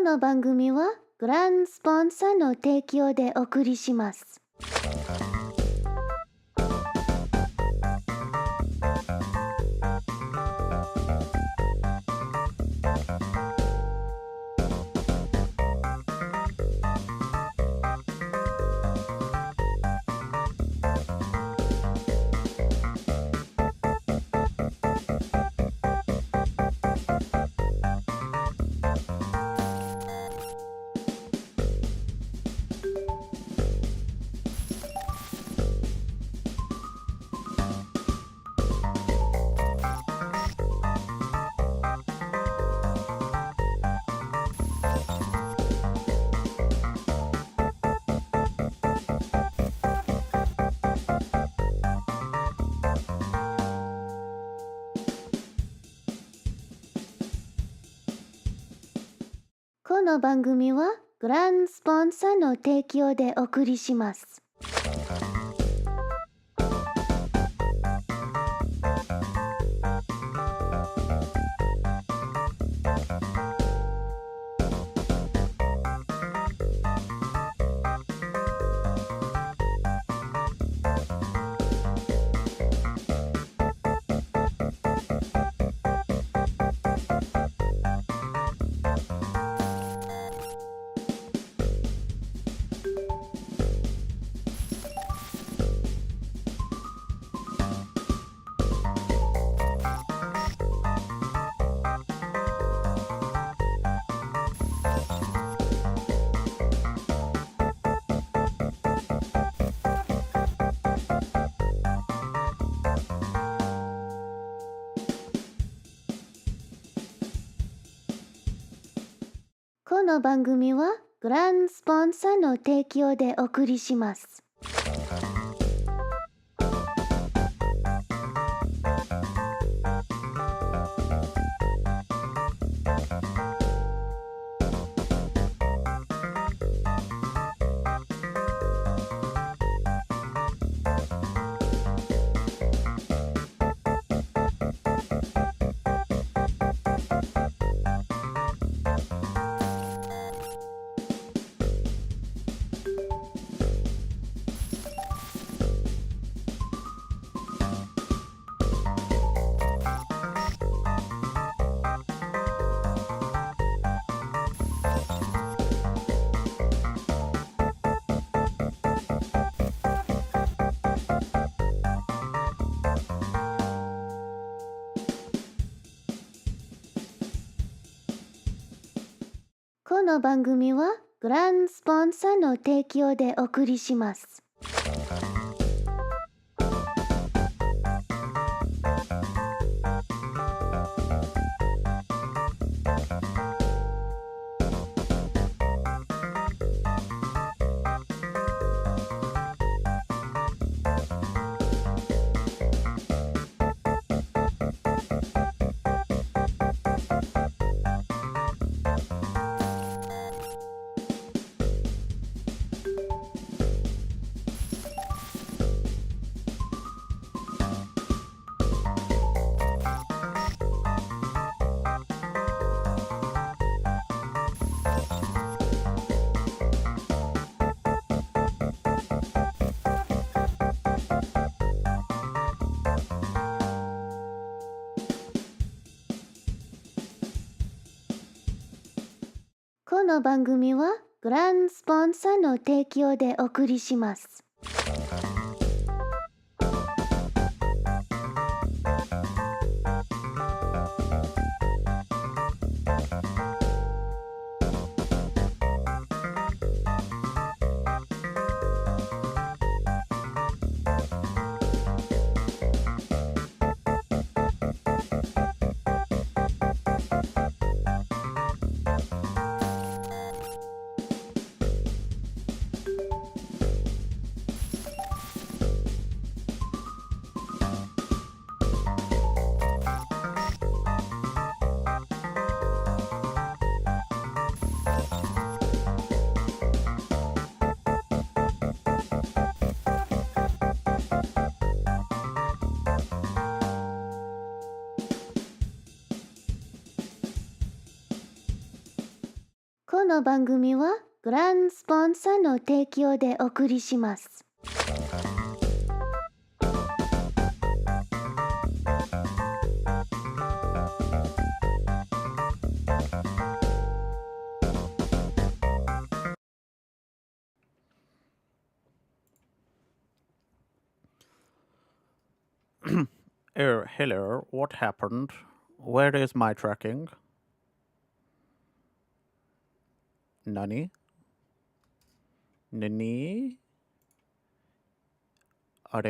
この番組はグランスポンサーの提供でお送りします。この番組はグランスポンサーの提供でお送りします。この番組はグランスポンサーの提供でお送りします。この番組はグランスポンサーの提供でお送りします。この番組はグランスポンサーの提供でお送りします。この番組はグランスポンサーの提供でお送りします。Hello, what happened? Where is my tracking? Nani? Nani? Are?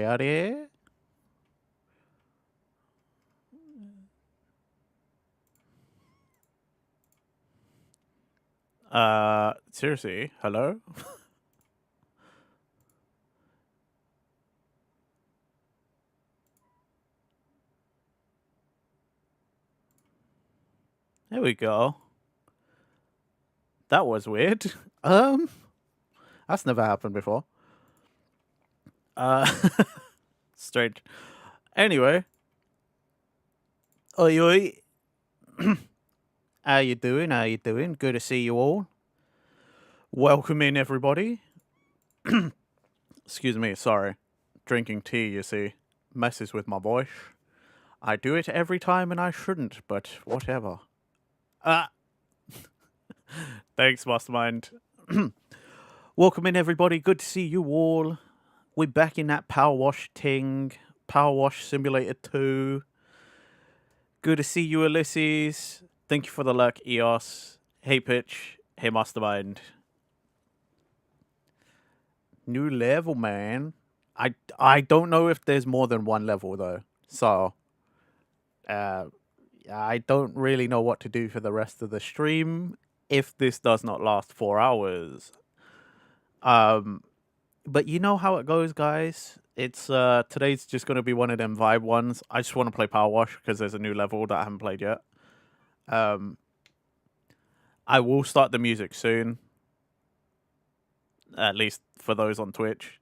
Seriously? Hello? There we go. That was weird. That's never happened before. Uh, strange. Anyway. Oi, oi. How you doing? How you doing? Good to see you all. Welcome in, everybody. Excuse me, sorry. Drinking tea, you see, messes with my voice. I do it every time and I shouldn't, but whatever. Thanks, Mastermind. Welcome in, everybody. Good to see you all. We're back in that PowerWash ting. PowerWash Simulator 2. Good to see you, Ulysses. Thank you for the luck, EOS. Hey, Pitch. Hey, Mastermind. New level, man. I don't know if there's more than one level, though. So, I don't really know what to do for the rest of the stream if this does not last 4 hours. But you know how it goes, guys. It's today's just gonna be one of them vibe ones. I just want to play PowerWash because there's a new level that I haven't played yet. I will start the music soon. At least for those on Twitch.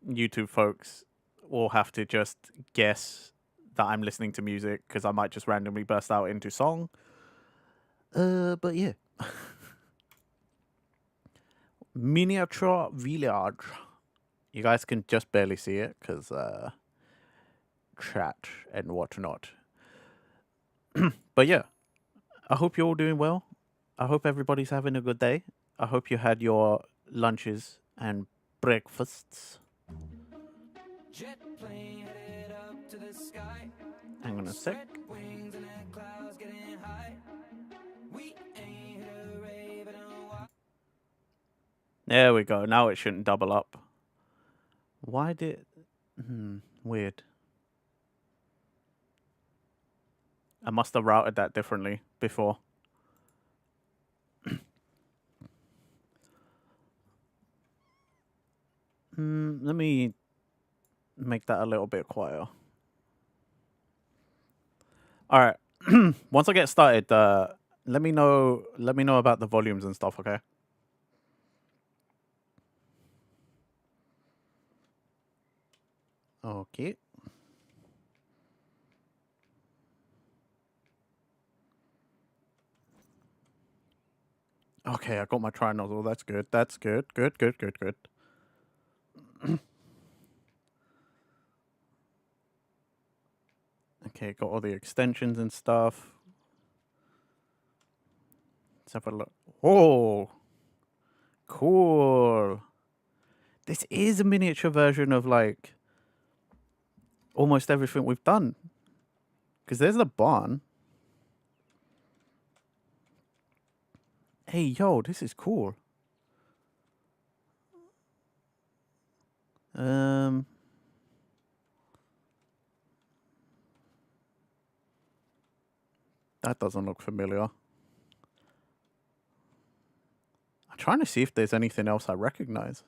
YouTube folks will have to just guess that I'm listening to music because I might just randomly burst out into song. But yeah. Miniature village. You guys can just barely see it because chat and whatnot. But yeah, I hope you're all doing well. I hope everybody's having a good day. I hope you had your lunches and breakfasts. Hang on a sec. There we go. Now it shouldn't double up. Why did... weird. I must have routed that differently before. Let me make that a little bit quieter. All right. Once I get started, let me know about the volumes and stuff, okay? Okay. Okay, I got my tri-nozzle. That's good. That's good. Good. Okay, got all the extensions and stuff. Let's have a look. Oh, cool. This is a miniature version of, like, almost everything we've done. Because there's the barn. Hey, yo, this is cool. That doesn't look familiar. I'm trying to see if there's anything else I recognize.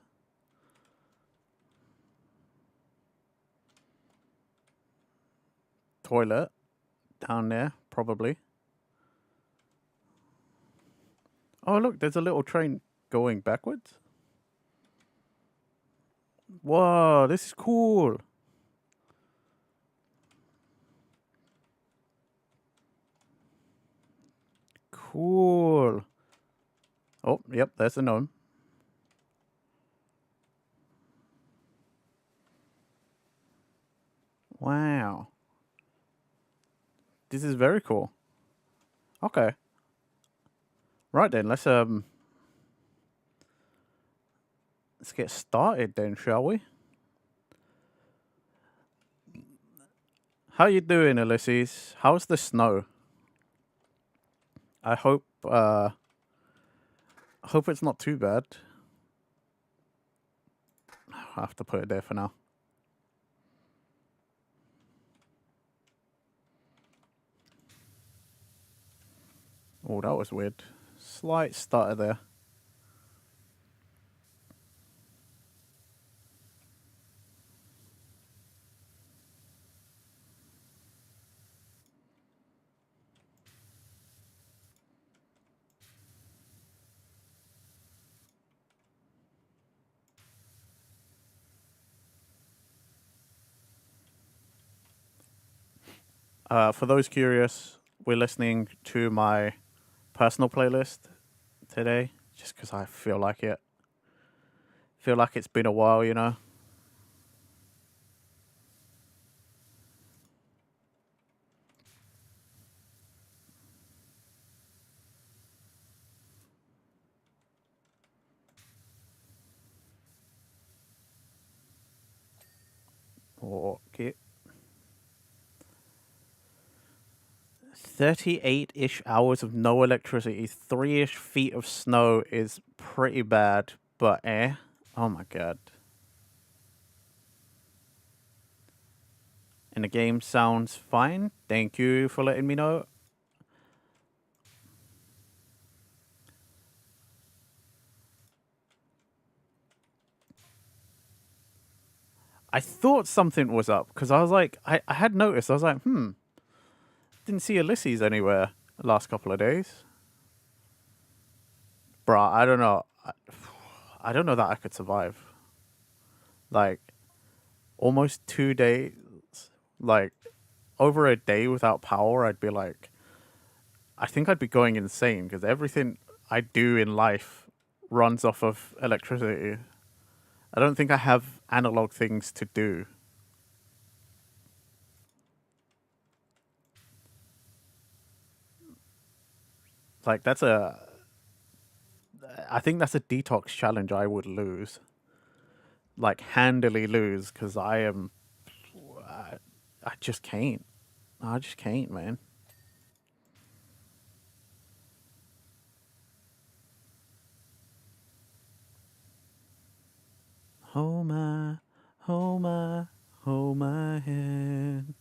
Toilet. Down there, probably. Oh, look, there's a little train going backwards. Whoa, this is cool. Cool. Oh, yep, there's the gnome. Wow. This is very cool. Okay. Right then, let's get started then, shall we? How you doing, Ulysses? How's the snow? I hope it's not too bad. I have to put it there for now. Oh, that was weird. Slight stutter there. For those curious, we're listening to my personal playlist today, just because I feel like it. Feel like it's been a while, you know. Okay. 38-ish hours of no electricity, 3-ish feet of snow is pretty bad, but oh my god. And the game sounds fine. Thank you for letting me know. I thought something was up because I was like, I had noticed. I was like, didn't see Ulysses anywhere the last couple of days. Bruh, I don't know. I don't know that I could survive. Like, almost 2 days, like, over a day without power, I'd be like, I think I'd be going insane because everything I do in life runs off of electricity. I don't think I have analog things to do. Like, I think that's a detox challenge I would lose. Like, handily lose because I just can't. I just can't, man. Hold my, hold my, hold my hand.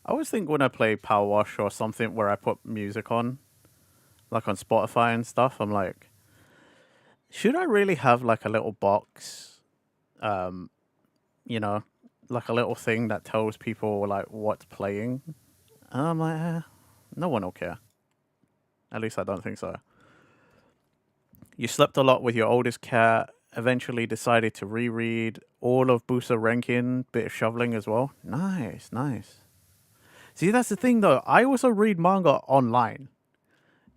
I always think when I play PowerWash or something where I put music on, like on Spotify and stuff, I'm like, should I really have like a little box, um, you know, like a little thing that tells people like what's playing? And I'm like, no one will care. At least I don't think so. You slept a lot with your oldest cat. Eventually decided to reread all of Busa Renkin, bit of shoveling as well. Nice, nice. See, that's the thing though. I also read manga online.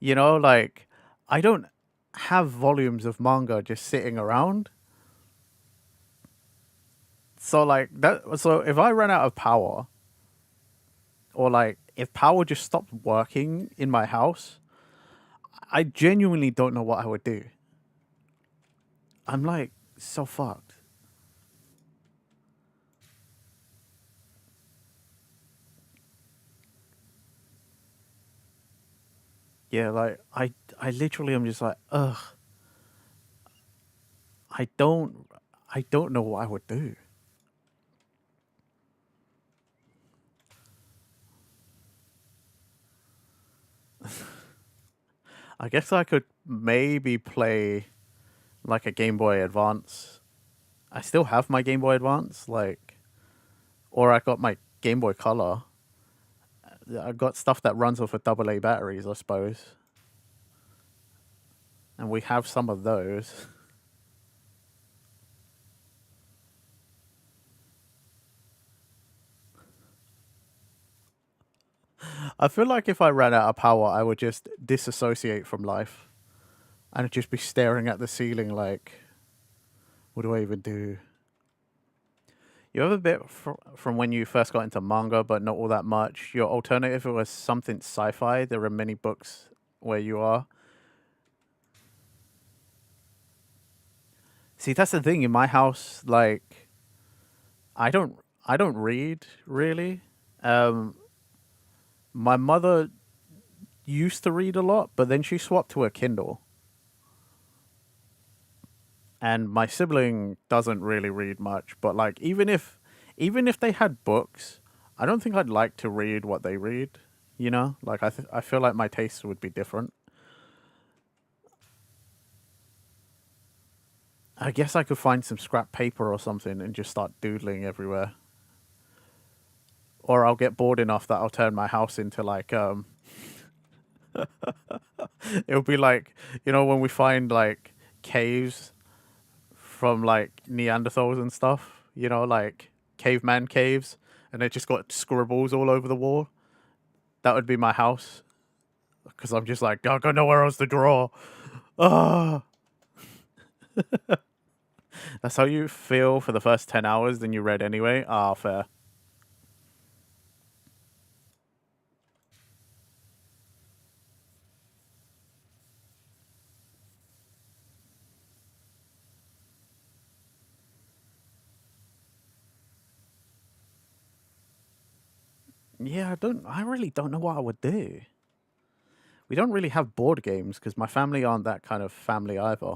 You know, like I don't have volumes of manga just sitting around. So like that so if I ran out of power or like if power just stopped working in my house, I genuinely don't know what I would do. I'm like so fucked. Yeah, like I literally am just like, ugh. I don't I don't know what I would do. I guess I could maybe play like a Game Boy Advance. I still have my Game Boy Advance, like, or I got my Game Boy Color. I got stuff that runs off of AA batteries, I suppose, and we have some of those. I feel like if I ran out of power, I would just disassociate from life and just be staring at the ceiling like, what do I even do? You have a bit from when you first got into manga, but not all that much. Your alternative was something sci-fi. There are many books where you are. See, that's the thing in my house. Like, I don't, I don't read really. Um, my mother used to read a lot, but then she swapped to a Kindle. And my sibling doesn't really read much, but like even if they had books, I don't think I'd like to read what they read, you know? Like I feel like my tastes would be different. I guess I could find some scrap paper or something and just start doodling everywhere. Or I'll get bored enough that I'll turn my house into like it'll be like, when we find like caves from like Neanderthals and stuff, like caveman caves, and they just got scribbles all over the wall. That would be my house because I'm just like, I got nowhere else to draw. Ah, that's how you feel for the first 10 hours. Then you read anyway. Ah, fair. Yeah, I really don't know what I would do. We don't really have board games because my family aren't that kind of family either.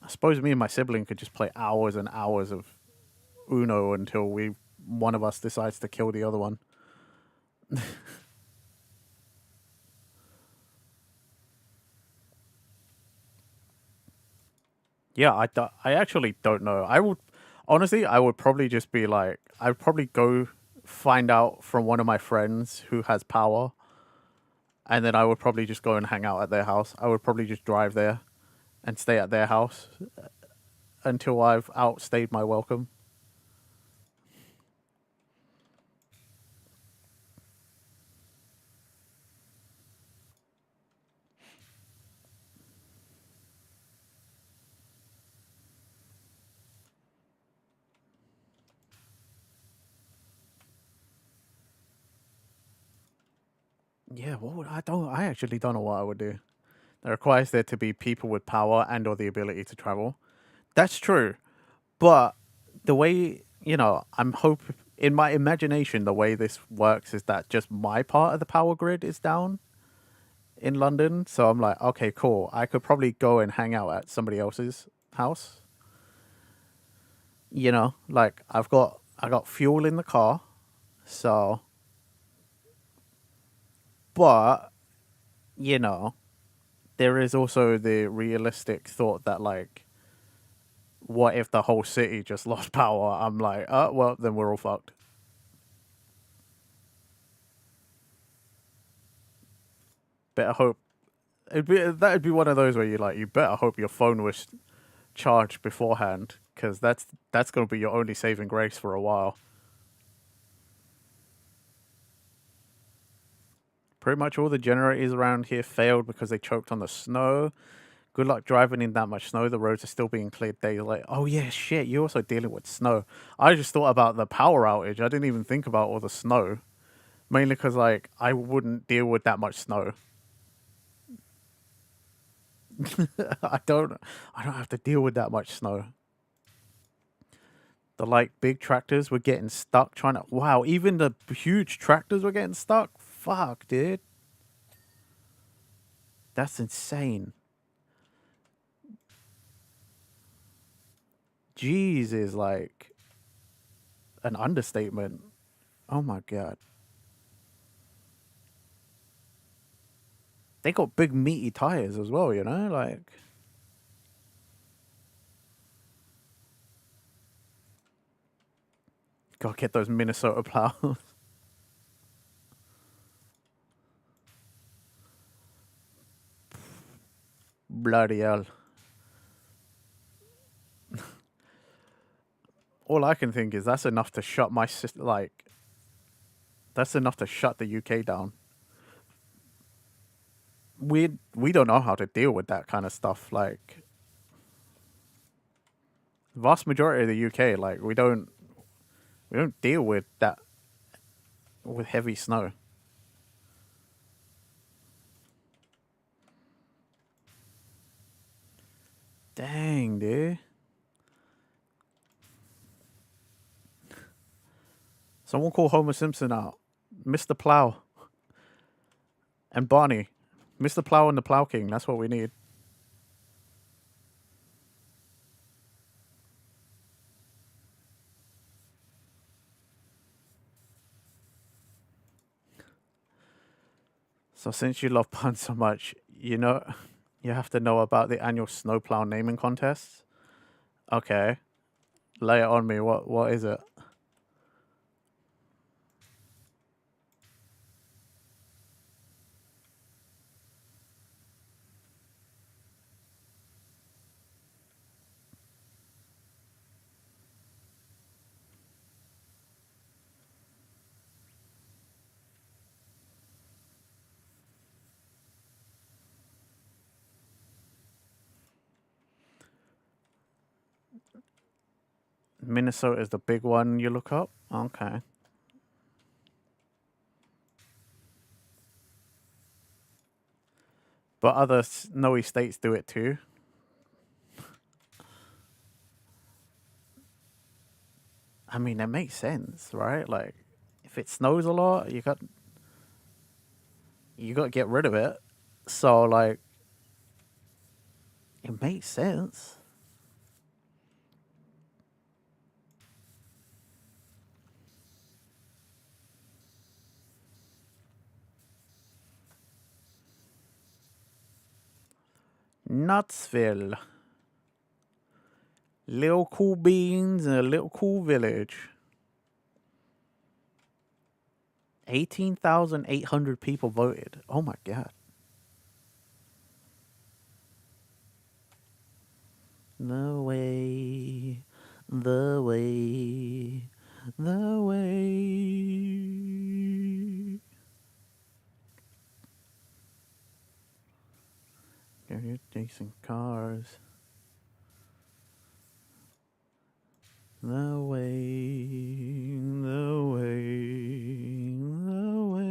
I suppose me and my sibling could just play hours and hours of Uno until one of us decides to kill the other one. Yeah, I actually don't know. I would probably just be like, I'd probably go find out from one of my friends who has power, and then I would probably just go and hang out at their house. I would probably just drive there and stay at their house until I've outstayed my welcome. Yeah, I actually don't know what I would do. It requires there to be people with power and or the ability to travel. That's true. But the way, I'm hope in my imagination, the way this works is that just my part of the power grid is down in London. So I'm like, okay, cool. I could probably go and hang out at somebody else's house. Like I got fuel in the car. So, but, you know, there is also the realistic thought that like, what if the whole city just lost power? I'm like, well, then we're all fucked. Better hope that'd be one of those where you better hope your phone was charged beforehand because that's going to be your only saving grace for a while. Pretty much all the generators around here failed because they choked on the snow. Good luck driving in that much snow. The roads are still being cleared days later. Oh yeah, shit. You're also dealing with snow. I just thought about the power outage. I didn't even think about all the snow. Mainly because like I wouldn't deal with that much snow. I don't. I don't have to deal with that much snow. The like big tractors were getting stuck trying to. Wow, even the huge tractors were getting stuck. Fuck, dude. That's insane. Jeez is like an understatement. Oh my god. They got big meaty tires as well, like gotta get those Minnesota plows. Bloody hell. All I can think is that's enough to shut my like That's enough to shut the UK down. We don't know how to deal with that kind of stuff. Like, vast majority of the UK, like we don't deal with that with heavy snow. Dang, dude. Someone call Homer Simpson out. Mr. Plow and Barney. Mr. Plow and the Plow King. That's what we need. So since you love puns so much, you have to know about the annual snowplow naming contest. Okay, lay it on me. What is it? Minnesota is the big one you look up. Okay. But other snowy states do it too. I mean, it makes sense, right? Like, if it snows a lot, you got to get rid of it. So like, it makes sense. Nutsville, little cool beans and a little cool village. 18,800 people voted. Oh my god. The way, the way, the way. You're chasing cars. The way, the way, the way.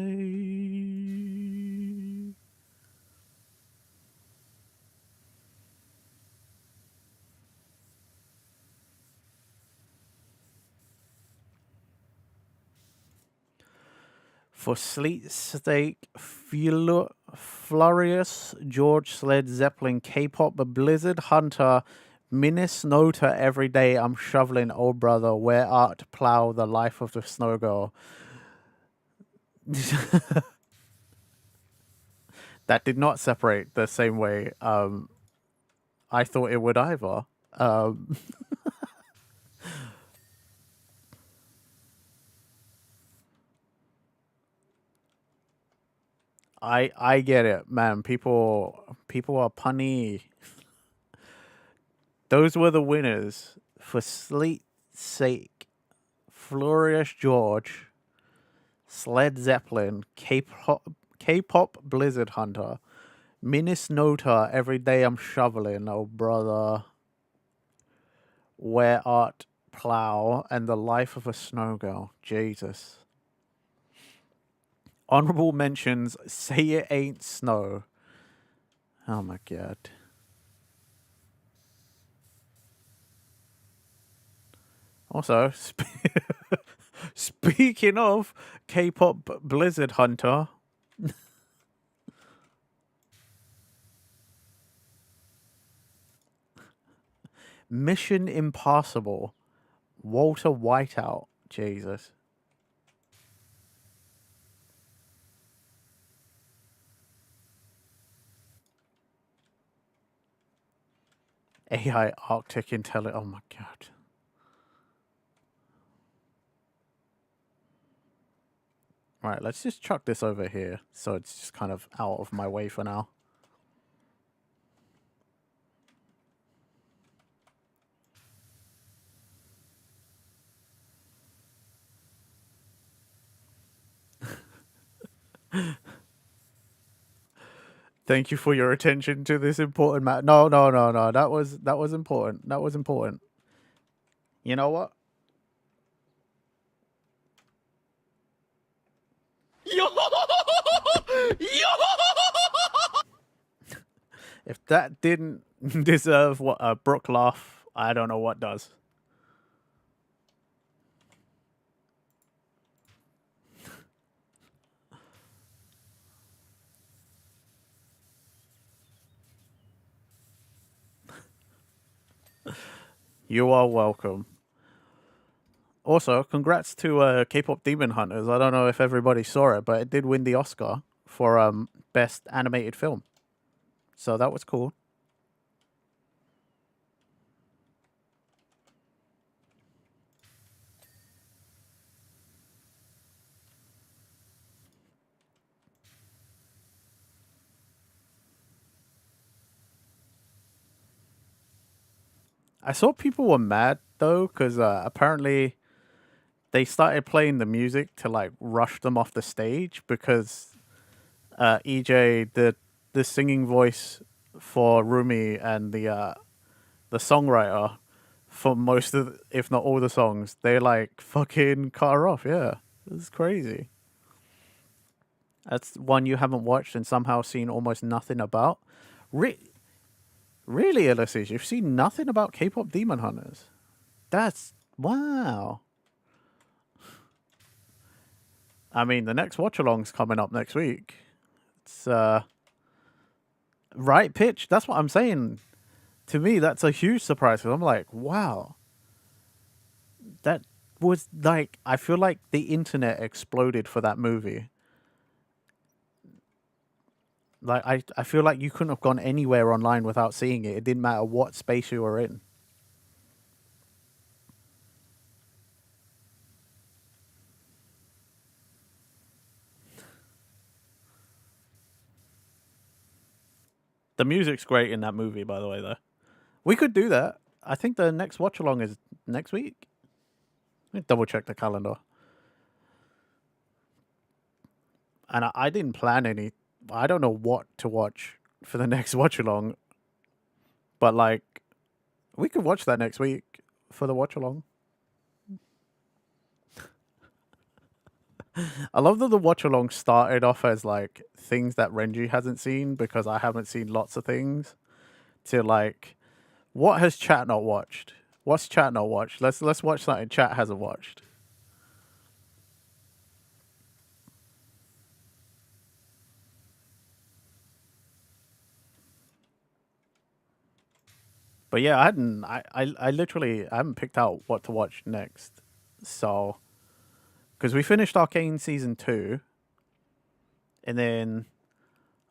For Sleet Steak, Florius, George Sled Zeppelin, K-pop, Blizzard Hunter, Minnesota, every day I'm shoveling, oh brother, where art plow, the life of the snow girl. That did not separate the same way I thought it would either. Um, I get it, man. People are punny. Those were the winners for Sleet Sake, Florius George, Sled Zeppelin, K-pop Blizzard Hunter, Minnesota, every day I'm shoveling, oh brother, where art plow, and the life of a snow girl. Jesus. Honorable mentions, say it ain't snow. Oh my god. Also, speaking of K-pop Blizzard Hunter, Mission Impossible, Walter Whiteout. Jesus. AI Arctic Intelligence. Oh my god. Right, let's just chuck this over here so it's just kind of out of my way for now. Thank you for your attention to this important matter. No, no, no, no. That was important. That was important. You know what? If that didn't deserve what a Brooke laugh, I don't know what does. You are welcome. Also, congrats to K-pop Demon Hunters. I don't know if everybody saw it, but it did win the Oscar for best animated film. So that was cool. I saw people were mad though, because apparently they started playing the music to like rush them off the stage because EJ, the singing voice for Rumi and the songwriter for most of, if not all the songs, they like fucking cut her off. Yeah, it's crazy. That's one you haven't watched and somehow seen almost nothing about. Re- really, Ulysses, you've seen nothing about K-pop Demon Hunters. That's wow. I mean, the next watch along's coming up next week. It's right pitch. That's what I'm saying. To me, that's a huge surprise because I'm like, wow, that was like, I feel like the internet exploded for that movie. Like, I feel like you couldn't have gone anywhere online without seeing it. It didn't matter what space you were in. The music's great in that movie, by the way, though. We could do that. I think the next watch along is next week. Let me double check the calendar. And I didn't plan any. I don't know what to watch for the next watch along, but like, we could watch that next week for the watch along. I love that the watch along started off as like things that Renji hasn't seen because I haven't seen lots of things. To like, what has chat not watched? What's chat not watched? Let's watch something chat hasn't watched. But yeah, I hadn't. I literally I haven't picked out what to watch next. So because we finished Arcane season 2, and then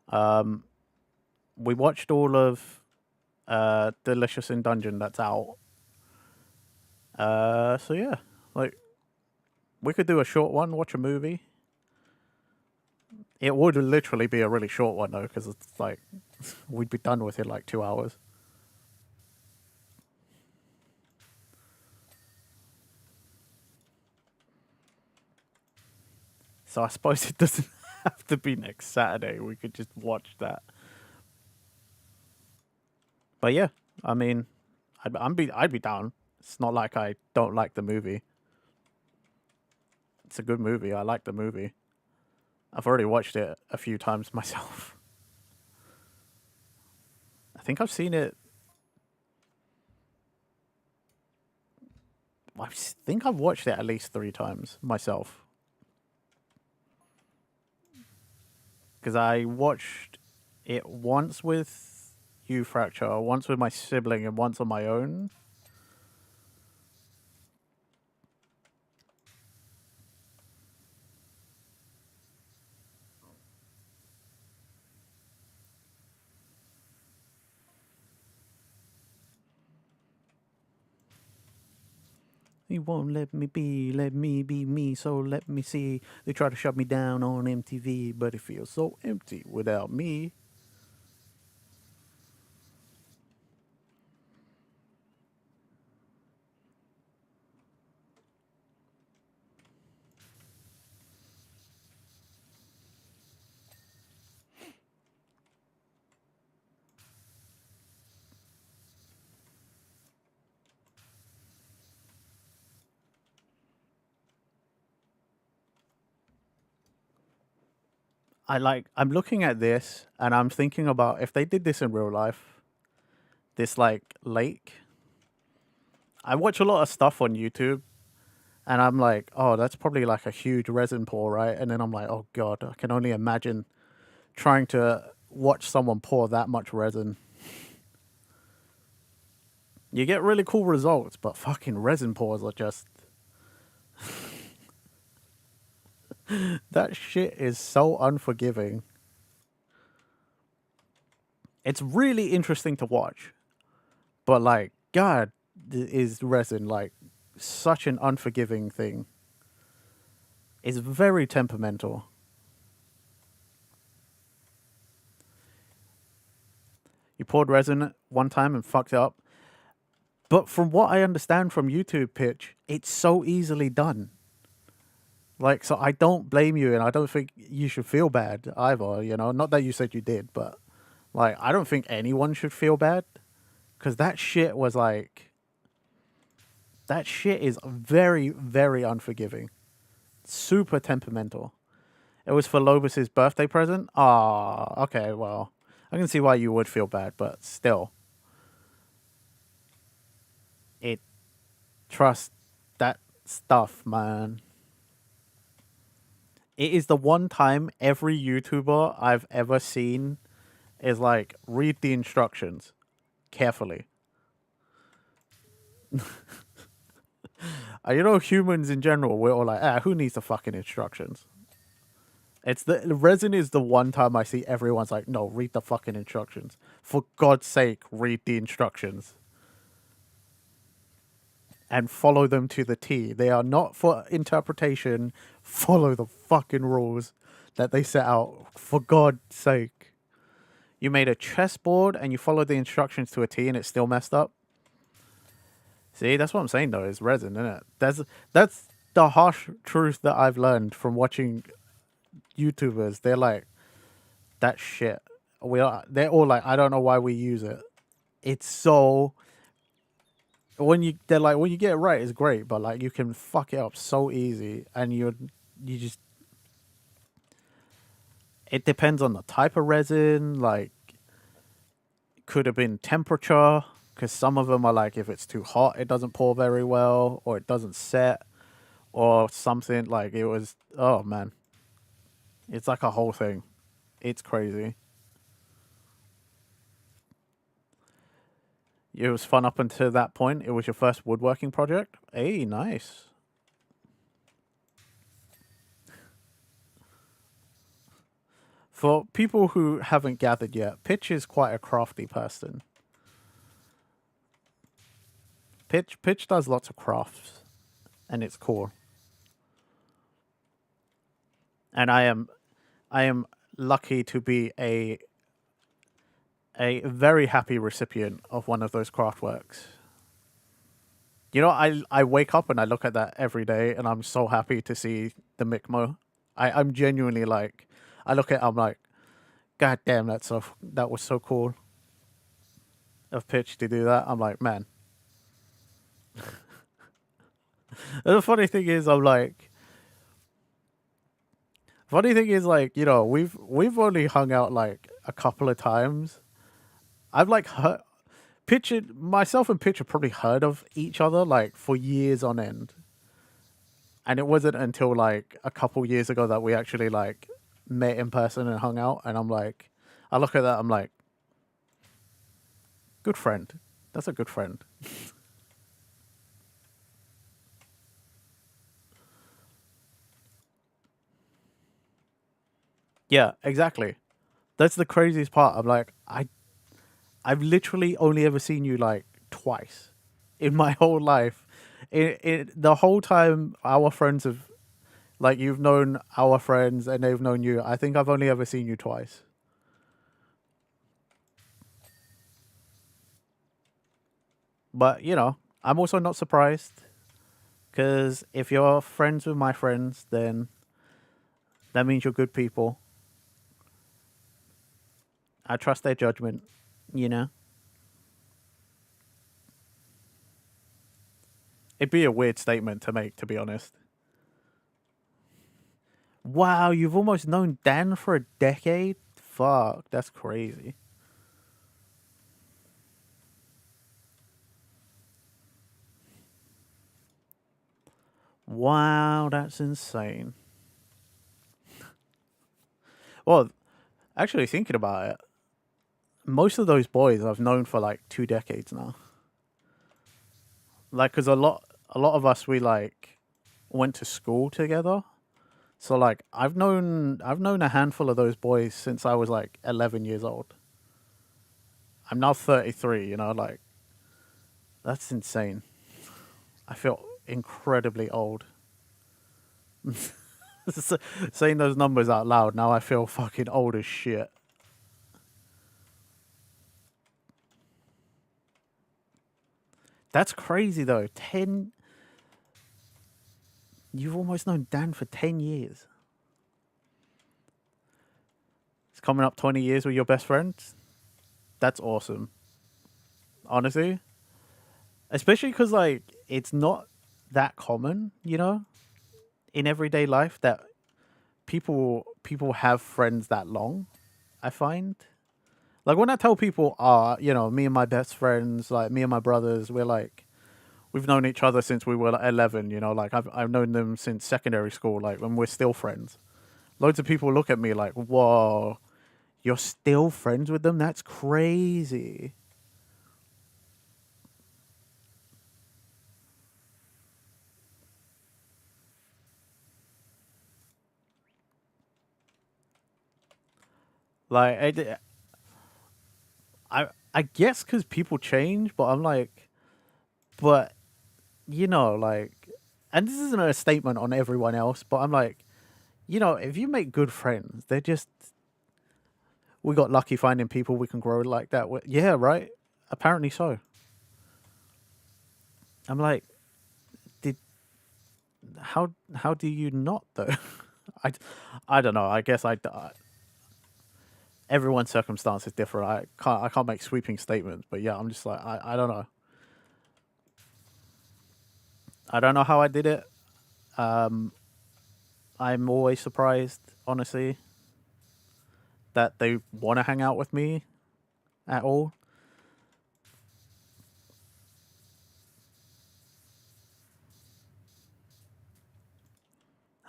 um we watched all of Delicious in Dungeon that's out. So yeah, like we could do a short one, watch a movie. It would literally be a really short one though, because it's like we'd be done with it like 2 hours. So I suppose it doesn't have to be next Saturday. We could just watch that. But yeah, I mean, I'd be down. It's not like I don't like the movie. It's a good movie. I like the movie. I've already watched it a few times myself. I think I've seen it. I think I've watched it at least 3 times myself. Because I watched it once with you, Fracture, once with my sibling, and once on my own. He won't let me be me, so let me see. They try to shut me down on MTV, but it feels so empty without me. I'm looking at this and I'm thinking about if they did this in real life, this like lake. I watch a lot of stuff on YouTube and I'm like, oh, that's probably like a huge resin pour, right? And then I'm like, oh God, I can only imagine trying to watch someone pour that much resin. You get really cool results, but fucking resin pours are just. That shit is so unforgiving. It's really interesting to watch, but like, God, is resin like such an unforgiving thing. It's very temperamental. You poured resin one time and fucked it up. But from what I understand from YouTube pitch, it's so easily done. Like, so I don't blame you and I don't think you should feel bad either, you know? Not that you said you did, but like, I don't think anyone should feel bad because that shit was like, that shit is very, very unforgiving. Super temperamental. It was for Lobus's birthday present? Ah, okay, well, I can see why you would feel bad, but still. It, trust that stuff, man. It is the one time every YouTuber I've ever seen is like, read the instructions carefully. You know, humans in general, we're all like, who needs the fucking instructions? It's the resin is the one time I see everyone's like, no, read the fucking instructions. For God's sake, read the instructions. And follow them to the T. They are not for interpretation. Follow the fucking rules that they set out. For God's sake. You made a chessboard and you followed the instructions to a T and it's still messed up. See, that's what I'm saying though, is resin, isn't it? That's the harsh truth that I've learned from watching YouTubers. They're like, that shit. They're all like, I don't know why we use it. It's so when you get it right, it's great, but like you can fuck it up so easy, and you just it depends on the type of resin. Like, could have been temperature, because some of them are like, if it's too hot, it doesn't pour very well, or it doesn't set, or something. Like, it was, oh man, it's like a whole thing. It's crazy. It was fun up until that point. It was your first woodworking project. Hey, nice. For people who haven't gathered yet, Pitch is quite a crafty person. Pitch does lots of crafts, and it's cool. And I am lucky to be a very happy recipient of one of those craft works. You know, I wake up and I look at that every day, and I'm so happy to see the Micmo. I'm genuinely like, I look at it, I'm like, God damn, that was so cool of Pitch to do that. I'm like, man. And the funny thing is, you know, we've only hung out like a couple of times. I've like heard myself and Pitch have probably heard of each other like for years on end. And it wasn't until like a couple years ago that we actually like met in person and hung out. And I'm like, I look at that, I'm like, good friend. That's a good friend. Yeah, exactly. That's the craziest part. I'm like, I've literally only ever seen you like twice in my whole life. The whole time our friends have, like, you've known our friends and they've known you. I think I've only ever seen you twice. But, you know, I'm also not surprised because if you're friends with my friends, then that means you're good people. I trust their judgment, you know? It'd be a weird statement to make, to be honest. Wow, you've almost known Dan for a decade? Fuck, that's crazy. Wow, that's insane. Well, actually, thinking about it, most of those boys I've known for like 2 decades now. Like, cause a lot of us we like went to school together. So like, I've known a handful of those boys since I was like 11 years old. I'm now 33. Like that's insane. I feel incredibly old. Saying those numbers out loud now, I feel fucking old as shit. That's crazy though. You've almost known Dan for 10 years. It's coming up 20 years with your best friend. That's awesome. Honestly, especially because like it's not that common, in everyday life that people have friends that long. I find like when I tell people, me and my best friends, like me and my brothers, we've known each other since we were like 11. Like I've known them since secondary school, like when we're still friends. Loads of people look at me like, whoa, you're still friends with them? That's crazy. Like I guess because people change, but I'm like, but like, and this isn't a statement on everyone else, but I'm like, if you make good friends, we got lucky finding people we can grow like that with. Yeah, right. Apparently so. I'm like, did how do you not though? I, I don't know. I guess everyone's circumstance is different. I can't make sweeping statements, but yeah, I'm just like I don't know. I don't know how I did it. Um, I'm always surprised, honestly, that they want to hang out with me at all.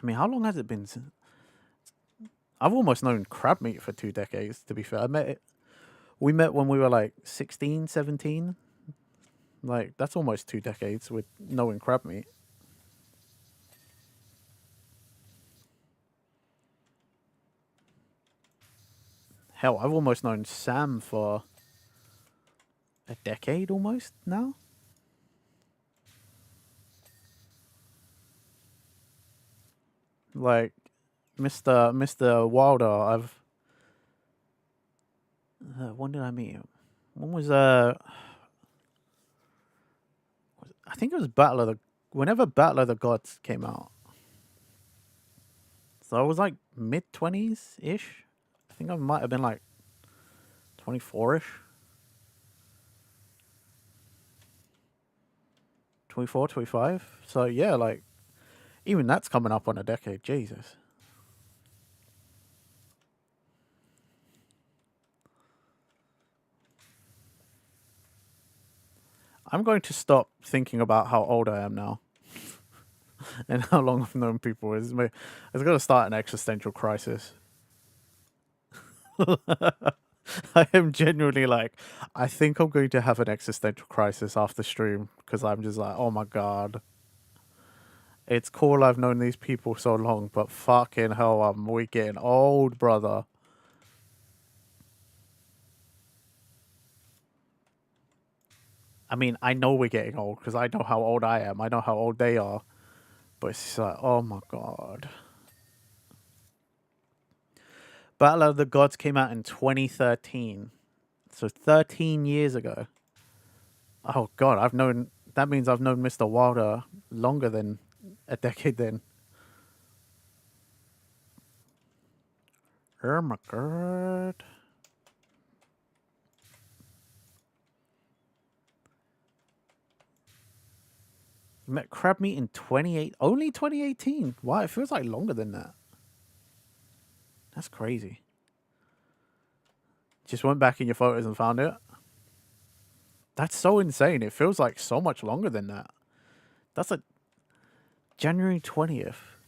I mean, how long has it been since? I've almost known crab meat for 2 decades, to be fair. We met when we were like 16, 17. Like, that's almost 2 decades with knowing crab meat. Hell, I've almost known Sam for a decade almost now. Like, Mr. Wilder, when did I meet him? When was, I think it was whenever Battle of the Gods came out. So I was like mid 20s ish. I think I might have been like 24 ish. 24, 25. So yeah, like even that's coming up on a decade. Jesus. I'm going to stop thinking about how old I am now and how long I've known people. It's going to start an existential crisis. I am genuinely like, I think I'm going to have an existential crisis after stream because I'm just like, oh my god. It's cool I've known these people so long, but fucking hell, we getting old, brother. I mean, I know we're getting old because I know how old I am. I know how old they are. But it's just like, oh my god. Battle of the Gods came out in 2013. So 13 years ago. Oh god, that means I've known Mr. Wilder longer than a decade then. Oh my god. You met Crab Meat in only 2018. Wow, it feels like longer than that. That's crazy. Just went back in your photos and found it. That's so insane. It feels like so much longer than that. That's like January 20th,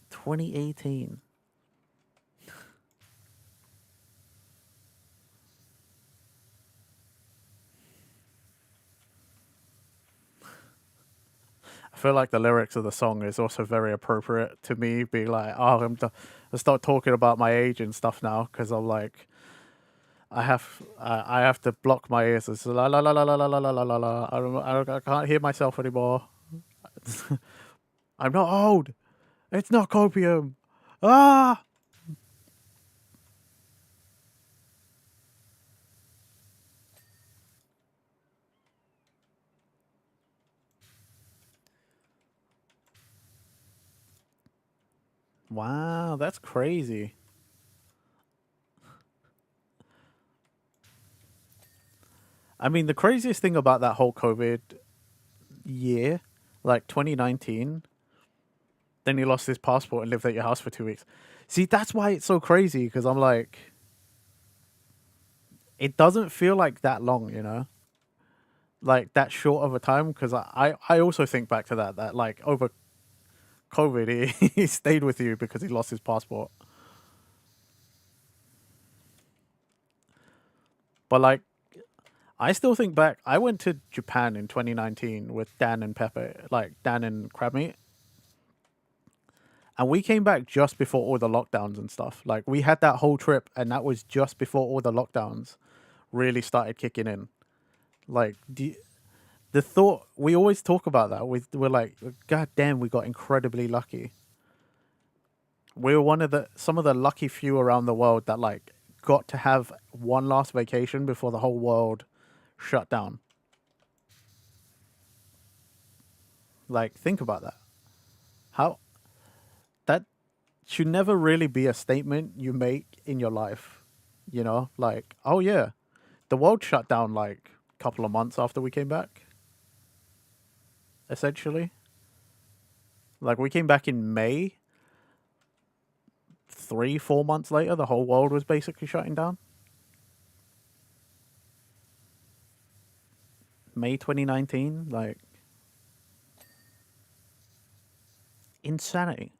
2018. I feel like the lyrics of the song is also very appropriate to me. Being like, oh, I start talking about my age and stuff now because I'm like, I have to block my ears. It's la la la la la la la la la la la. I can't hear myself anymore. I'm not old. It's not copium. Ah. Wow, that's crazy. I mean, the craziest thing about that whole COVID year, like 2019, then he lost his passport and lived at your house for 2 weeks. See, that's why it's so crazy because I'm like, it doesn't feel like that long, you know? Like that short of a time because I also think back to that like over COVID he stayed with you because he lost his passport. But like I still think back. I went to Japan in 2019 with Dan and Pepe, like Dan and Crabmeat, and we came back just before all the lockdowns and stuff. Like we had that whole trip, and that was just before all the lockdowns really started kicking in. Like the thought we always talk about that. We're like, God damn, we got incredibly lucky. We were one of the some of the lucky few around the world that like got to have one last vacation before the whole world shut down. Like think about that. How that should never really be a statement you make in your life. You know, like, oh yeah, the world shut down like a couple of months after we came back, essentially. Like we came back in May, 3, 4 months later, the whole world was basically shutting down. May 2019, like insanity.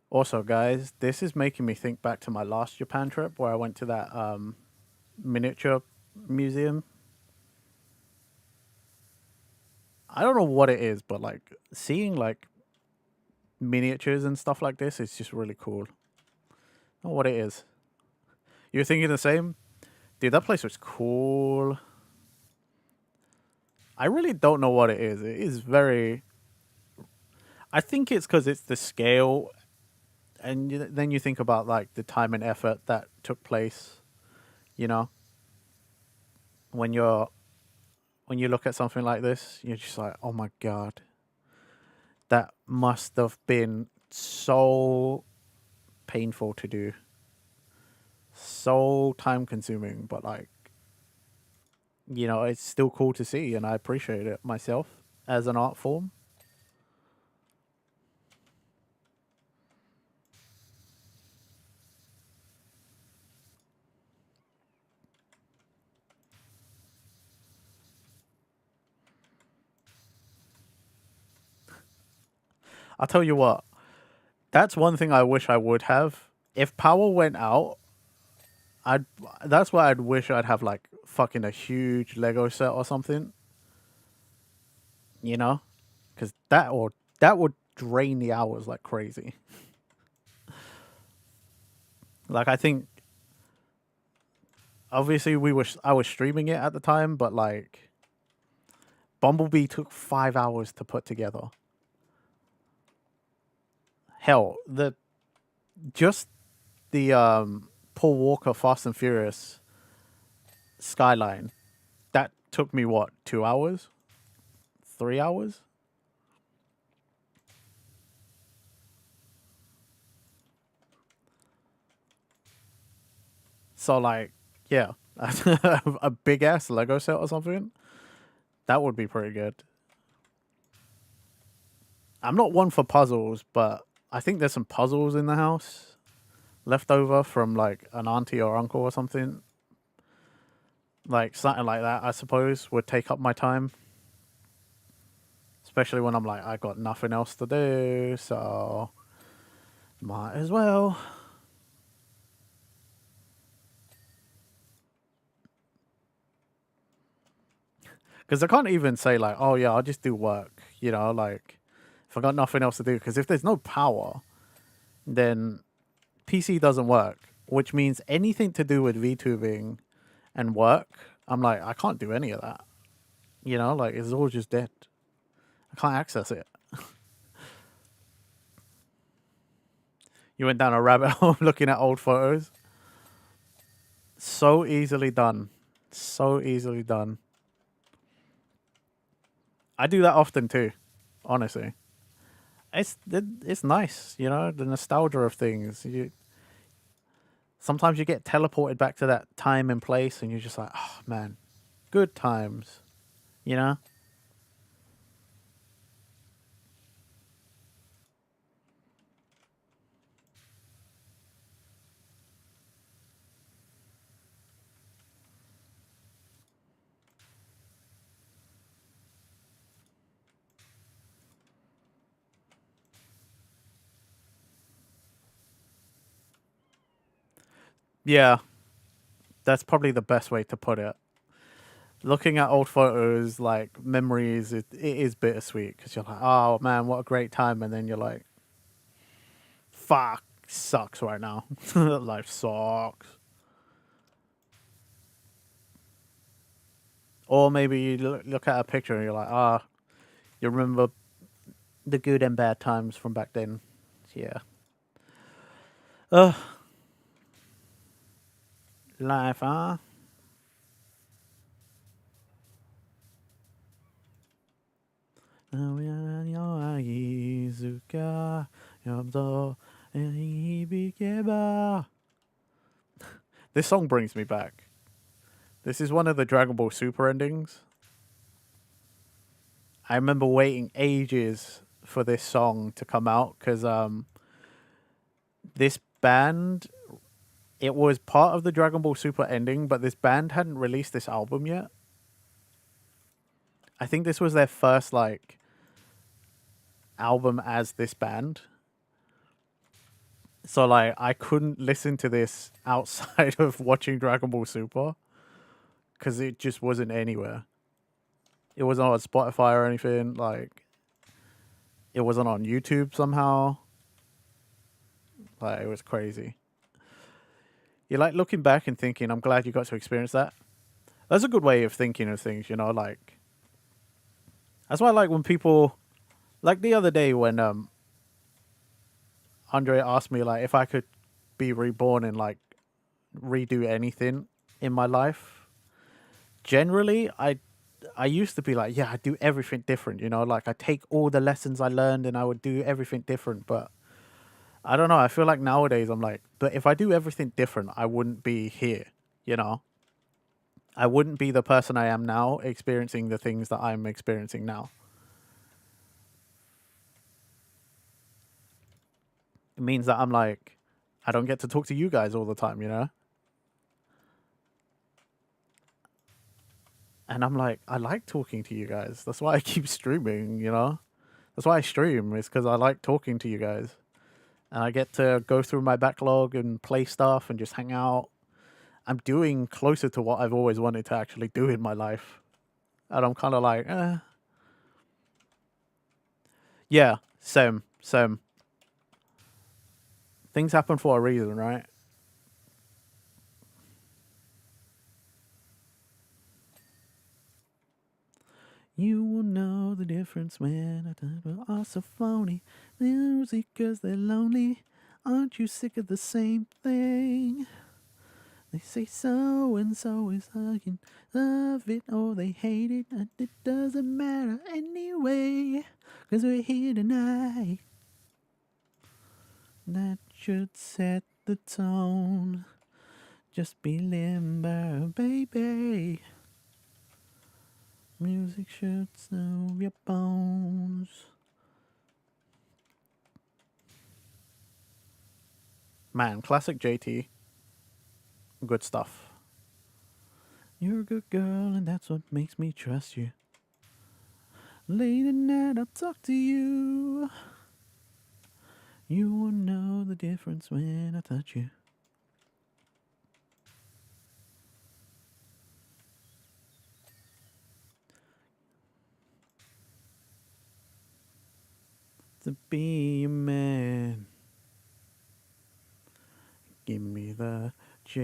Also, guys, this is making me think back to my last Japan trip where I went to that miniature museum. I don't know what it is, but like seeing like miniatures and stuff like this is just really cool. I don't know what it is. You're thinking the same? Dude, that place was cool. I really don't know what it is. It is very. I think it's because it's the scale, and then you think about like the time and effort that took place. You know, when you're when you look at something like this, you're just like, oh my god, that must have been so painful to do, so time consuming, but like, it's still cool to see, and I appreciate it myself as an art form. I'll tell you what, that's one thing I wish I would have. If power went out, I'd that's why I'd wish I'd have like fucking a huge Lego set or something, you know? Cuz that would drain the hours like crazy. Like I think obviously I was streaming it at the time, but like Bumblebee took 5 hours to put together. Hell, the just the Paul Walker Fast and Furious Skyline that took me what, 2 hours, 3 hours. So like, yeah, a big ass Lego set or something. That would be pretty good. I'm not one for puzzles, but I think there's some puzzles in the house left over from like an auntie or uncle or something. Like something like that, I suppose, would take up my time. Especially when I'm like, I got nothing else to do, so might as well. Because I can't even say like, oh yeah, I'll just do work. You know, like if I got nothing else to do. Because if there's no power, then PC doesn't work, which means anything to do with VTubing and work, I'm like, I can't do any of that. You know, like it's all just dead. I can't access it. You went down a rabbit hole looking at old photos. So easily done. So easily done. I do that often too, honestly. It's nice, you know, the nostalgia of things. Sometimes you get teleported back to that time and place, and you're just like, oh man, good times, you know. Yeah, that's probably the best way to put it. Looking at old photos, like memories, it is bittersweet because you're like, oh man, what a great time, and then you're like, fuck, sucks right now. Life sucks. Or maybe you look at a picture and you're like, ah, you remember the good and bad times from back then. Yeah. Ugh. Life, huh? This song brings me back. This is one of the Dragon Ball Super endings. I remember waiting ages for this song to come out because this band, it was part of the Dragon Ball Super ending, but this band hadn't released this album yet. I think this was their first like album as this band. So like I couldn't listen to this outside of watching Dragon Ball Super because it just wasn't anywhere. It wasn't on Spotify or anything. Like it wasn't on YouTube somehow. Like it was crazy. You're like looking back and thinking, I'm glad you got to experience that. That's a good way of thinking of things, you know, like that's why I like when people like the other day when Andre asked me like if I could be reborn and like redo anything in my life. Generally, I used to be like, yeah, I do everything different, you know, like I take all the lessons I learned and I would do everything different, but I don't know, I feel like nowadays I'm like, but if I do everything different, I wouldn't be here, you know. I wouldn't be the person I am now experiencing the things that I'm experiencing now. It means that I'm like I don't get to talk to you guys all the time, you know? And I'm like, I like talking to you guys. That's why I keep streaming, you know? That's why I stream, is because I like talking to you guys. And I get to go through my backlog and play stuff and just hang out. I'm doing closer to what I've always wanted to actually do in my life. And I'm kind of like, yeah, same, same. Things happen for a reason, right? You will know the difference when I are so phony. Music cause they're lonely. Aren't you sick of the same thing? They say so and so is hugging, love it or they hate it, and it doesn't matter anyway, 'cause we're here tonight. That should set the tone. Just be limber, baby. Music should soothe your bones. Man, classic JT. Good stuff. You're a good girl, and that's what makes me trust you. Late at night, I'll talk to you. You will know the difference when I touch you. To be a man, give me the chance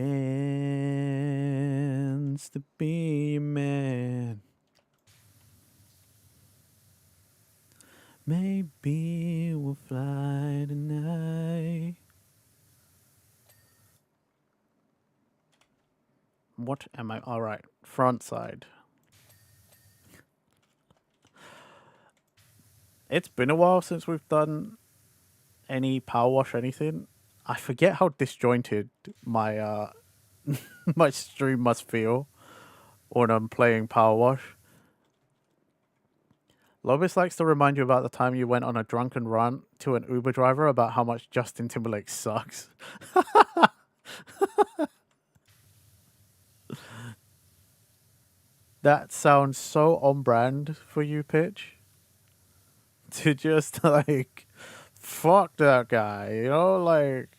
to be a man. Maybe we'll fly tonight. What am I? All right, front side. It's been a while since we've done any power wash anything. I forget how disjointed my my stream must feel when I'm playing power wash. Lobis likes to remind you about the time you went on a drunken rant to an Uber driver about how much Justin Timberlake sucks. That sounds so on brand for you, Pitch. To just like, fuck that guy, you know? Like,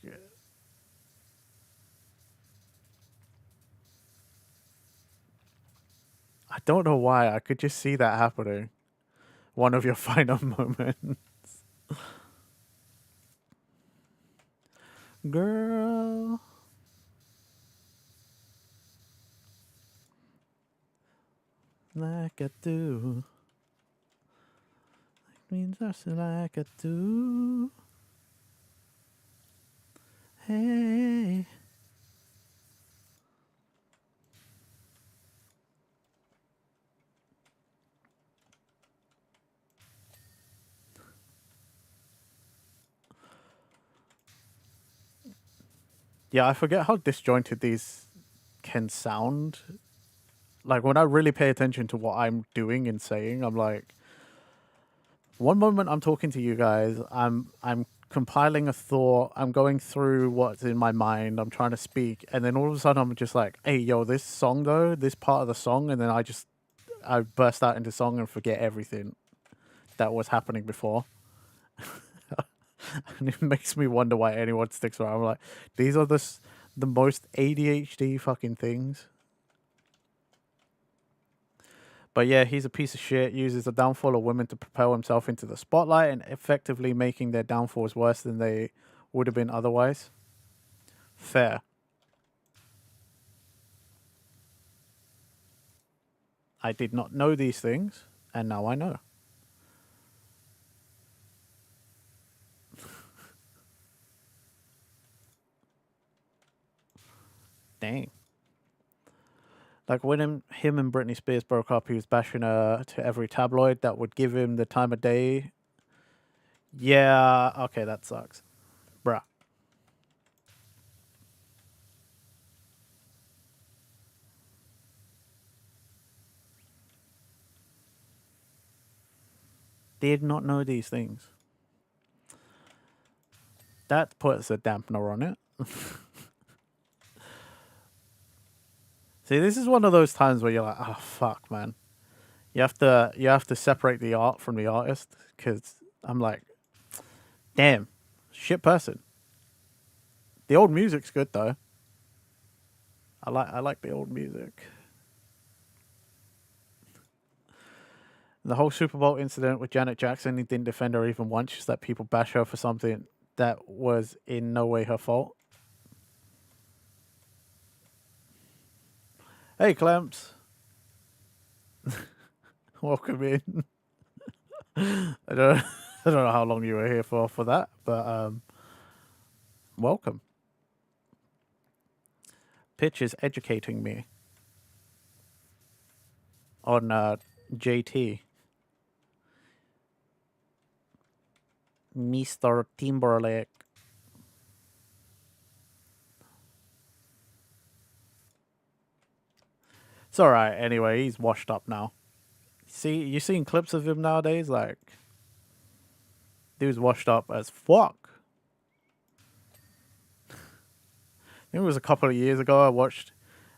I don't know why. I could just see that happening. One of your final moments. Girl. Like I do. Means just like I do. Hey. Yeah, I forget how disjointed these can sound. Like when I really pay attention to what I'm doing and saying, I'm like, one moment I'm talking to you guys, I'm compiling a thought, I'm going through what's in my mind, I'm trying to speak, and then all of a sudden I'm just like, hey yo, this song though, this part of the song, and then I burst out into song and forget everything that was happening before. And it makes me wonder why anyone sticks around. I'm like, these are the most ADHD fucking things. But yeah, he's a piece of shit, uses the downfall of women to propel himself into the spotlight and effectively making their downfalls worse than they would have been otherwise. Fair. I did not know these things, and now I know. Dang. Like when him and Britney Spears broke up, he was bashing her to every tabloid that would give him the time of day. Yeah, okay, that sucks. Bruh. Did not know these things. That puts a dampener on it. See, this is one of those times where you're like, oh fuck, man. You have to separate the art from the artist, because I'm like, damn, shit person. The old music's good though. I like the old music. The whole Super Bowl incident with Janet Jackson, he didn't defend her even once. Just let people bash her for something that was in no way her fault. Hey, Clamps. Welcome in. I don't, I don't know how long you were here for that, but welcome. Pitch is educating me on JT. Mr. Timberlake. It's alright, anyway, he's washed up now. See, you seen clips of him nowadays? Like, dude's washed up as fuck. I think it was a couple of years ago I watched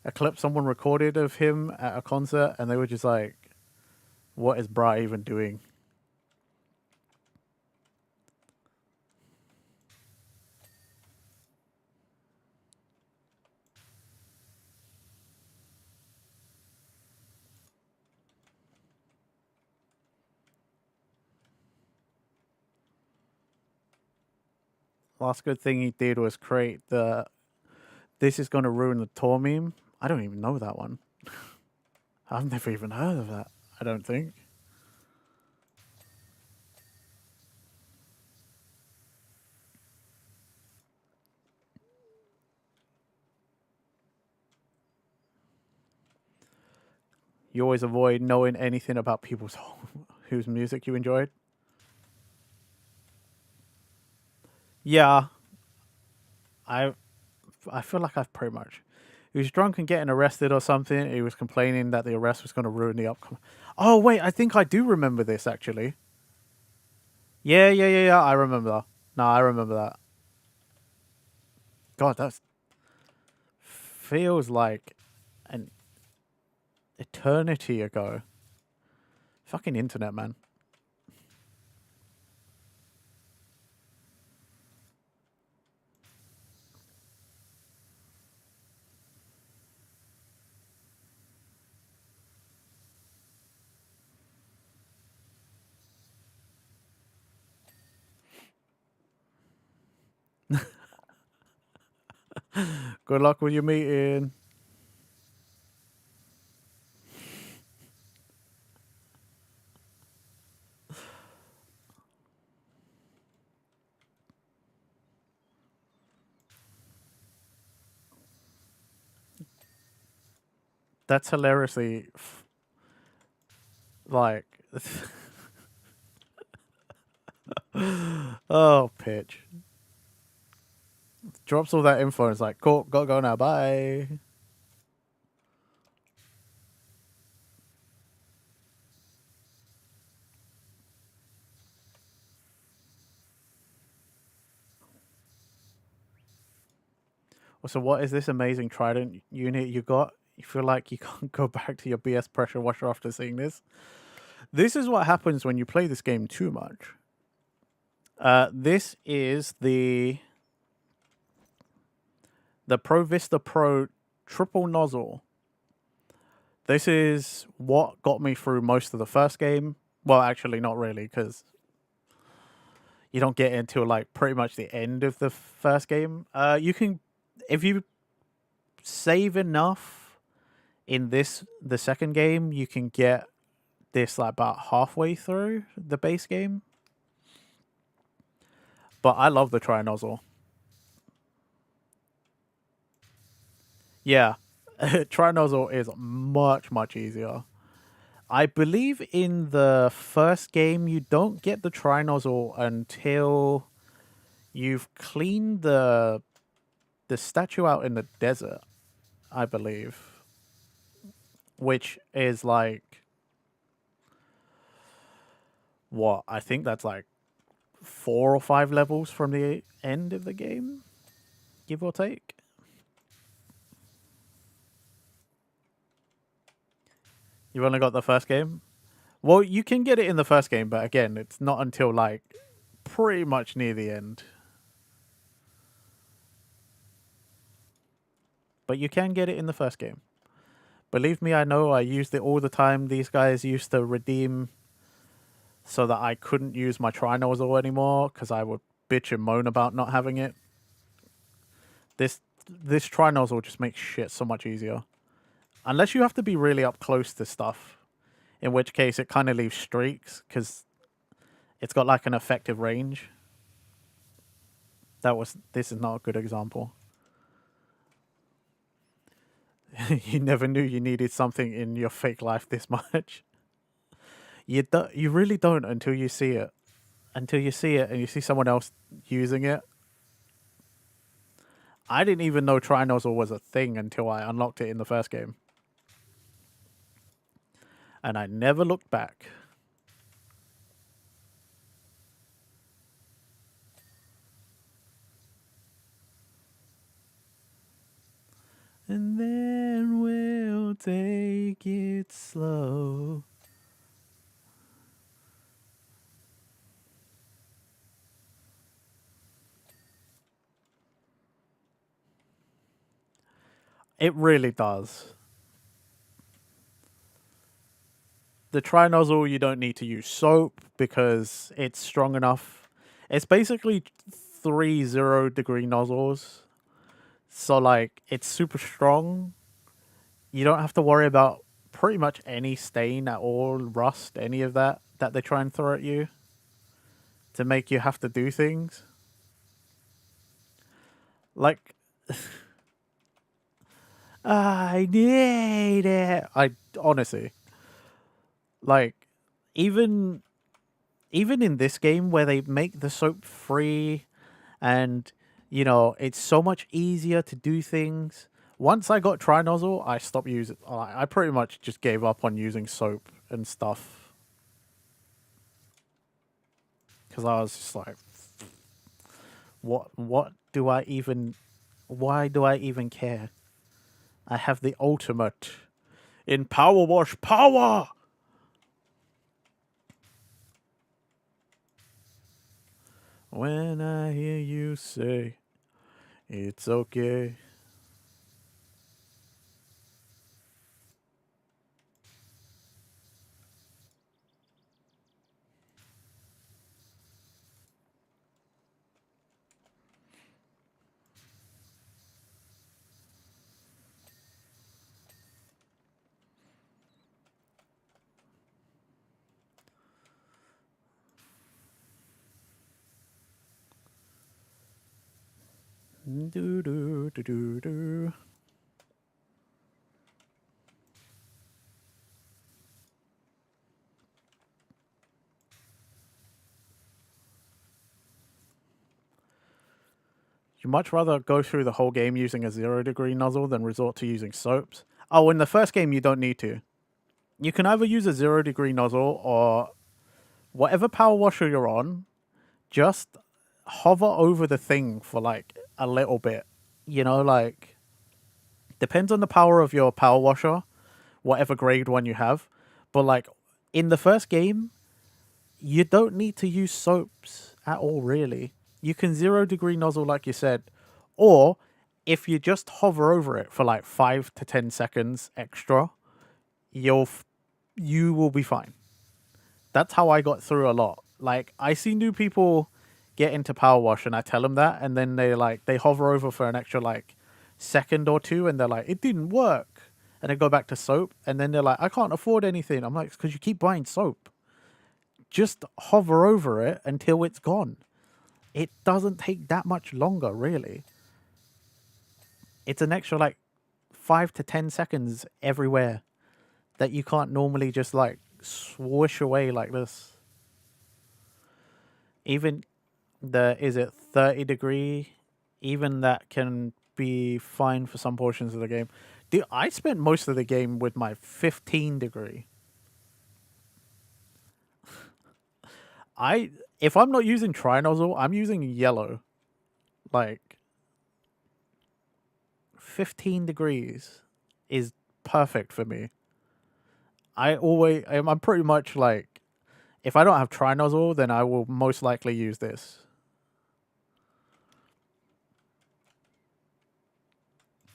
a clip someone recorded of him at a concert, and they were just like, what is Bra even doing? Last good thing he did was create the "This is gonna ruin the tour" meme. I don't even know that one. I've never even heard of that, I don't think. You always avoid knowing anything about people's whose music you enjoyed. Yeah, I feel like I've pretty much. He was drunk and getting arrested or something. He was complaining that the arrest was going to ruin the upcoming. Oh wait, I think I do remember this actually. Yeah. I remember. No, I remember that. God, that feels like an eternity ago. Fucking internet, man. Good luck with your meeting. That's hilariously like. Oh, pitch. Drops all that info and it's like, cool, gotta go now, bye. So what is this amazing trident unit you got? You feel like you can't go back to your BS pressure washer after seeing this? This is what happens when you play this game too much. This is the Pro Vista Pro triple nozzle. This is what got me through most of the first game. Well, actually, not really, because you don't get into like pretty much the end of the first game. You can, if you save enough in the second game, you can get this like about halfway through the base game. But I love the tri nozzle. Yeah, tri nozzle is much easier. I believe in the first game you don't get the tri nozzle until you've cleaned the statue out in the desert, I believe, which is like what I think that's like 4 or 5 levels from the end of the game, give or take. You've only got the first game? Well, you can get it in the first game, but again, it's not until like pretty much near the end. But you can get it in the first game. Believe me, I know. I used it all the time. These guys used to redeem so that I couldn't use my tri-nozzle anymore because I would bitch and moan about not having it. This tri-nozzle just makes shit so much easier. Unless you have to be really up close to stuff, in which case it kind of leaves streaks because it's got like an effective range. This is not a good example. You never knew you needed something in your fake life this much. You really don't until you see it. Until you see it and you see someone else using it. I didn't even know Tri-Nozzle was a thing until I unlocked it in the first game. And I never looked back. And then we'll take it slow. It really does. The Tri-Nozzle, you don't need to use soap because it's strong enough. It's basically 3 0-degree nozzles. So, like, it's super strong. You don't have to worry about pretty much any stain at all, rust, any of that they try and throw at you to make you have to do things. Like, I need it. I honestly, like, even in this game where they make the soap free and it's so much easier to do things. Once I got Tri-Nozzle, I stopped using. I pretty much just gave up on using soap and stuff because I was just like, what do I even? Why do I even care? I have the ultimate in PowerWash power. When I hear you say it's okay. Do do do do do. You much rather go through the whole game using a 0-degree nozzle than resort to using soaps. Oh, in the first game, you don't need to. You can either use a 0-degree nozzle or whatever power washer you're on, just hover over the thing for like a little bit. Like, depends on the power of your power washer, whatever grade one you have. But like in the first game, you don't need to use soaps at all, really. You can 0-degree nozzle, like you said, or if you just hover over it for like 5 to 10 seconds extra, you will be fine. That's how I got through a lot. Like, I see new people get into power wash and I tell them that, and then they hover over for an extra like second or two and they're like, it didn't work. And they go back to soap and then they're like, I can't afford anything. I'm like, because you keep buying soap. Just hover over it until it's gone. It doesn't take that much longer, really. It's an extra like 5 to 10 seconds everywhere that you can't normally just like swoosh away like this. Even is it 30-degree? Even that can be fine for some portions of the game. Dude, I spent most of the game with my 15-degree. If I'm not using Tri-Nozzle, I'm using yellow. Like 15 degrees is perfect for me. I'm pretty much like, if I don't have Tri-Nozzle, then I will most likely use this.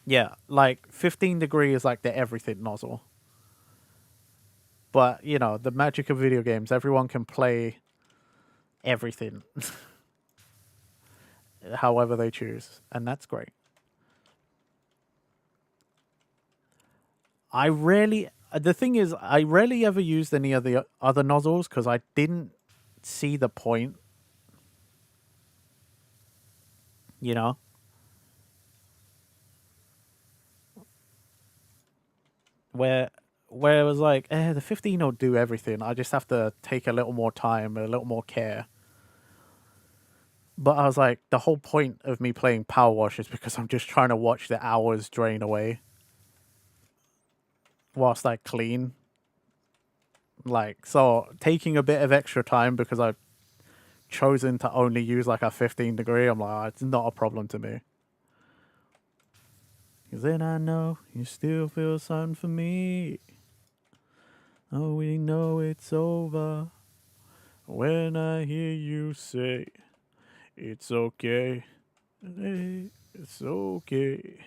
Yeah, like 15 degree is like the everything nozzle. But, the magic of video games, everyone can play everything however they choose, and that's great. The thing is, I rarely ever used any of the other nozzles because I didn't see the point, you know? where where it was like, the 15 will do everything. I just have to take a little more time, a little more care. But I was like, the whole point of me playing Power Wash is because I'm just trying to watch the hours drain away whilst I clean. Like, so taking a bit of extra time because I've chosen to only use like a 15 degree, I'm like, it's not a problem to me. Cause then I know you still feel something for me. Oh, we know it's over when I hear you say it's okay. Hey, it's okay.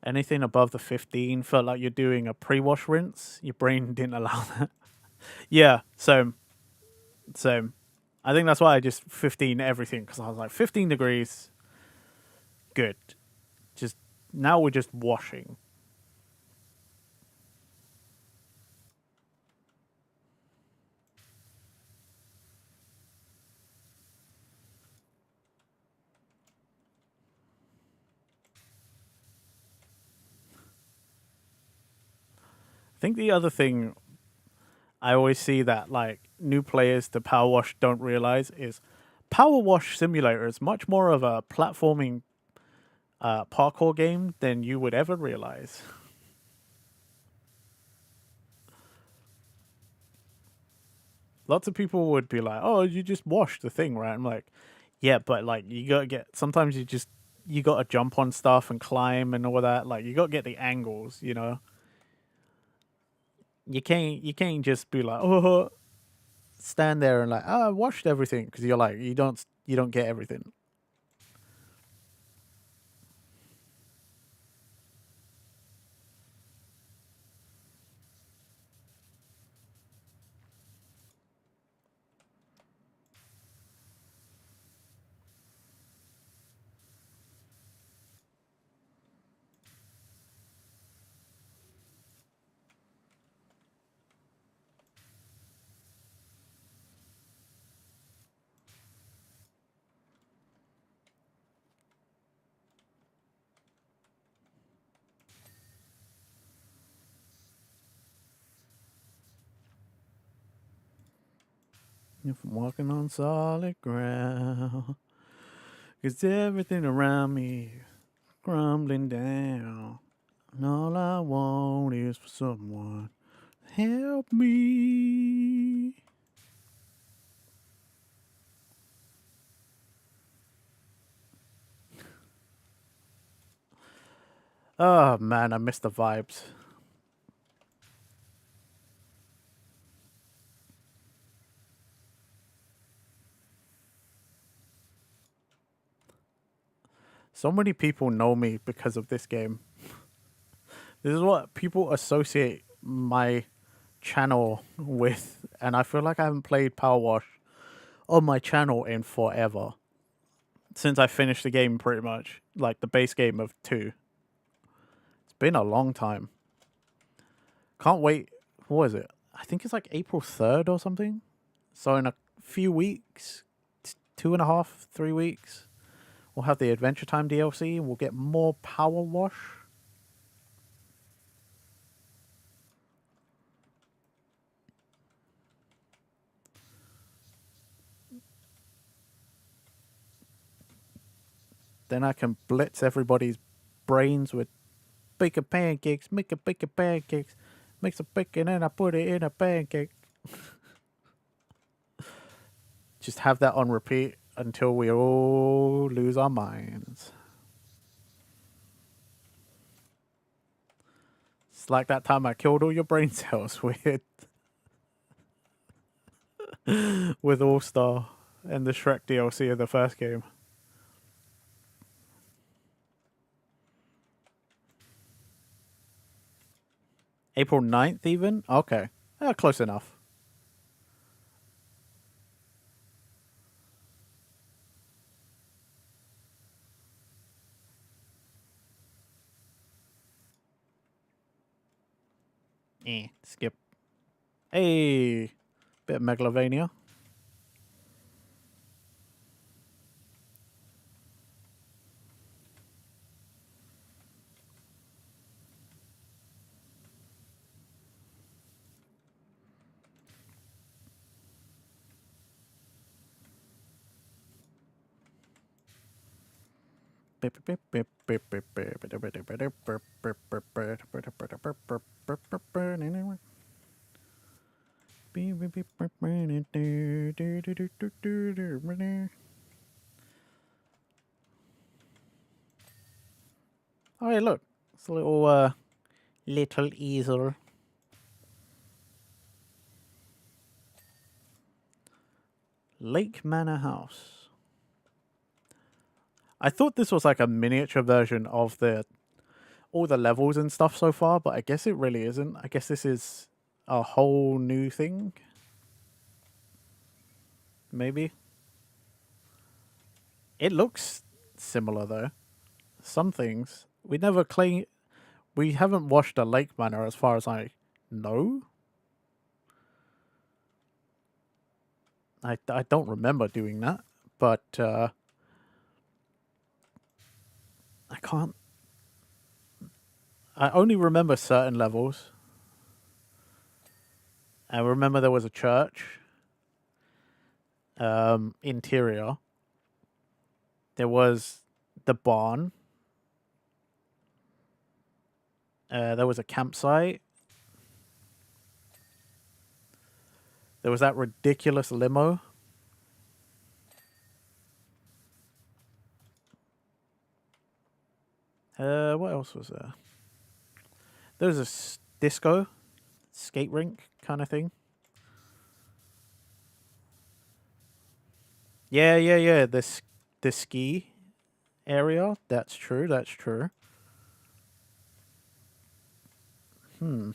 Anything above the 15 felt like you're doing a pre-wash rinse. Your brain didn't allow that. Yeah, same. I think that's why I just 15 everything because I was like 15 degrees, good. Just now we're just washing. I think the other thing I always see that like new players to Power Wash don't realize is Power Wash Simulator is much more of a platforming parkour game than you would ever realize. Lots of people would be like, "Oh, you just washed the thing, right?" I'm like, "Yeah, but like you gotta get. Sometimes you gotta jump on stuff and climb and all that. Like you gotta get the angles. You know, you can't just be like, oh, stand there and like, oh, I washed everything because you're like you don't get everything. If I'm walking on solid ground, 'cause everything around me crumbling down. And all I want is for someone to help me. Oh man, I miss the vibes. So many people know me because of this game. This is what people associate my channel with, and I feel like I haven't played Power Wash on my channel in forever. Since I finished the game pretty much. Like the base game of 2. It's been a long time. Can't wait. What is it? I think it's like April 3rd or something. So in a few weeks, 2.5, 3 weeks, we'll have the Adventure Time DLC. We'll get more Power Wash. Then I can blitz everybody's brains with bacon pancakes, make a bacon pancakes, make some bacon and I put it in a pancake. Just have that on repeat until we all lose our minds. It's like that time I killed all your brain cells with All Star and the Shrek DLC of the first game. April 9th even? Okay. Close enough. Skip. Hey, bit of Megalovania. Oh, hey, look. It's a little easel. Lake Manor House. I thought this was like a miniature version of all the levels and stuff so far, but I guess it really isn't. I guess this is a whole new thing. Maybe. It looks similar though. Some things. We haven't washed a lake manor as far as I know. I don't remember doing that, but I can't. I only remember certain levels. I remember there was a church. Interior. There was the barn. There was a campsite. There was that ridiculous limo. What else was there? There was a disco, skate rink kind of thing. Yeah. The ski area. That's true. That's true. Hmm.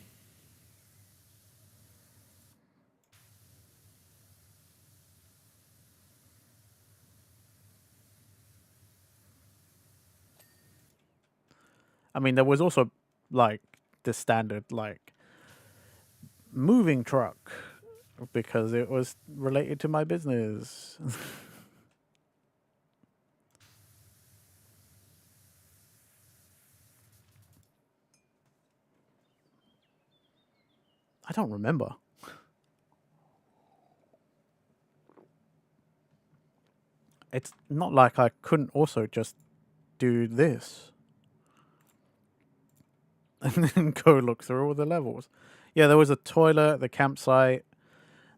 I mean, there was also like the standard like moving truck because it was related to my business. I don't remember. It's not like I couldn't also just do this and then go look through all the levels. Yeah, there was a toilet, the campsite,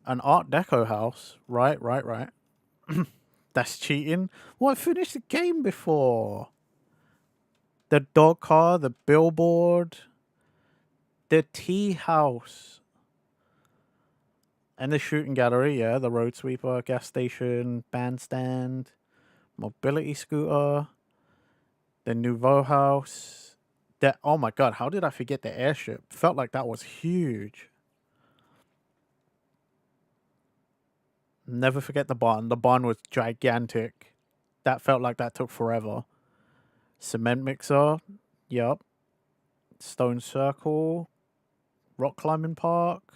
an Art Deco house. Right. That's cheating. Well, I finished the game before. The dog car, the billboard, the tea house, and the shooting gallery. Yeah, the road sweeper, gas station, bandstand, mobility scooter, the Nouveau house. That, oh my god, how did I forget the airship? Felt like that was huge. Never forget the barn. The barn was gigantic. That felt like that took forever. Cement mixer. Yup. Stone circle. Rock climbing park.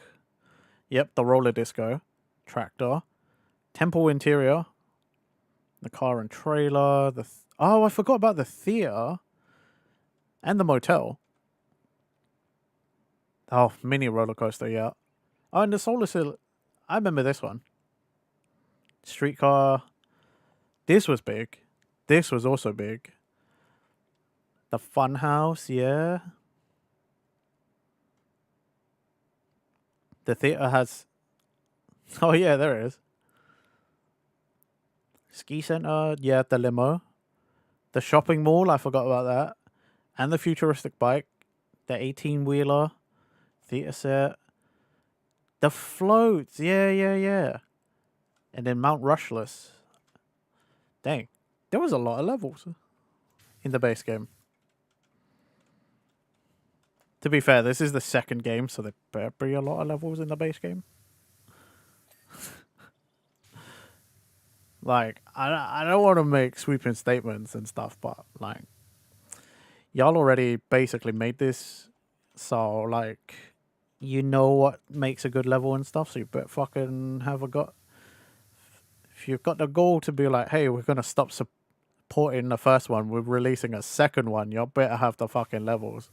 Yep, the roller disco. Tractor. Temple interior. The car and trailer. Oh, I forgot about the theater. And the motel. Oh, mini roller coaster, yeah. Oh, and the solar cylinder. I remember this one. Streetcar. This was big. This was also big. The fun house, yeah. The theater has. Oh yeah, there it is. Ski center, yeah. The limo, the shopping mall. I forgot about that, and the futuristic bike, the 18-wheeler, theater set, the floats. Yeah. And then Mount Rushless. Dang, there was a lot of levels in the base game. To be fair, this is the second game, so there better be a lot of levels in the base game. Like, I don't want to make sweeping statements and stuff, but like, y'all already basically made this, so like, you know what makes a good level and stuff, so you better fucking have a got. If you've got the goal to be like, hey, we're gonna stop supporting the first one, we're releasing a second one, you better have the fucking levels.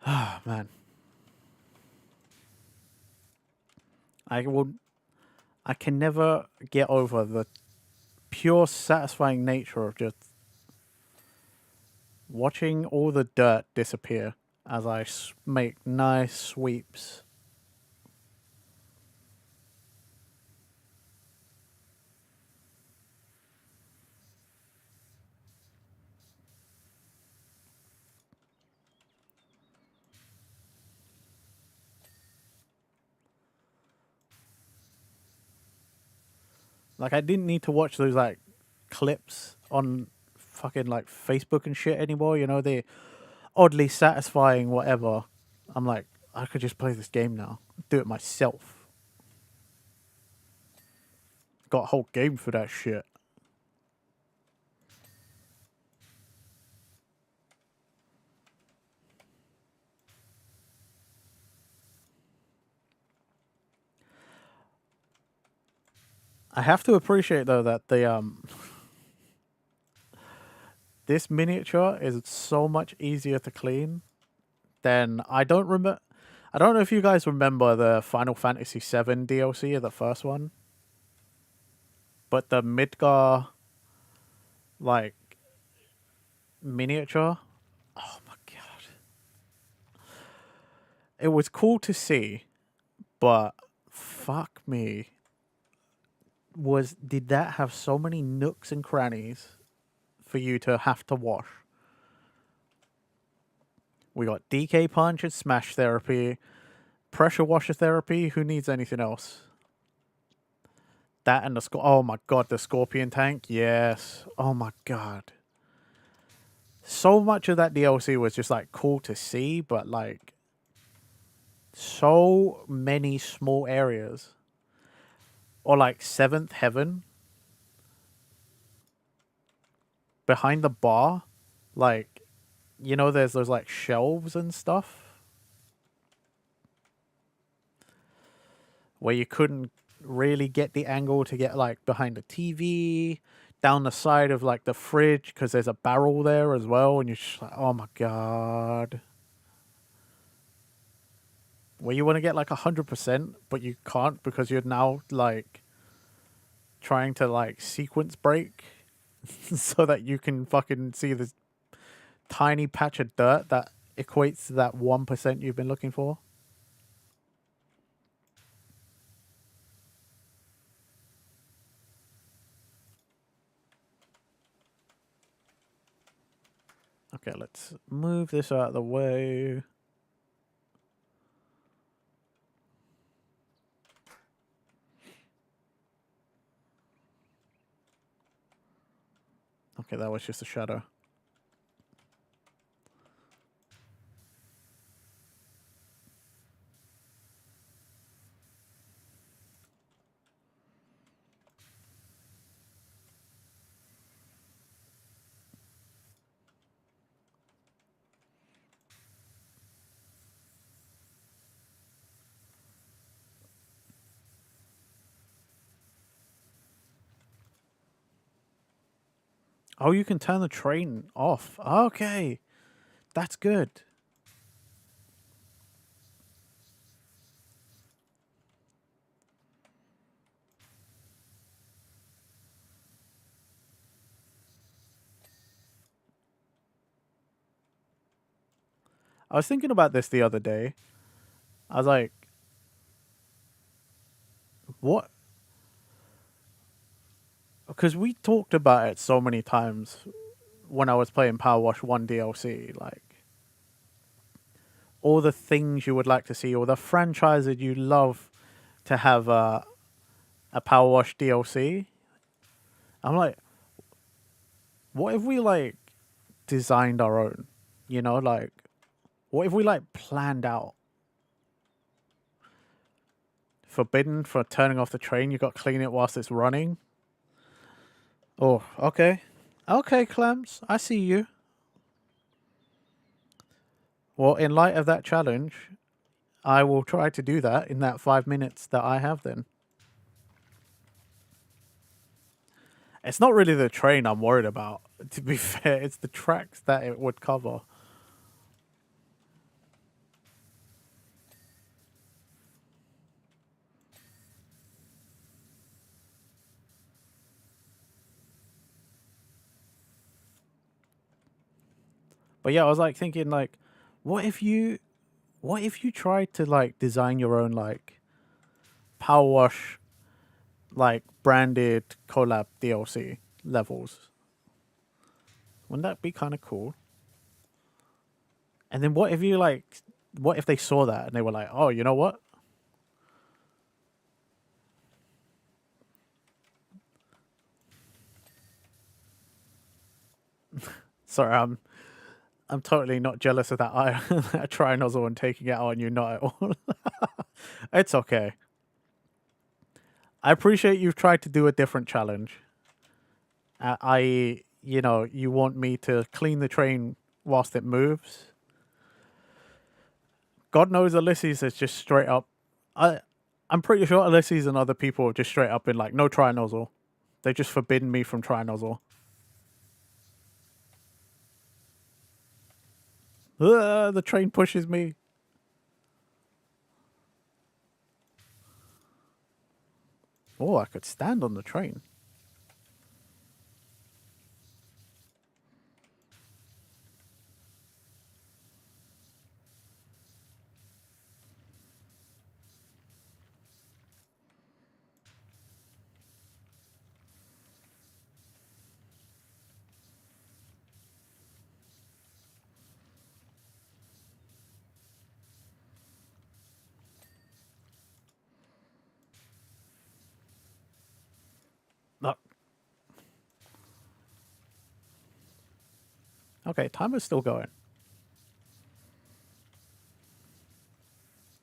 Ah, man. I will. I can never get over the pure satisfying nature of just watching all the dirt disappear as I make nice sweeps. Like, I didn't need to watch those like clips on fucking like Facebook and shit anymore. You know, the oddly satisfying whatever. I'm like, I could just play this game now, do it myself. Got a whole game for that shit. I have to appreciate though that the this miniature is so much easier to clean than I don't remember. I don't know if you guys remember the Final Fantasy VII DLC, the first one, but the Midgar like miniature. Oh my god, it was cool to see, but fuck me, did that have so many nooks and crannies for you to have to wash? We got DK punch and smash therapy, pressure washer therapy. Who needs anything else? That and oh my god, the scorpion tank. Yes. Oh my god. So much of that DLC was just like cool to see, but like so many small areas. Or like Seventh Heaven behind the bar, like you know, there's those like shelves and stuff where you couldn't really get the angle to get like behind the TV, down the side of like the fridge because there's a barrel there as well, and you're just like, oh my god. Where you want to get like 100%, but you can't because you're now like trying to like sequence break so that you can fucking see this tiny patch of dirt that equates to that 1% you've been looking for. Okay, let's move this out of the way. Okay, that was just a shadow. Oh, you can turn the train off. Okay, that's good. I was thinking about this the other day. I was like, what? Because we talked about it so many times when I was playing PowerWash 1 DLC, like all the things you would like to see, or the franchises you love to have a PowerWash DLC. I'm like, what if we like designed our own? You know, like what if we like planned out? Forbidden for turning off the train, you got to clean it whilst it's running. Oh, okay. Okay, Clamps, I see you. Well, in light of that challenge, I will try to do that in that 5 minutes that I have then. It's not really the train I'm worried about, to be fair. It's the tracks that it would cover. But yeah, I was like thinking like, what if you tried to like design your own like Power Wash like branded collab DLC levels? Wouldn't that be kind of cool? And then what if you like, what if they saw that and they were like, oh, you know what? Sorry, I'm totally not jealous of that eye that try nozzle and taking it out on you, not at all. It's okay. I appreciate you've tried to do a different challenge. I, you know, you want me to clean the train whilst it moves. God knows Ulysses is just straight up. I'm pretty sure Ulysses and other people have just straight up been like, no try nozzle. They just forbidden me from try nozzle. The train pushes me. Oh, I could stand on the train. No. Okay, timer's still going.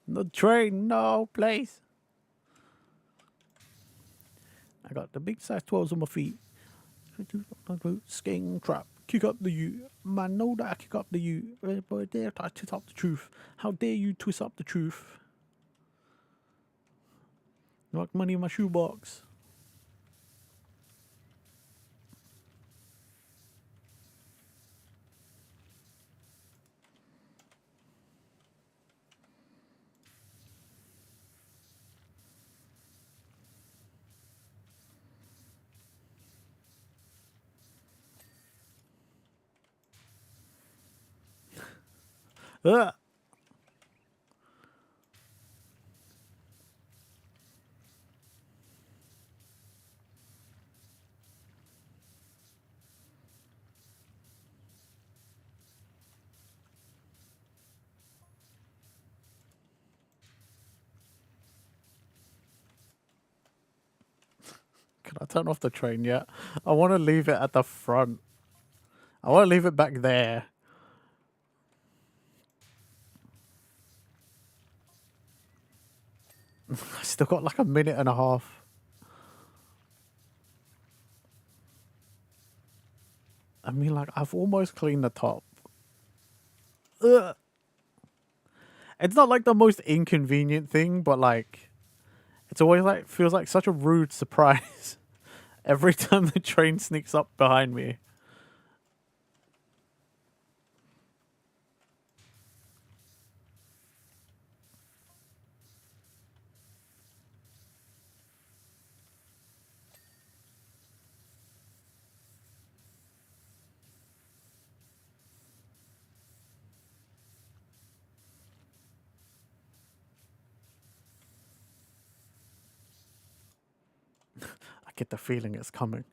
The train, no, please. I got the big size 12s on my feet. Sking trap. Kick up the U. Man, know that I kick up the U. But dare I twist up the truth. How dare you twist up the truth? Like money in my shoebox. Ugh. Can I turn off the train yet? I want to leave it at the front. I want to leave it back there. I still got like a minute and a half. I mean, like, I've almost cleaned the top. Ugh. It's not like the most inconvenient thing, but like, it's always like, feels like such a rude surprise every time the train sneaks up behind me. I get the feeling it's coming.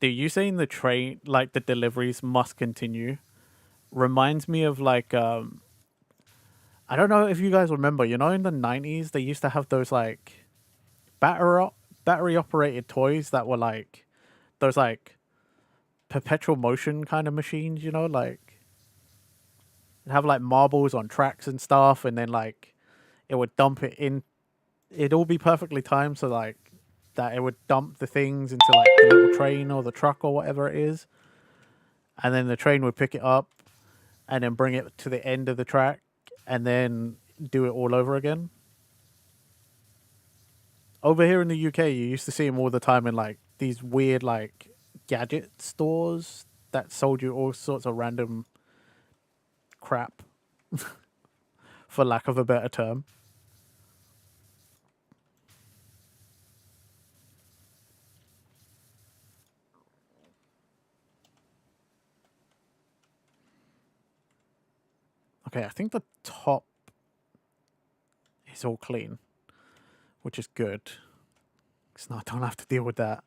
Dude, you saying the train, like the deliveries must continue, reminds me of like I don't know if you guys remember, you know, in the 90s they used to have those like battery battery operated toys that were like those like perpetual motion kind of machines, you know, like it'd have like marbles on tracks and stuff, and then like it would dump it in. It'd all be perfectly timed so like that it would dump the things into like the little train or the truck or whatever it is, and then the train would pick it up and then bring it to the end of the track and then do it all over again. Over here in the UK, you used to see them all the time in like these weird like gadget stores that sold you all sorts of random crap, for lack of a better term. Okay, I think the top is all clean, which is good. Because now I don't have to deal with that.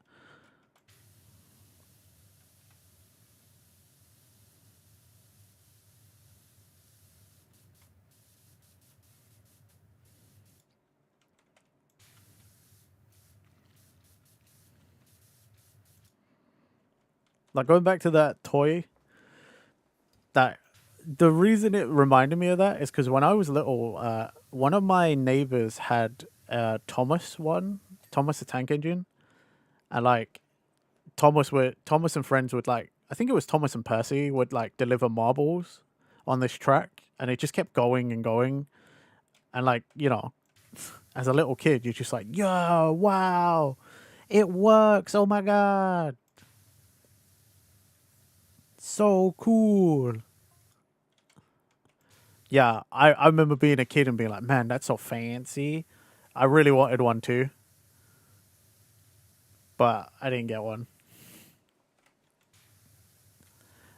Like going back to that toy, that the reason it reminded me of that is because when I was little, one of my neighbors had Thomas the Tank Engine, and like Thomas and friends would like, I think it was Thomas and Percy would like deliver marbles on this track, and it just kept going and going, and like, you know, as a little kid, you're just like, yo, wow, it works! Oh my god, so cool! Yeah, I remember being a kid and being like, man, that's so fancy. I really wanted one too, but I didn't get one.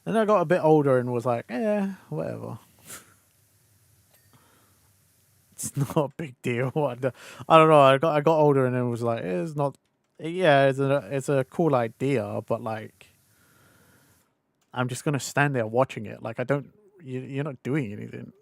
Then I got a bit older and was like, whatever. It's not a big deal. I don't know. I got older and then was like, it's not. Yeah, it's a cool idea, but like, I'm just gonna stand there watching it. Like, I don't. You're not doing anything.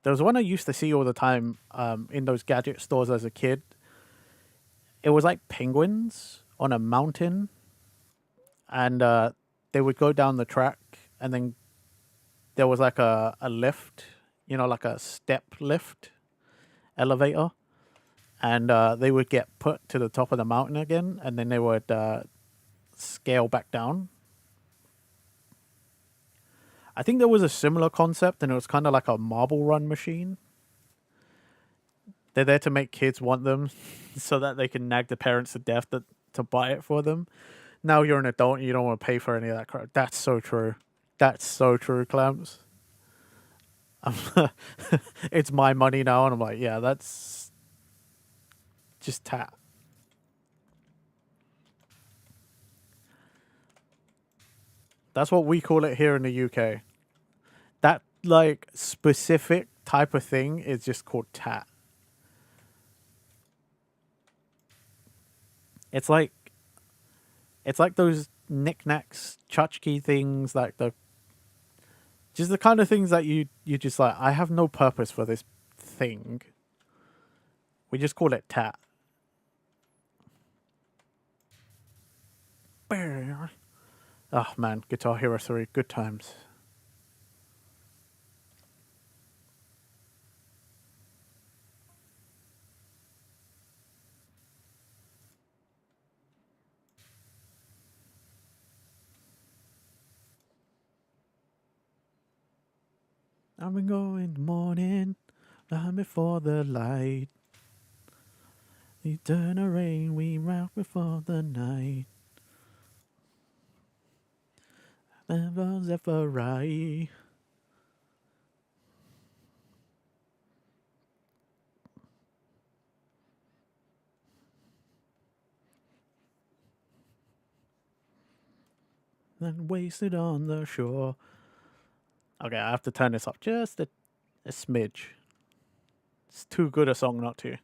There was one I used to see all the time in those gadget stores as a kid. It was like penguins on a mountain, and they would go down the track, and then there was like a lift, you know, like a step lift elevator, and they would get put to the top of the mountain again, and then they would scale back down. I think there was a similar concept, and it was kind of like a marble run machine. They're there to make kids want them, so that they can nag the parents to death to buy it for them. Now you're an adult and you don't want to pay for any of that crap. That's so true. That's so true, Clamps. It's my money now, and I'm like, yeah, that's just tat. That's what we call it here in the UK. That like specific type of thing is just called tat. It's like it's like those knickknacks, tchotchke things, like the just the kind of things that you just like. I have no purpose for this thing. We just call it tat. Oh man, Guitar Hero 3, good times. I've been going in the morning, time before the light. Eternal rain, we rout before the night. Never ever right. Then wasted on the shore. Okay, I have to turn this up just a smidge. It's too good a song not to.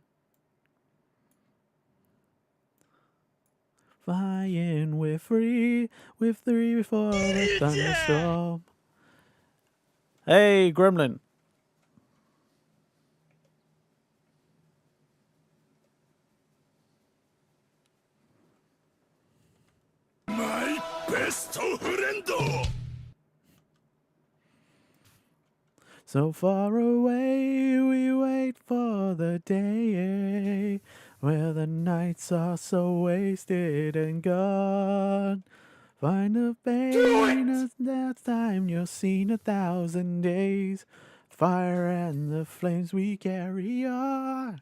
Flying, we're free, we're three before the thunderstorm. Hey, Gremlin. My best friend. So far away, we wait for the day where the nights are so wasted and gone. Find the pain as that time you're seen 1,000 days. Fire and the flames we carry on.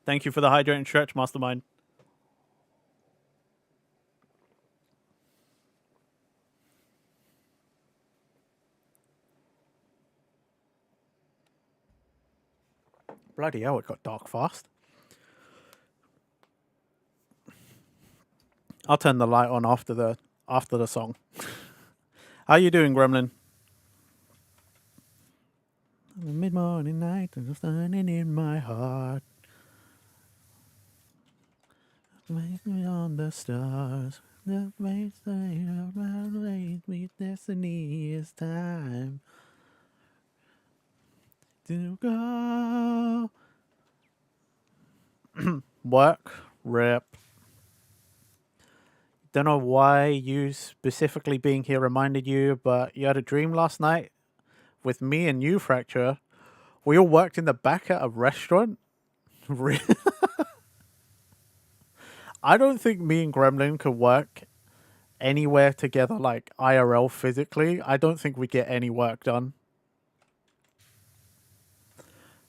Thank you for the hydrate and stretch, Mastermind. Bloody hell, it got dark fast. I'll turn the light on after the song. How you doing, Gremlin? The mid-morning night and the standing in my heart. Make me on the stars. The face of my life, with destiny is time to go. Work, rip. Don't know why you specifically being here reminded you, but you had a dream last night with me and you, Fracture. We all worked in the back at a restaurant. I don't think me and Gremlin could work anywhere together, like IRL physically. I don't think we get any work done.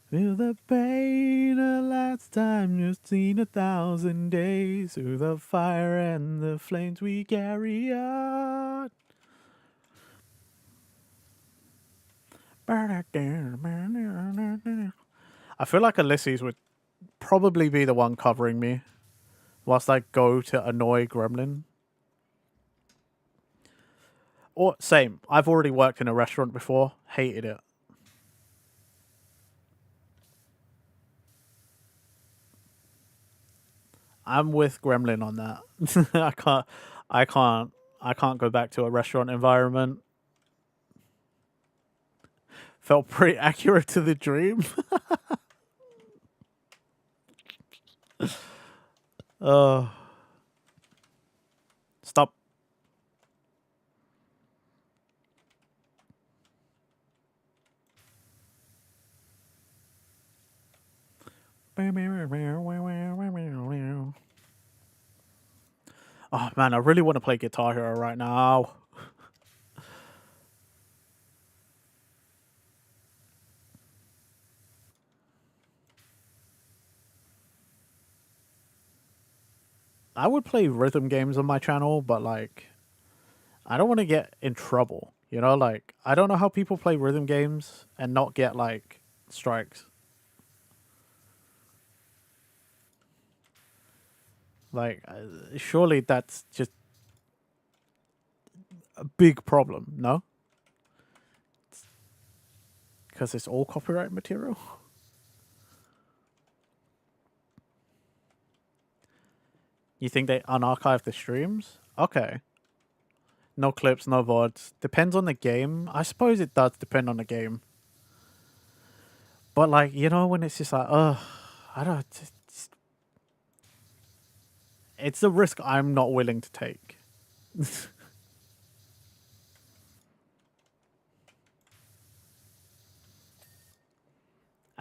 Feel the pain the last time you've seen 1,000 days. Through the fire and the flames we carry on. I feel like Ulysses would probably be the one covering me whilst I go to annoy Gremlin. Or same, I've already worked in a restaurant before, hated it. I'm with Gremlin on that. I can't go back to a restaurant environment. Felt pretty accurate to the dream. Stop. Oh man, I really want to play Guitar Hero right now. I would play rhythm games on my channel, but like, I don't want to get in trouble. You know, like, I don't know how people play rhythm games and not get like strikes. Like, surely that's just a big problem, no? Because it's all copyright material. You think they unarchive the streams? Okay. No clips, no VODs. Depends on the game. I suppose it does depend on the game. But like, you know, when it's just like, I don't. It's a risk I'm not willing to take.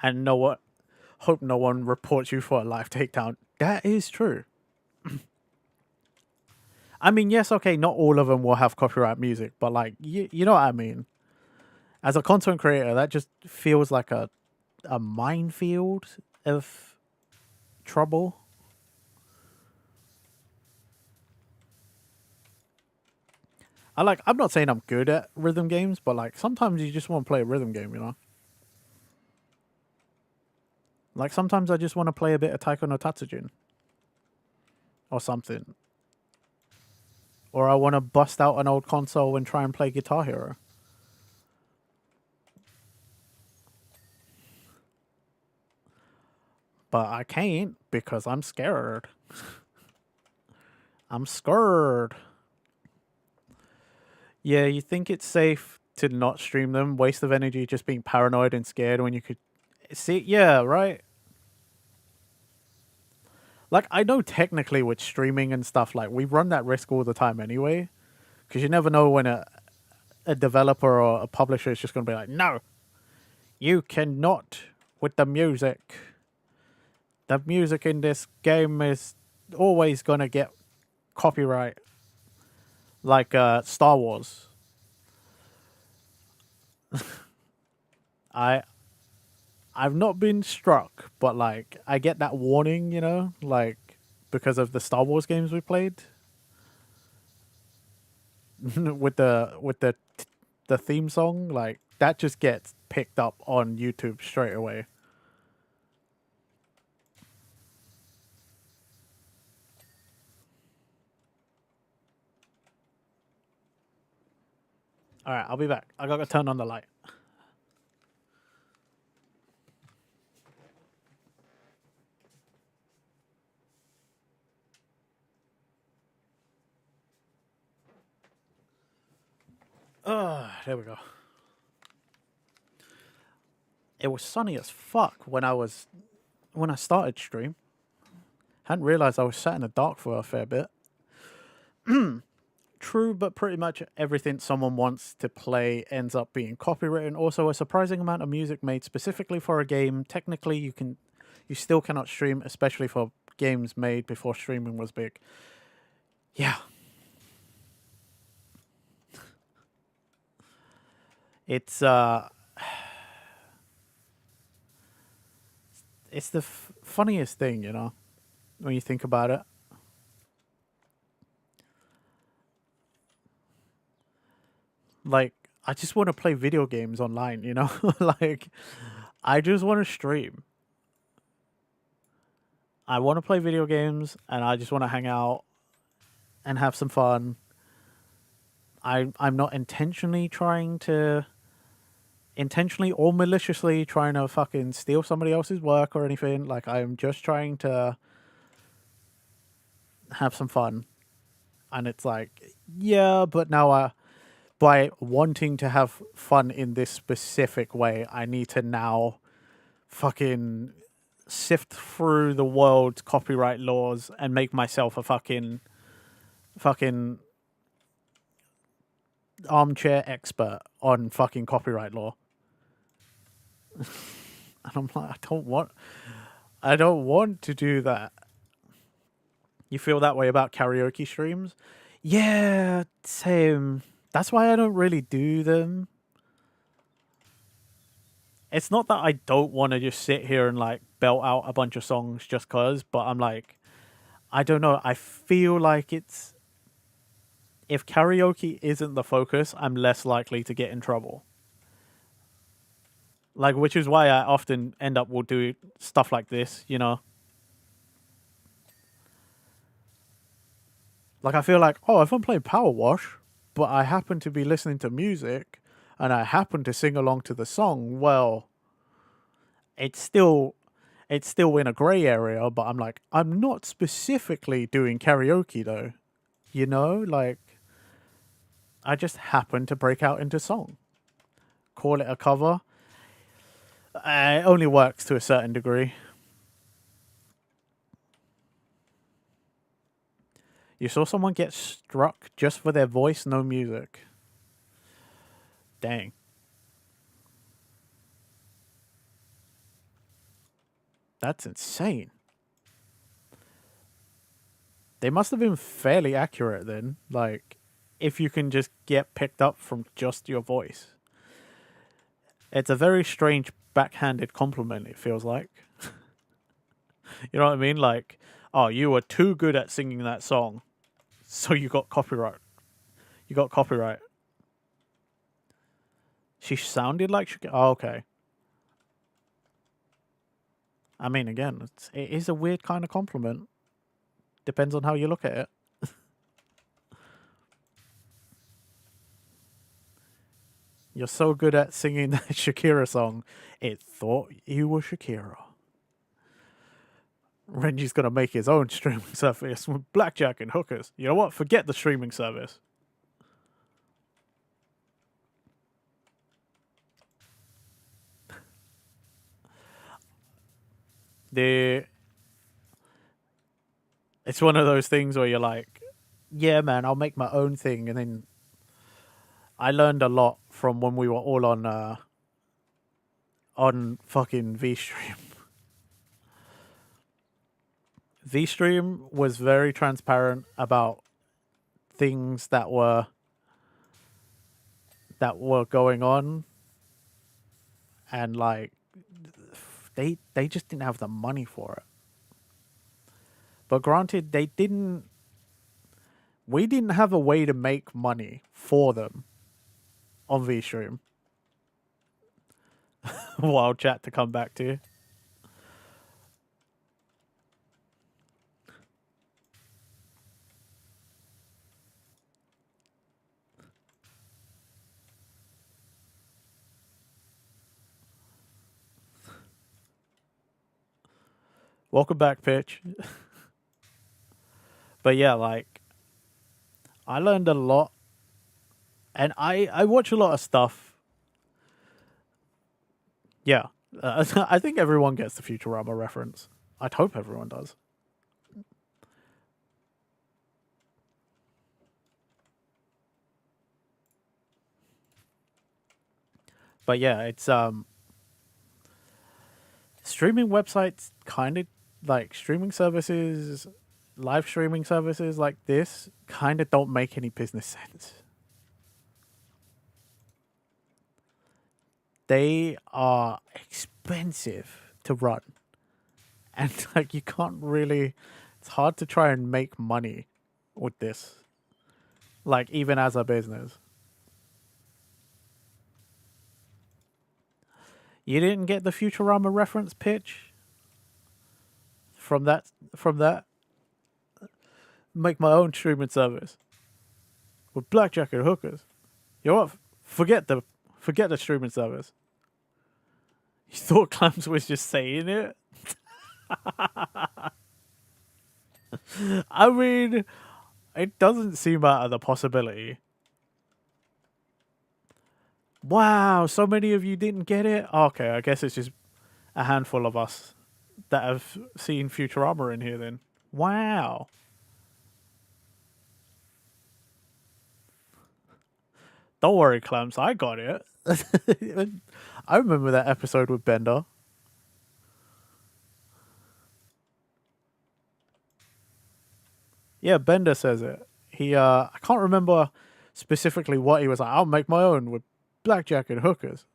And hope no one reports you for a live takedown. That is true. I mean, yes, okay, not all of them will have copyright music, but like, you know what I mean. As a content creator, that just feels like a minefield of trouble. I'm not saying I'm good at rhythm games, but like sometimes you just want to play a rhythm game, you know? Like sometimes I just want to play a bit of Taiko no Tatsujin or something. Or I want to bust out an old console and try and play Guitar Hero. But I can't because I'm scared. I'm scared. Yeah, you think it's safe to not stream them? Waste of energy just being paranoid and scared when you could see. Yeah, right. Like I know technically with streaming and stuff, like we run that risk all the time anyway, because you never know when a developer or a publisher is just going to be like, no, you cannot with the music. The music in this game is always going to get copyright, like Star Wars. I I've not been struck, but like I get that warning, you know, like because of the Star Wars games we played with the theme song, like that just gets picked up on YouTube straight away. All right, I'll be back. I gotta turn on the light. There we go. It was sunny as fuck when I started stream. Hadn't realized I was sat in the dark for a fair bit. True, but pretty much everything someone wants to play ends up being copywritten. Also, a surprising amount of music made specifically for a game. Technically, you still cannot stream, especially for games made before streaming was big. Yeah. It's it's the funniest thing, you know, when you think about it. Like, I just want to play video games online, you know? Like, I just want to stream. I want to play video games and I just want to hang out and have some fun. I'm not intentionally or maliciously trying to fucking steal somebody else's work or anything. Like, I'm just trying to have some fun. And it's like, yeah, but now by wanting to have fun in this specific way, I need to now fucking sift through the world's copyright laws and make myself a fucking armchair expert on fucking copyright law. And I'm like, I don't want to do that. You feel that way about karaoke streams? Yeah, same. That's why I don't really do them. It's not that I don't want to just sit here and like belt out a bunch of songs just cause, but I'm like, I don't know. I feel like if karaoke isn't the focus, I'm less likely to get in trouble. Like, which is why I often will do stuff like this, you know? Like, I feel like, oh, if I'm playing PowerWash, but I happen to be listening to music and I happen to sing along to the song, well, it's still in a gray area, but I'm like, I'm not specifically doing karaoke though. You know, like I just happen to break out into song. Call it a cover. It only works to a certain degree. You saw someone get struck just for their voice, no music. Dang. That's insane. They must have been fairly accurate then. Like, if you can just get picked up from just your voice. It's a very strange backhanded compliment, it feels like. You know what I mean? Like, oh, you were too good at singing that song, so you got copyright. You got copyright. She sounded like Shakira. Oh, okay. I mean, again, it is a weird kind of compliment. Depends on how you look at it. You're so good at singing that Shakira song, it thought you were Shakira. Renji's gonna make his own streaming service with blackjack and hookers. You know what? Forget the streaming service. It's one of those things where you're like, yeah, man, I'll make my own thing. And then I learned a lot from when we were all on fucking VStream. VStream was very transparent about things that were going on, and like they just didn't have the money for it. But granted, we didn't have a way to make money for them on VStream. Wild chat to come back to. Welcome back, Pitch. But yeah, like, I learned a lot. And I watch a lot of stuff. Yeah. I think everyone gets the Futurama reference. I'd hope everyone does. But yeah, it's streaming websites kind of like streaming services, live streaming services like this kind of don't make any business sense. They are expensive to run. And like you can't really, it's hard to try and make money with this. Like even as a business. You didn't get the Futurama reference, Pitch? From that make my own streaming service with blackjack and hookers. You know what? Forget the streaming service. You thought Clams was just saying it? I mean, it doesn't seem out of the possibility. Wow, so many of you didn't get it? Okay, I guess it's just a handful of us that have seen Futurama in here then. Wow. Don't worry, Clams, I got it. I remember that episode with Bender. Yeah, Bender says it. I can't remember specifically what he was like. I'll make my own with blackjack and hookers.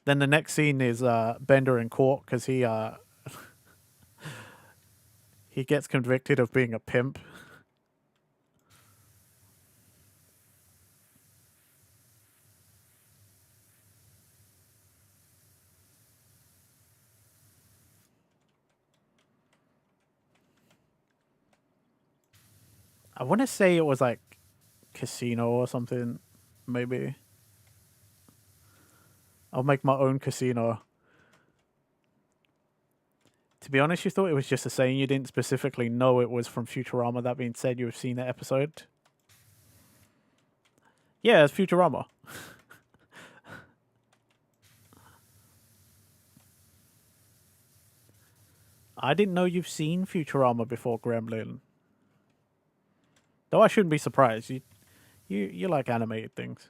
Then the next scene is Bender in court because he gets convicted of being a pimp. I want to say it was like Casino or something, maybe. I'll make my own casino. To be honest, you thought it was just a saying. You didn't specifically know it was from Futurama. That being said, you have seen that episode. Yeah, it's Futurama. I didn't know you've seen Futurama before, Gremlin. Though I shouldn't be surprised. You like animated things.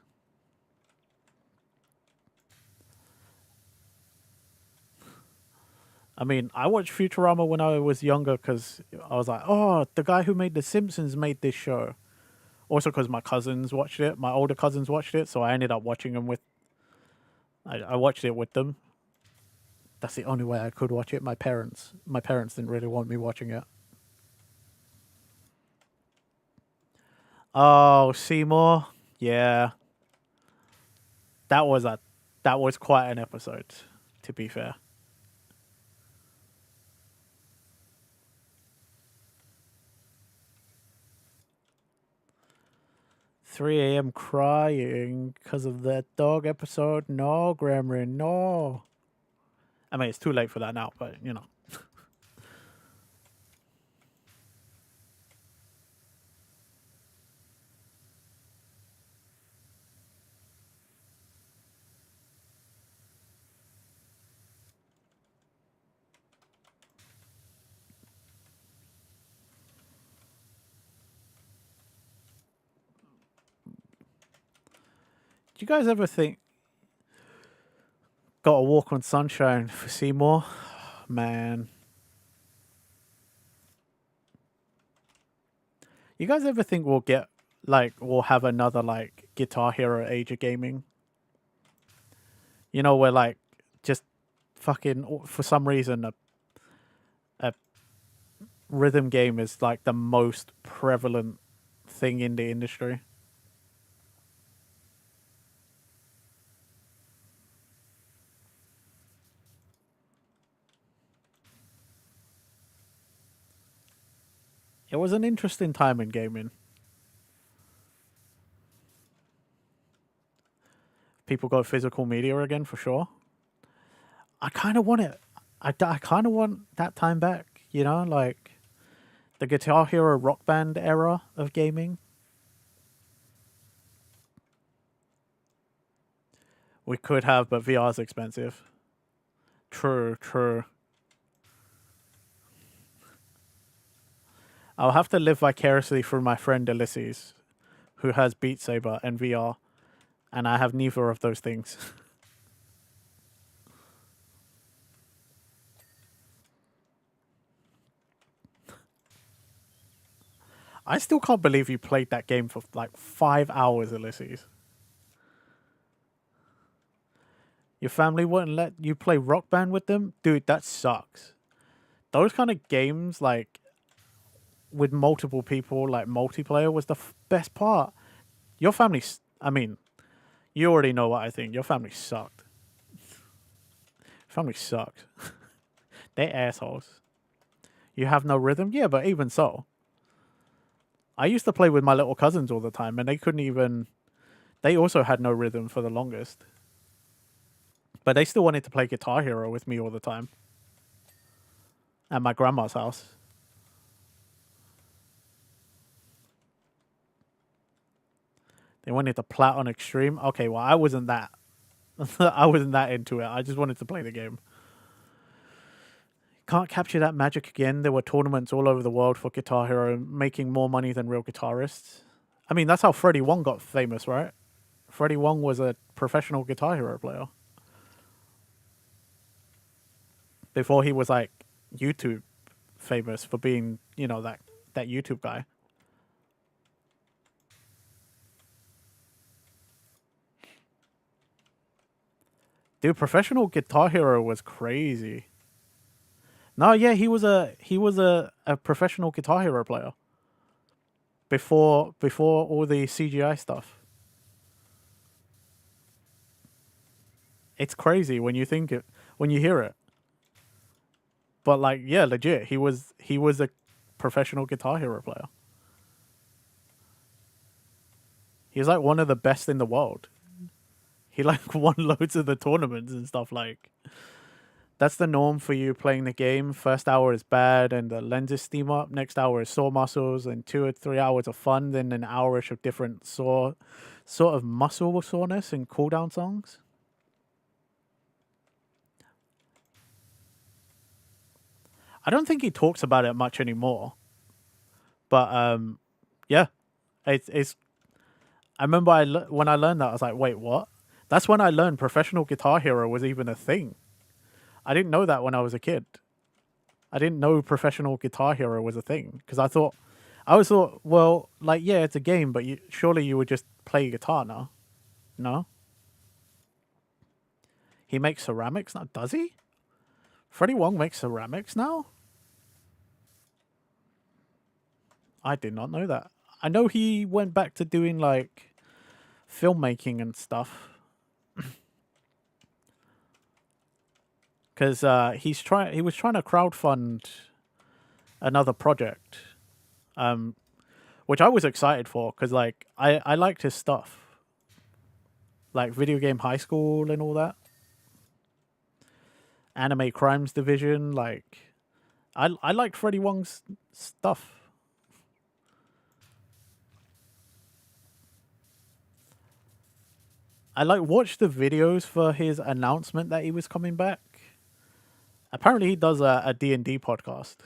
I mean, I watched Futurama when I was younger because I was like, oh, the guy who made The Simpsons made this show. Also because my cousins watched it. My older cousins watched it, so I ended up watching them with I watched it with them. That's the only way I could watch it. My parents didn't really want me watching it. Oh, Seymour. Yeah. That was quite an episode, to be fair. "3 a.m. crying because of that dog episode. No, Gremlin, no." I mean, it's too late for that now, but you know. Do you guys ever think got to walk on sunshine for Seymour? Man. You guys ever think we'll have another like Guitar Hero Age of Gaming? You know, where like just fucking for some reason a rhythm game is like the most prevalent thing in the industry. It was an interesting time in gaming. People go physical media again for sure. I kind of want it. I kind of want that time back, you know, like the Guitar Hero Rock Band era of gaming. We could have, but VR's expensive. True, true. I'll have to live vicariously through my friend Ulysses, who has Beat Saber and VR, and I have neither of those things. I still can't believe you played that game for like 5 hours, Ulysses. Your family wouldn't let you play Rock Band with them? Dude, that sucks. Those kind of games, like, with multiple people, like multiplayer, was the best part. Your family, I mean, you already know what I think. Your family sucked. Family sucked. They're assholes. You have no rhythm? Yeah, but even so. I used to play with my little cousins all the time, and they couldn't even... They also had no rhythm for the longest. But they still wanted to play Guitar Hero with me all the time. At my grandma's house. They wanted to plat on extreme. Okay, well, I wasn't that. I wasn't that into it. I just wanted to play the game. Can't capture that magic again. There were tournaments all over the world for Guitar Hero, making more money than real guitarists. I mean, that's how Freddie Wong got famous, right? Freddie Wong was a professional Guitar Hero player. Before he was like YouTube famous for being, you know, that YouTube guy. Dude, professional Guitar Hero was crazy. No, yeah, he was a professional Guitar Hero player. Before all the CGI stuff. It's crazy when you think it, when you hear it. But like, yeah, legit, he was a professional Guitar Hero player. He's like one of the best in the world. He like won loads of the tournaments and stuff. Like, that's the norm for you playing the game. First hour is bad and the lenses steam up. Next hour is sore muscles and 2 or 3 hours of fun. Then an hourish of different sort of muscle soreness and cooldown songs. I don't think he talks about it much anymore. But yeah, it's. I remember when I learned that, I was like, wait, what? That's when I learned Professional Guitar Hero was even a thing. I didn't know that when I was a kid. I didn't know Professional Guitar Hero was a thing because I always thought, well, like, yeah, it's a game, but surely you would just play guitar now, no? He makes ceramics now, does he? Freddie Wong makes ceramics now? I did not know that. I know he went back to doing like filmmaking and stuff. Because he was trying to crowdfund another project, which I was excited for because like I liked his stuff, like Video Game High School and all that, Anime Crimes Division. Like I liked Freddie Wong's stuff. I like watched the videos for his announcement that he was coming back. Apparently, he does a D&D podcast.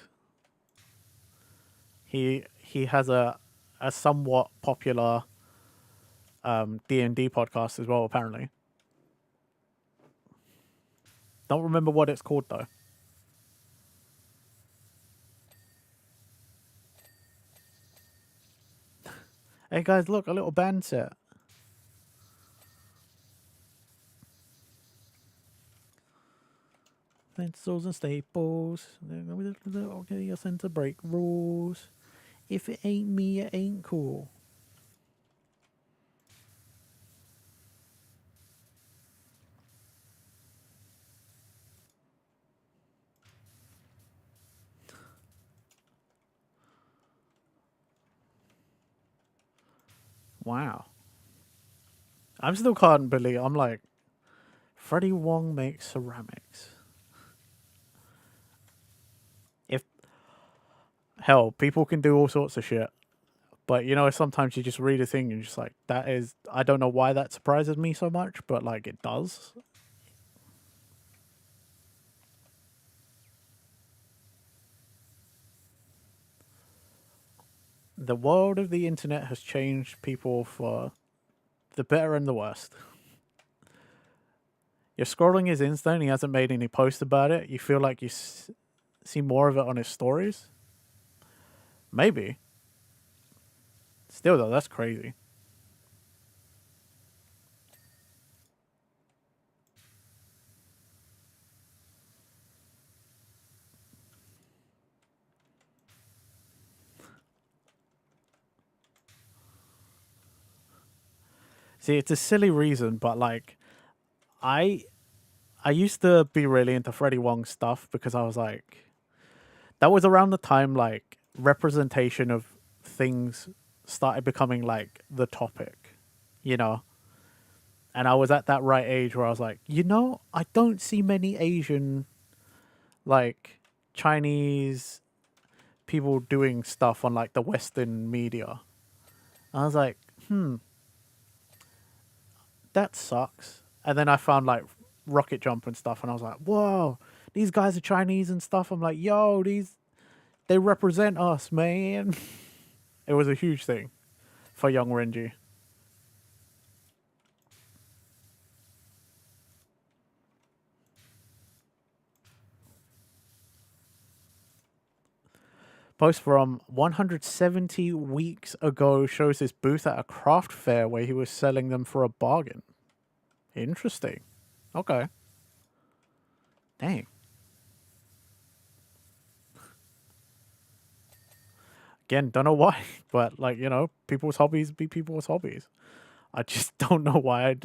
He has a somewhat popular D&D podcast as well. Apparently, don't remember what it's called though. Hey guys, look, a little band set. Pencils and staples. Okay, you're sent to break rules. If it ain't me, it ain't cool. Wow. I'm still can't believe. I'm like, Freddie Wong makes ceramics. If hell, people can do all sorts of shit. But you know, sometimes you just read a thing and you're just like, that is, I don't know why that surprises me so much, but like it does. The world of the internet has changed people for the better and the worst. You're scrolling his Insta and he hasn't made any posts about it. You feel like you see more of it on his stories. Maybe. Still though, that's crazy. See, it's a silly reason, but like, I used to be really into Freddie Wong stuff because I was like, that was around the time like representation of things started becoming like the topic, you know? And I was at that right age where I was like, you know, I don't see many Asian, like Chinese people doing stuff on like the Western media. I was like, that sucks. And then I found like Rocket Jump and stuff, and I was like, whoa, these guys are Chinese and stuff. I'm like, yo, they represent us, man. It was a huge thing for young Renji. Post from 170 weeks ago shows his booth at a craft fair where he was selling them for a bargain. Interesting. Okay. Dang. Again, don't know why, but like, you know, people's hobbies be people's hobbies. I just don't know why.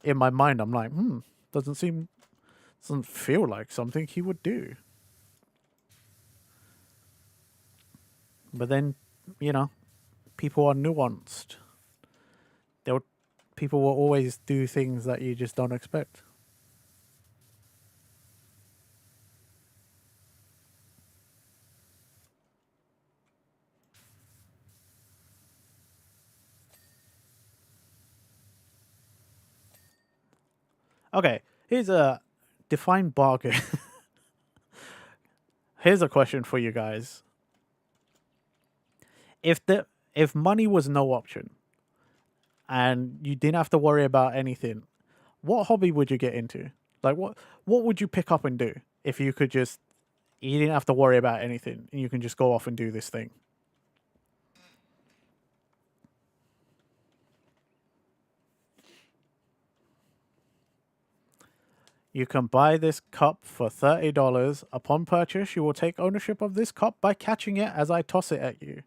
In my mind, I'm like, doesn't feel like something he would do. But then, you know, people are nuanced. People will always do things that you just don't expect. Okay, here's a define bargain. Here's a question for you guys. If money was no option and you didn't have to worry about anything, what hobby would you get into? Like what would you pick up and do if you didn't have to worry about anything and you can just go off and do this thing? You can buy this cup for $30. Upon purchase, you will take ownership of this cup by catching it as I toss it at you.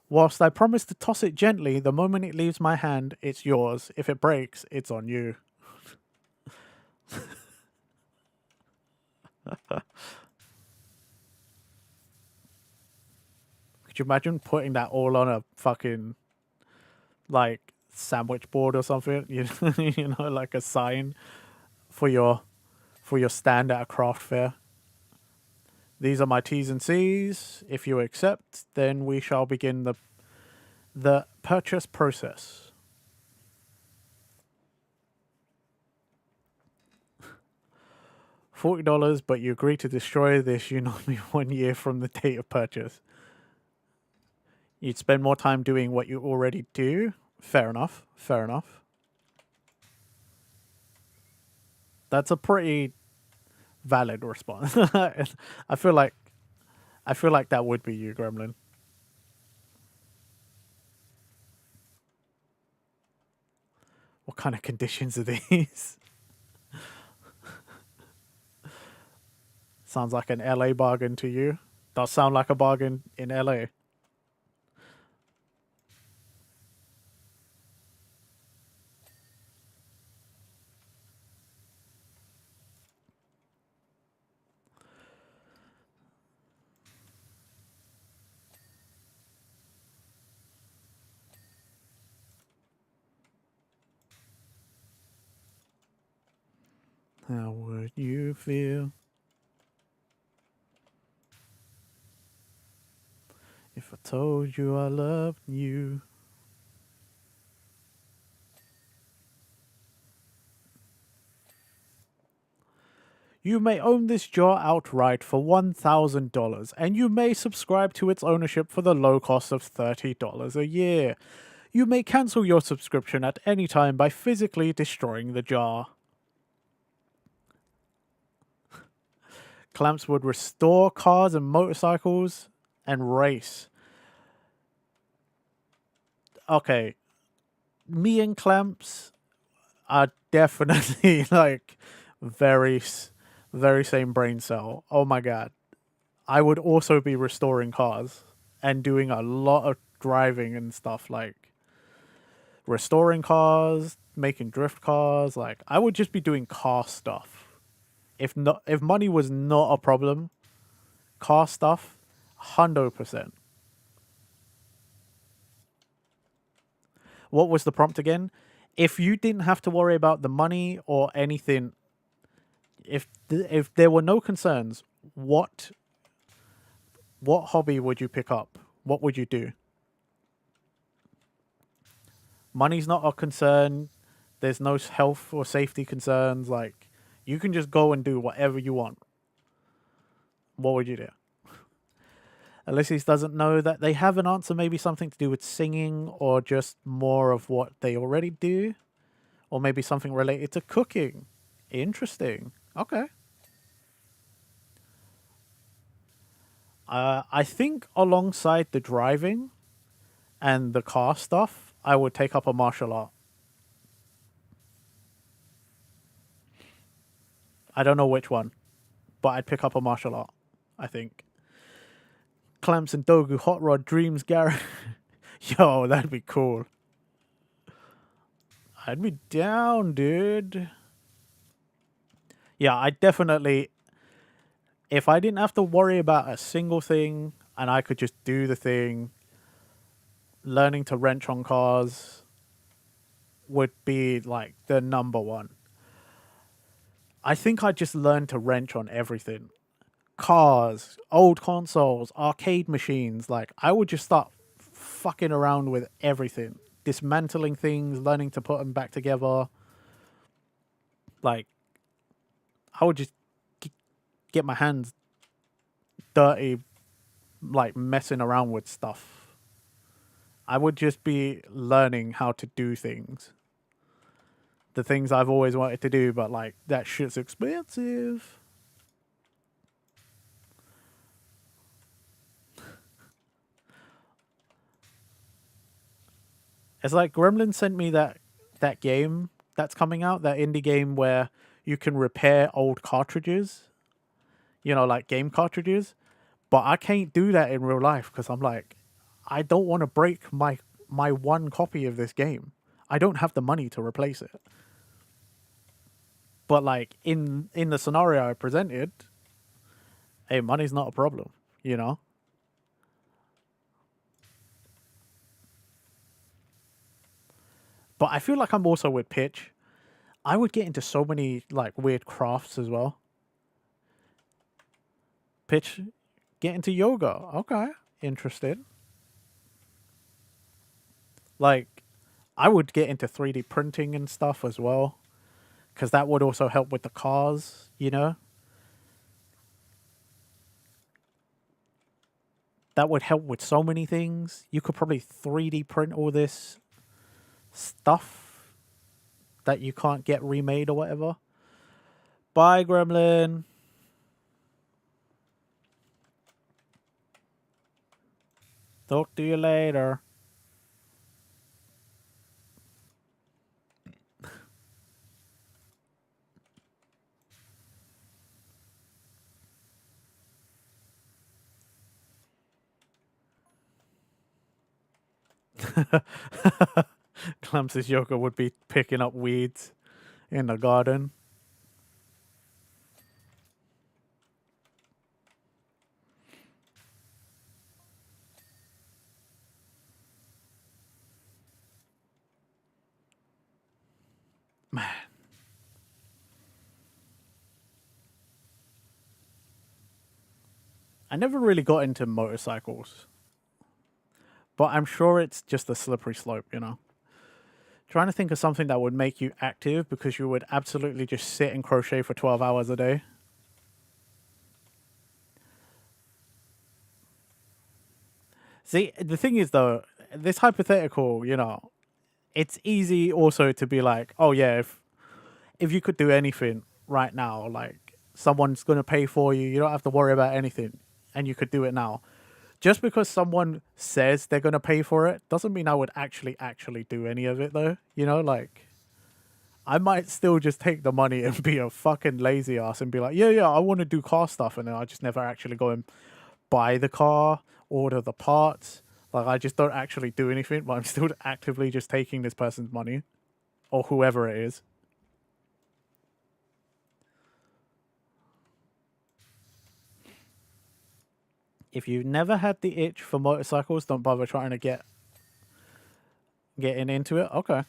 Whilst I promise to toss it gently, the moment it leaves my hand, it's yours. If it breaks, it's on you. Could you imagine putting that all on a fucking, like, sandwich board or something? You know, like a sign for your stand at a craft fair. These are my T's and C's. If you accept, then we shall begin the purchase process. $40, but you agree to destroy this Unami 1 year from the date of purchase. You'd spend more time doing what you already do. Fair enough. Fair enough. That's a pretty valid response. I feel like that would be you, Gremlin. What kind of conditions are these? Sounds like an LA bargain to you. Does sound like a bargain in LA. How would you feel if I told you I loved you? You may own this jar outright for $1,000, and you may subscribe to its ownership for the low cost of $30 a year. You may cancel your subscription at any time by physically destroying the jar. Clamps would restore cars and motorcycles and race. Okay, me and Clamps are definitely like very same brain cell. Oh my god. I would also be restoring cars and doing a lot of driving and stuff, like restoring cars, making drift cars. Like I would just be doing car stuff. If money was not a problem, car stuff, 100%. What was the prompt again? If you didn't have to worry about the money or anything, if there were no concerns, what hobby would you pick up? What would you do? Money's not a concern. There's no health or safety concerns. Like, you can just go and do whatever you want. What would you do? Ulysses doesn't know that they have an answer, maybe something to do with singing or just more of what they already do. Or maybe something related to cooking. Interesting. Okay. I think alongside the driving and the car stuff, I would take up a martial art. I don't know which one, but I'd pick up a martial art, I think. Clamps and Dogu Hot Rod Dreams Garage. Yo, that'd be cool. I'd be down, dude. Yeah, I definitely... If I didn't have to worry about a single thing and I could just do the thing, learning to wrench on cars would be like the number one. I think I'd just learn to wrench on everything. Cars, old consoles, arcade machines. Like, I would just start fucking around with everything. Dismantling things, learning to put them back together. Like, I would just get my hands dirty, like, messing around with stuff. I would just be learning how to do things. The things I've always wanted to do, but, like, that shit's expensive. It's like Gremlin sent me that game that's coming out, that indie game where you can repair old cartridges, you know, like game cartridges. But I can't do that in real life because I'm like, I don't want to break my one copy of this game. I don't have the money to replace it. But like in the scenario I presented, hey, money's not a problem, you know? But I feel like I'm also with Pitch. I would get into so many like weird crafts as well. Pitch, get into yoga. Okay, interested. Like, I would get into 3D printing and stuff as well, because that would also help with the cars, you know? That would help with so many things. You could probably 3D print all this stuff that you can't get remade or whatever. Bye, Gremlin. Talk to you later. Clams's yoga would be picking up weeds in the garden. Man. I never really got into motorcycles. But I'm sure it's just a slippery slope, you know? Trying to think of something that would make you active because you would absolutely just sit and crochet for 12 hours a day. See, the thing is, though, this hypothetical, you know, it's easy also to be like, oh, yeah, if you could do anything right now, like someone's going to pay for you, you don't have to worry about anything, and you could do it now. Just because someone says they're going to pay for it doesn't mean I would actually do any of it, though. You know, like, I might still just take the money and be a fucking lazy ass and be like, yeah, I want to do car stuff. And then I just never actually go and buy the car, order the parts. Like, I just don't actually do anything, but I'm still actively just taking this person's money or whoever it is. If you've never had the itch for motorcycles, don't bother trying to getting into it. Okay.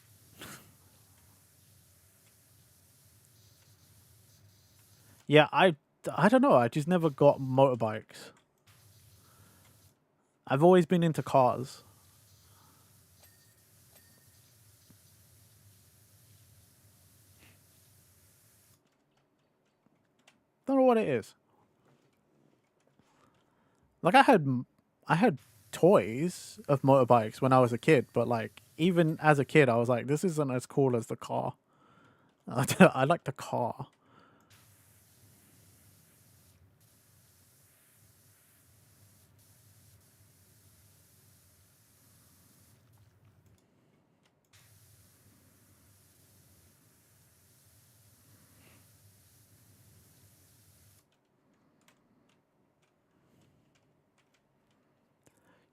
Yeah, I don't know. I just never got motorbikes. I've always been into cars. Don't know what it is. Like I had toys of motorbikes when I was a kid, but like even as a kid, I was like, this isn't as cool as the car. I like the car.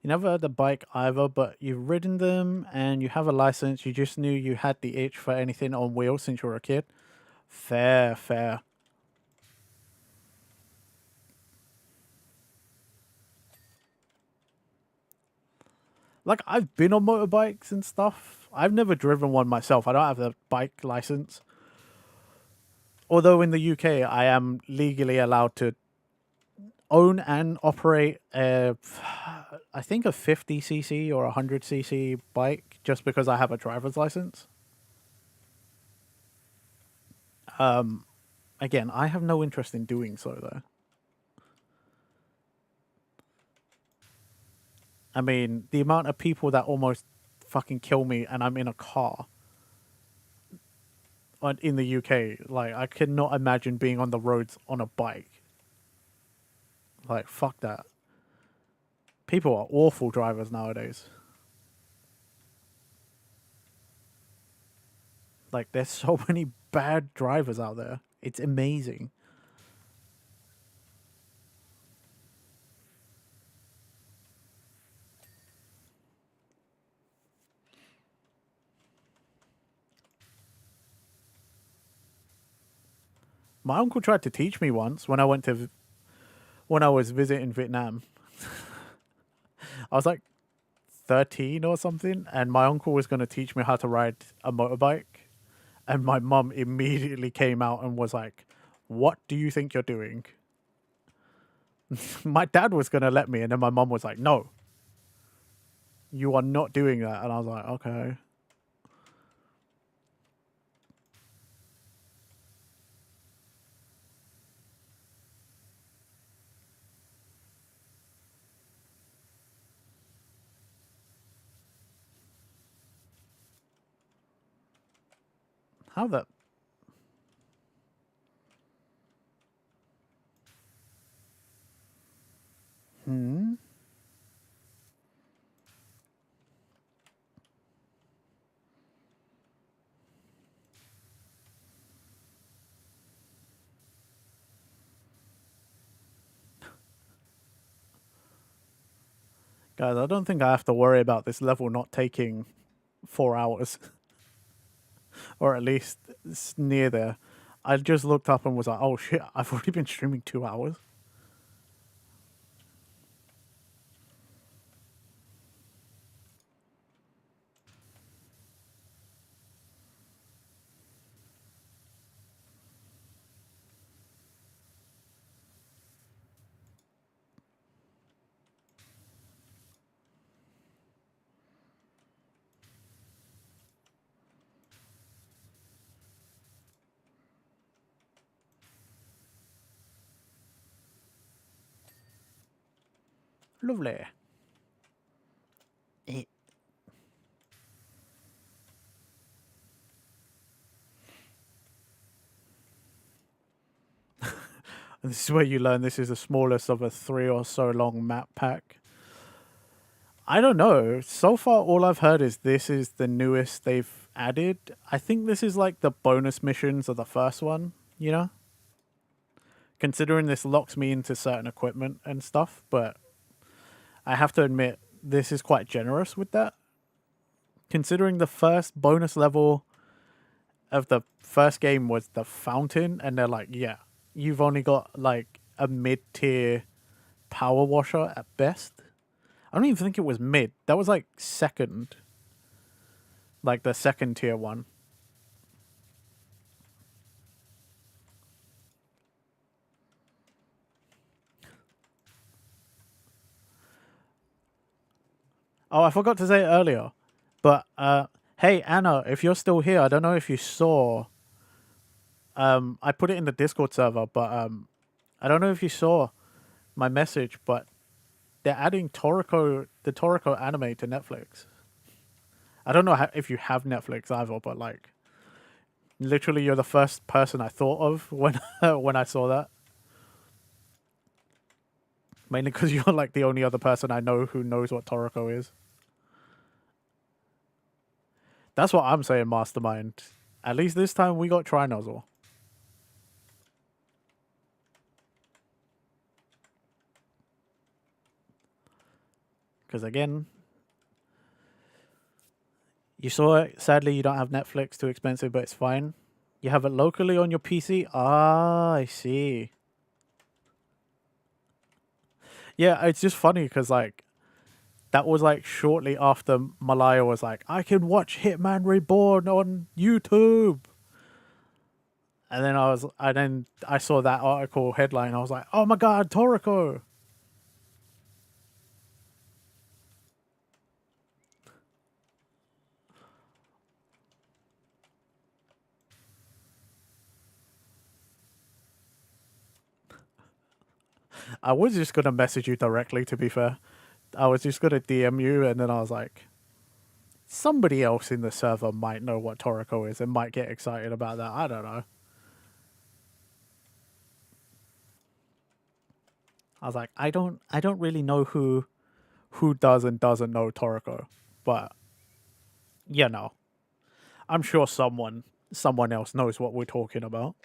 You never had the bike either, but you've ridden them and you have a license. You just knew you had the itch for anything on wheels since you were a kid. Fair, fair. Like, I've been on motorbikes and stuff. I've never driven one myself. I don't have a bike license. Although in the UK, I am legally allowed to own and operate I think a 50cc or 100cc bike just because I have a driver's license. Again, I have no interest in doing so, though. I mean, the amount of people that almost fucking kill me and I'm in a car in the UK, like, I cannot imagine being on the roads on a bike. Like, fuck that. People are awful drivers nowadays. Like, there's so many bad drivers out there. It's amazing. My uncle tried to teach me once when I was visiting Vietnam. I was like 13 or something, and my uncle was going to teach me how to ride a motorbike. And my mum immediately came out and was like, "What do you think you're doing?" My dad was going to let me, and then my mum was like, "No, you are not doing that." And I was like, "Okay." How the... Hmm? Guys, I don't think I have to worry about this level not taking 4 hours. Or at least it's near there. I just looked up and was like, "Oh shit, I've already been streaming 2 hours." Lovely. Eh. And this is where you learn this is the smallest of a 3 or so long map pack. I don't know. So far, all I've heard is this is the newest they've added. I think this is like the bonus missions of the first one, you know? Considering this locks me into certain equipment and stuff, but I have to admit, this is quite generous with that. Considering the first bonus level of the first game was the fountain, and they're like, yeah, you've only got like a mid-tier power washer at best. I don't even think it was mid. That was like second. Like the second tier one. Oh, I forgot to say it earlier. But hey Anna, if you're still here, I don't know if you saw I put it in the Discord server, but I don't know if you saw my message, but they're adding the Toriko anime to Netflix. I don't know if you have Netflix either, but like, literally, you're the first person I thought of when when I saw that. Mainly because you're like the only other person I know who knows what Toriko is. That's what I'm saying, Mastermind. At least this time we got Tri-Nozzle. Because again, you saw it. Sadly, you don't have Netflix. Too expensive, but it's fine. You have it locally on your PC? Ah, I see. Yeah, it's just funny because, like, that was, like, shortly after Malaya was like, I can watch Hitman Reborn on YouTube. And then I saw that article headline. I was like, oh my god, Toriko. I was just going to message you directly, to be fair. I was just going to DM you, and then I was like, somebody else in the server might know what Toriko is and might get excited about that. I don't know. I was like, I don't really know who does and doesn't know Toriko, but you know, I'm sure someone else knows what we're talking about.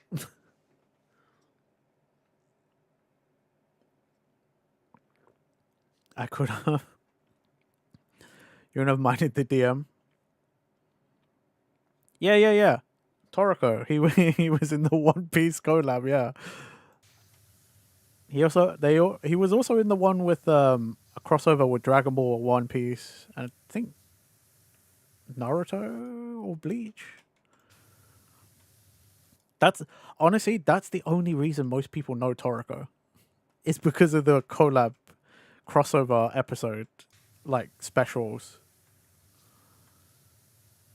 I could have. You would have minded the DM. Yeah. Toriko. He was in the One Piece collab. Yeah. He was also in the one with a crossover with Dragon Ball, One Piece, and I think Naruto or Bleach. That's honestly that's the only reason most people know Toriko. It's because of the collab crossover episode, like specials.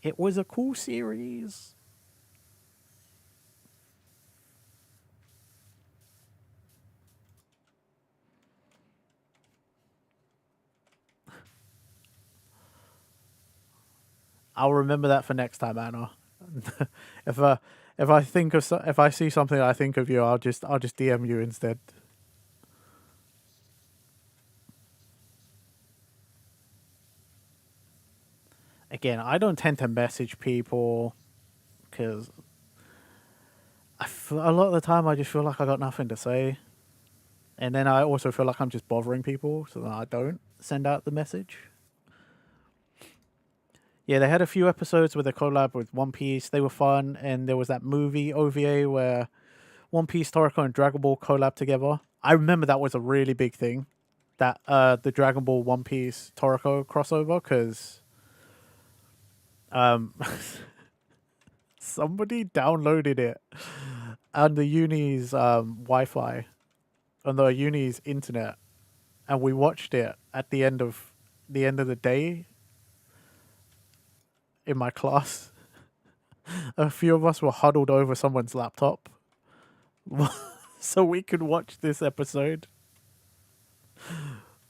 It was a cool series. I'll remember that for next time, Anna. if I if I see something I think of you, I'll just DM you instead. Again, I don't tend to message people because a lot of the time I just feel like I got nothing to say, and then I also feel like I'm just bothering people, so then I don't send out the message. Yeah, they had a few episodes with a collab with One Piece. They were fun, and there was that movie OVA where One Piece, Toriko, and Dragon Ball collab together. I remember that was a really big thing, that the Dragon Ball One Piece Toriko crossover, because somebody downloaded it on the uni's Wi-Fi, on the uni's internet, and we watched it at the end of the day in my class. A few of us were huddled over someone's laptop so we could watch this episode.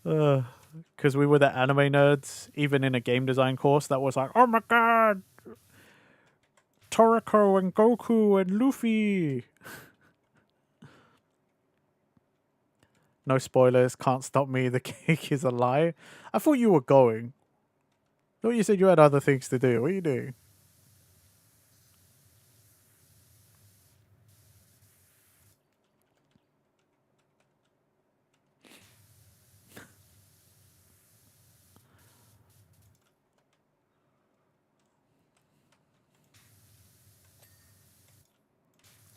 Because we were the anime nerds, even in a game design course that was like, oh my god, Toriko and Goku and Luffy. No spoilers, can't stop me, the cake is a lie. I thought you were going. I thought you said you had other things to do. What are you doing?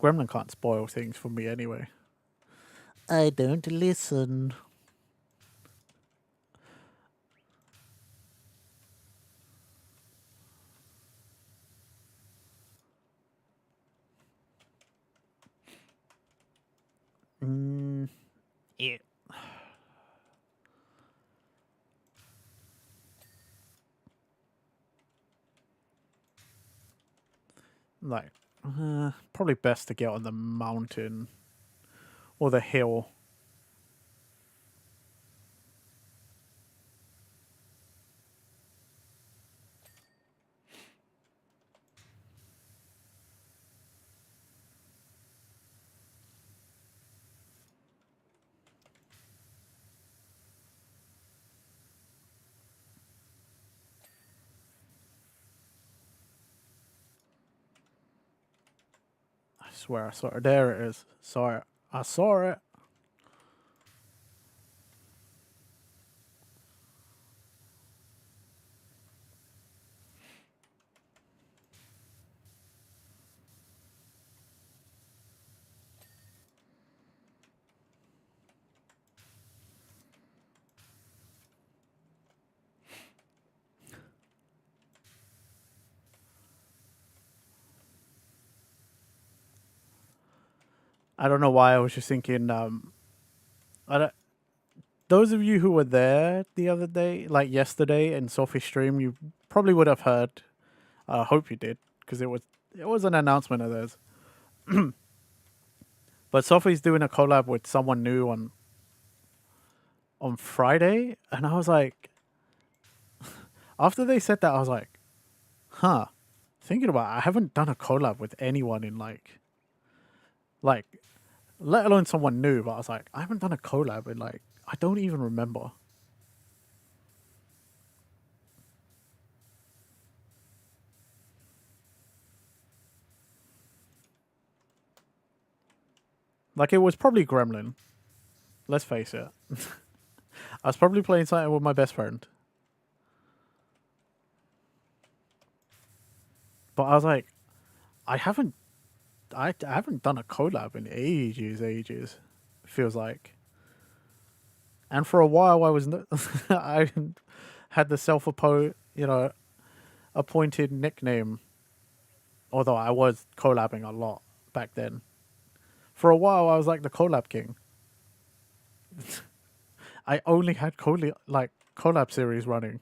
Gremlin can't spoil things for me anyway. I don't listen. Yeah. Like, probably best to get on the mountain or the hill. I swear I saw it. There it is. Saw it. I saw it. I don't know why I was just thinking. I don't, those of you who were there the other day, like yesterday in Sophie's stream, you probably would have heard. I hope you did, because it was an announcement of theirs. But Sophie's doing a collab with someone new on Friday, and I was like, after they said that, I was like, huh. Thinking about it, I haven't done a collab with anyone in like, let alone someone new. But I was like, I haven't done a collab in like, I don't even remember. Like, it was probably Gremlin. Let's face it. I was probably playing something with my best friend. But I was like, I haven't I haven't done a collab in ages. Feels like. And for a while I was I had the appointed nickname, although I was collabing a lot back then. For a while I was like the collab king. I only had collab series running.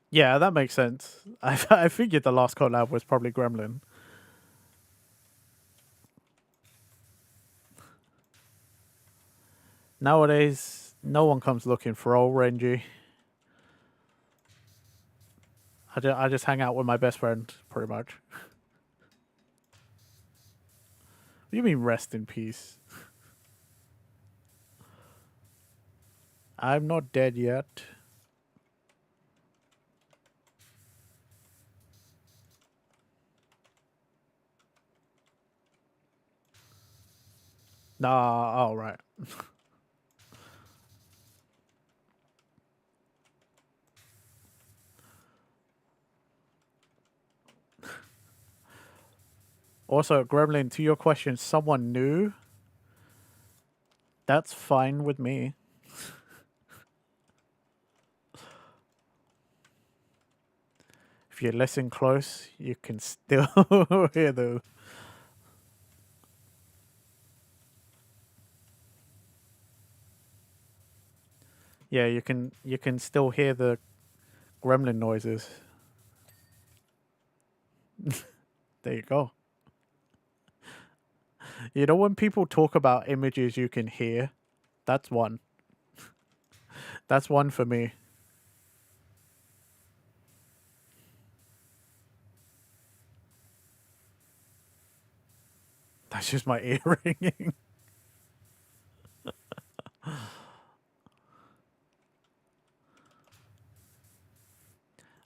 Yeah, that makes sense. I figured the last collab was probably Gremlin. Nowadays, no one comes looking for old Renji. I just hang out with my best friend, pretty much. What do you mean, rest in peace? I'm not dead yet. Nah, oh, right. Also, Gremlin, to your question, someone new? That's fine with me. If you listen close, you can still hear the... Yeah, you can still hear the gremlin noises. There you go. You know when people talk about images you can hear? That's one. That's one for me. That's just my ear ringing.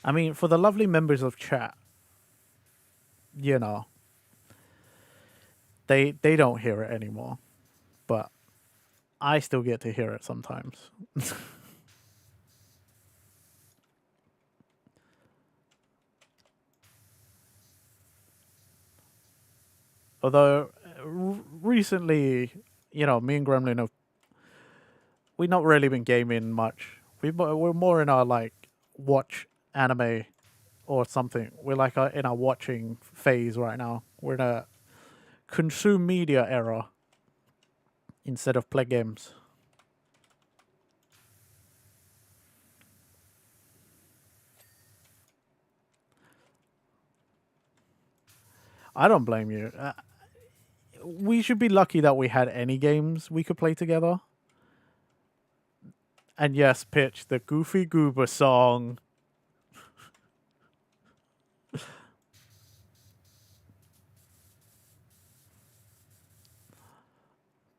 I mean, for the lovely members of chat, you know, they don't hear it anymore, but I still get to hear it sometimes. Although recently, me and Gremlin we've not really been gaming much. We're more in our watch anime or something. We're in our watching phase right now. We're in a consume media era instead of play games. I don't blame you. We should be lucky that we had any games we could play together. And yes, Pitch, the Goofy Goober song.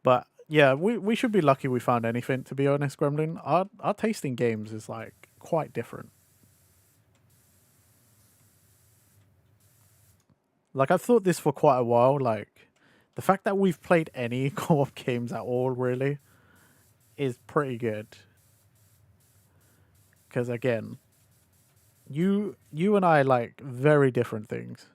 But yeah, we should be lucky we found anything, to be honest, Gremlin. Our taste in games is quite different. I've thought this for quite a while, the fact that we've played any co-op games at all really is pretty good. Because again, you and I like very different things.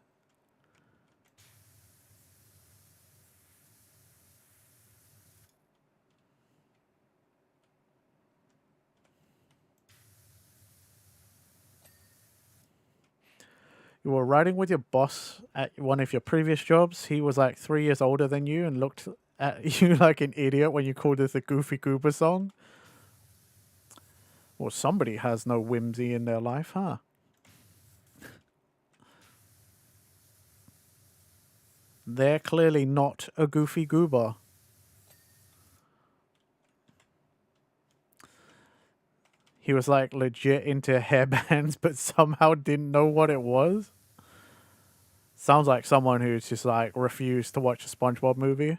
You were riding with your boss at one of your previous jobs. He was 3 years older than you and looked at you like an idiot when you called it the Goofy Goober song. Well, somebody has no whimsy in their life, huh? They're clearly not a Goofy Goober. He was legit into hairbands, but somehow didn't know what it was. Sounds like someone who's just refused to watch a SpongeBob movie.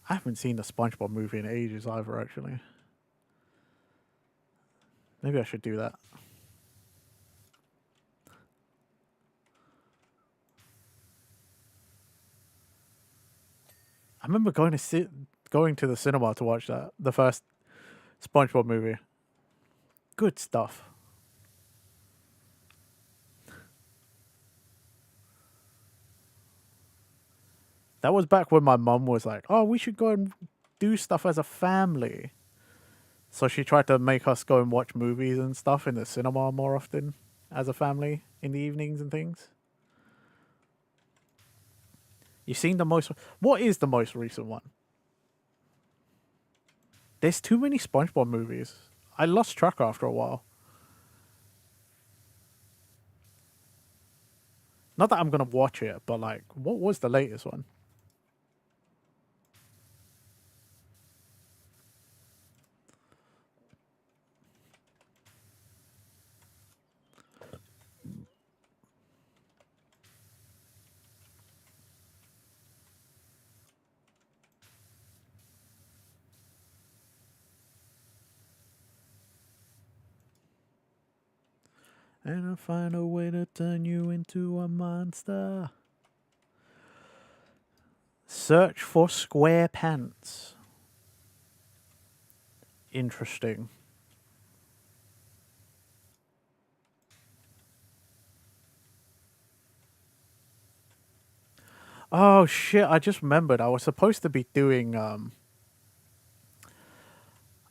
I haven't seen the SpongeBob movie in ages either, actually. Maybe I should do that. I remember going to the cinema to watch that, the first SpongeBob movie. Good stuff. That was back when my mum was like, "Oh, we should go and do stuff as a family." So she tried to make us go and watch movies and stuff in the cinema more often as a family in the evenings and things. You've seen the most... What is the most recent one? There's too many SpongeBob movies. I lost track after a while. Not that I'm going to watch it, but like, what was the latest one? And I'll find a way to turn you into a monster. Search for square pants. Interesting. Oh shit, I just remembered I was supposed to be doing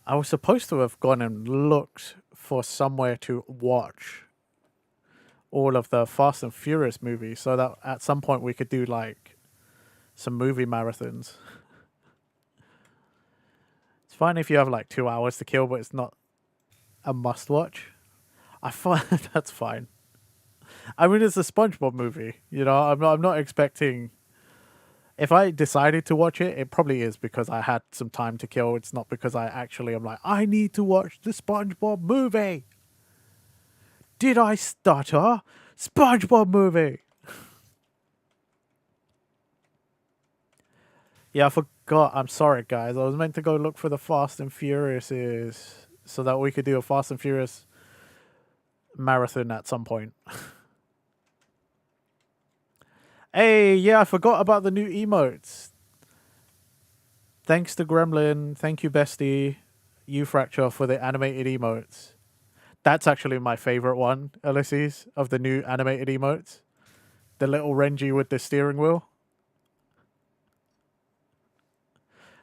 I was supposed to have gone and looked for somewhere to watch all of the Fast and Furious movies so that at some point we could do like some movie marathons. It's fine if you have like 2 hours to kill, but it's not a must watch. I find that's fine. I mean, it's a SpongeBob movie, you know. I'm not expecting. If I decided to watch it, it probably is because I had some time to kill. It's not because I actually am like, I need to watch the SpongeBob movie. Did I stutter? SpongeBob movie. Yeah, I forgot. I'm sorry, guys. I was meant to go look for the Fast and Furious so that we could do a Fast and Furious marathon at some point. Hey, yeah, I forgot about the new emotes. Thanks to Gremlin. Thank you, Bestie. You Fracture for the animated emotes. That's actually my favorite one, Ulysses, of the new animated emotes. The little Renji with the steering wheel.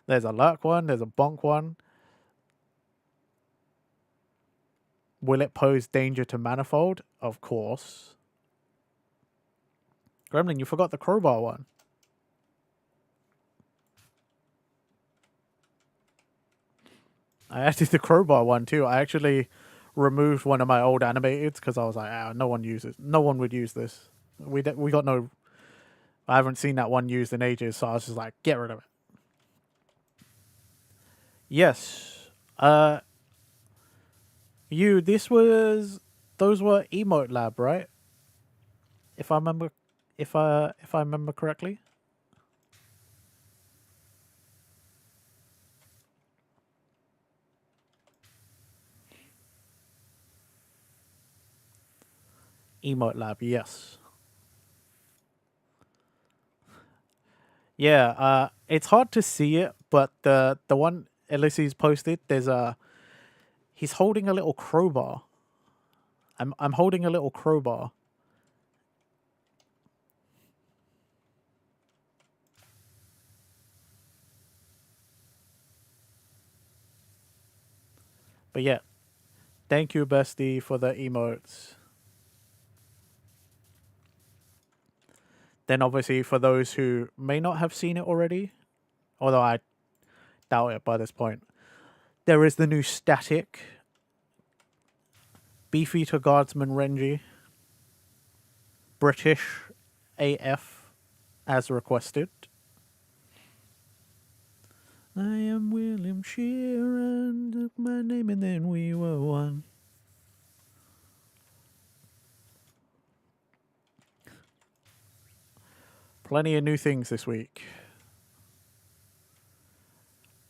There's a Lurk one. There's a Bonk one. Will it pose danger to Manifold? Of course. Gremlin, you forgot the crowbar one. I added the crowbar one too. I actually removed one of my old animateds because I was like, no one would use this. We got no. I haven't seen that one used in ages, so I was just like, get rid of it. Yes. Those were Emote Lab, right? If I remember correctly. Emote Lab, yes. Yeah, it's hard to see it, but the one Ulysses posted, he's holding a little crowbar. I'm holding a little crowbar. But yeah, thank you, Bestie, for the emotes. Then obviously for those who may not have seen it already, although I doubt it by this point, there is the new static Beefeater Guardsman Renji. British AF as requested. I am William Sheeran, took my name and then we were one. Plenty of new things this week.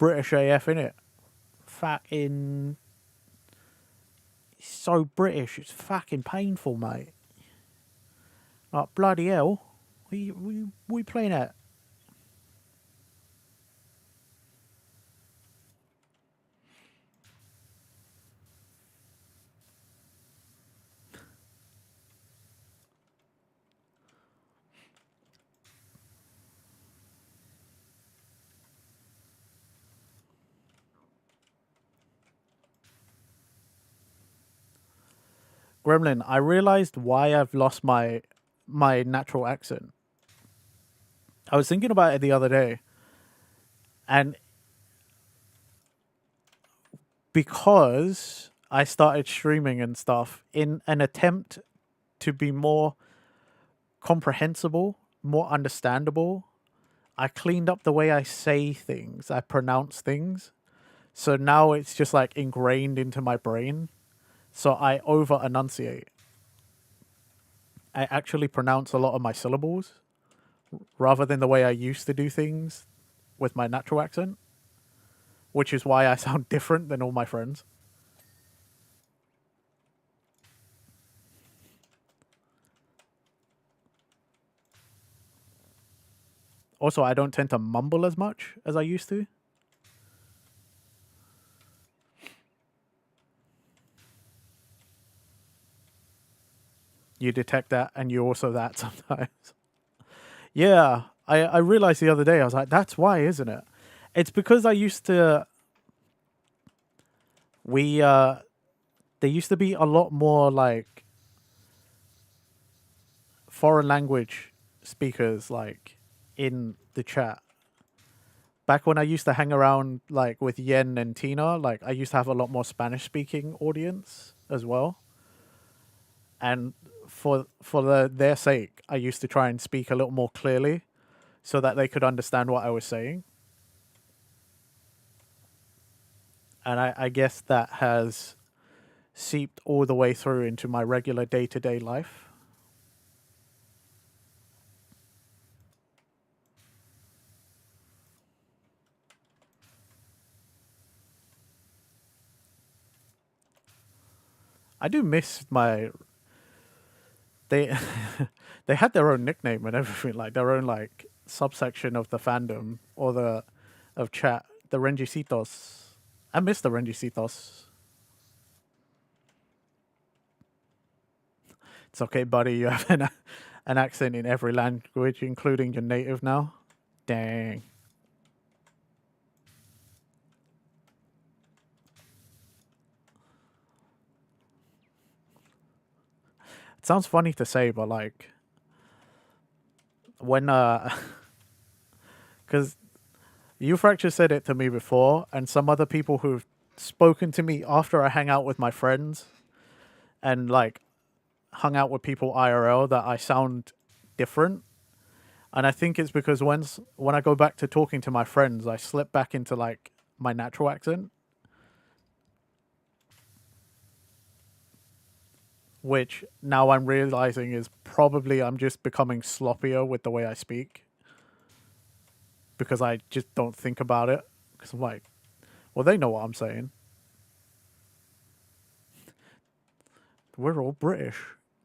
British AF, innit? Fucking so British, it's fucking painful, mate. Like, bloody hell. We playing at? Gremlin, I realized why I've lost my natural accent. I was thinking about it the other day, and because I started streaming and stuff in an attempt to be more comprehensible, more understandable, I cleaned up the way I say things, I pronounce things. So now it's just like ingrained into my brain. So I over enunciate. I actually pronounce a lot of my syllables rather than the way I used to do things with my natural accent, which is why I sound different than all my friends. Also, I don't tend to mumble as much as I used to. You detect that, and you also that sometimes. Yeah, I realized the other day, I was like, that's why, isn't it? It's because I used to... There used to be a lot more, like, foreign language speakers, like, in the chat. Back when I used to hang around, like, with Yen and Tina, like, I used to have a lot more Spanish-speaking audience as well. And for their sake, I used to try and speak a little more clearly so that they could understand what I was saying. And I guess that has seeped all the way through into my regular day-to-day life. I do miss my... They they had their own nickname and everything, like their own like subsection of the fandom or of chat, the Rengicitos. I miss the Rengicitos. It's okay, buddy. You have an accent in every language, including your native now. Dang. It sounds funny to say, but like when because Fracture said it to me before, and some other people who've spoken to me after I hang out with my friends and like hung out with people IRL, that I sound different. And I think it's because when I go back to talking to my friends, I slip back into like my natural accent, which now I'm realizing is probably I'm just becoming sloppier with the way I speak because I just don't think about it. Because I'm like, well, they know what I'm saying. We're all British.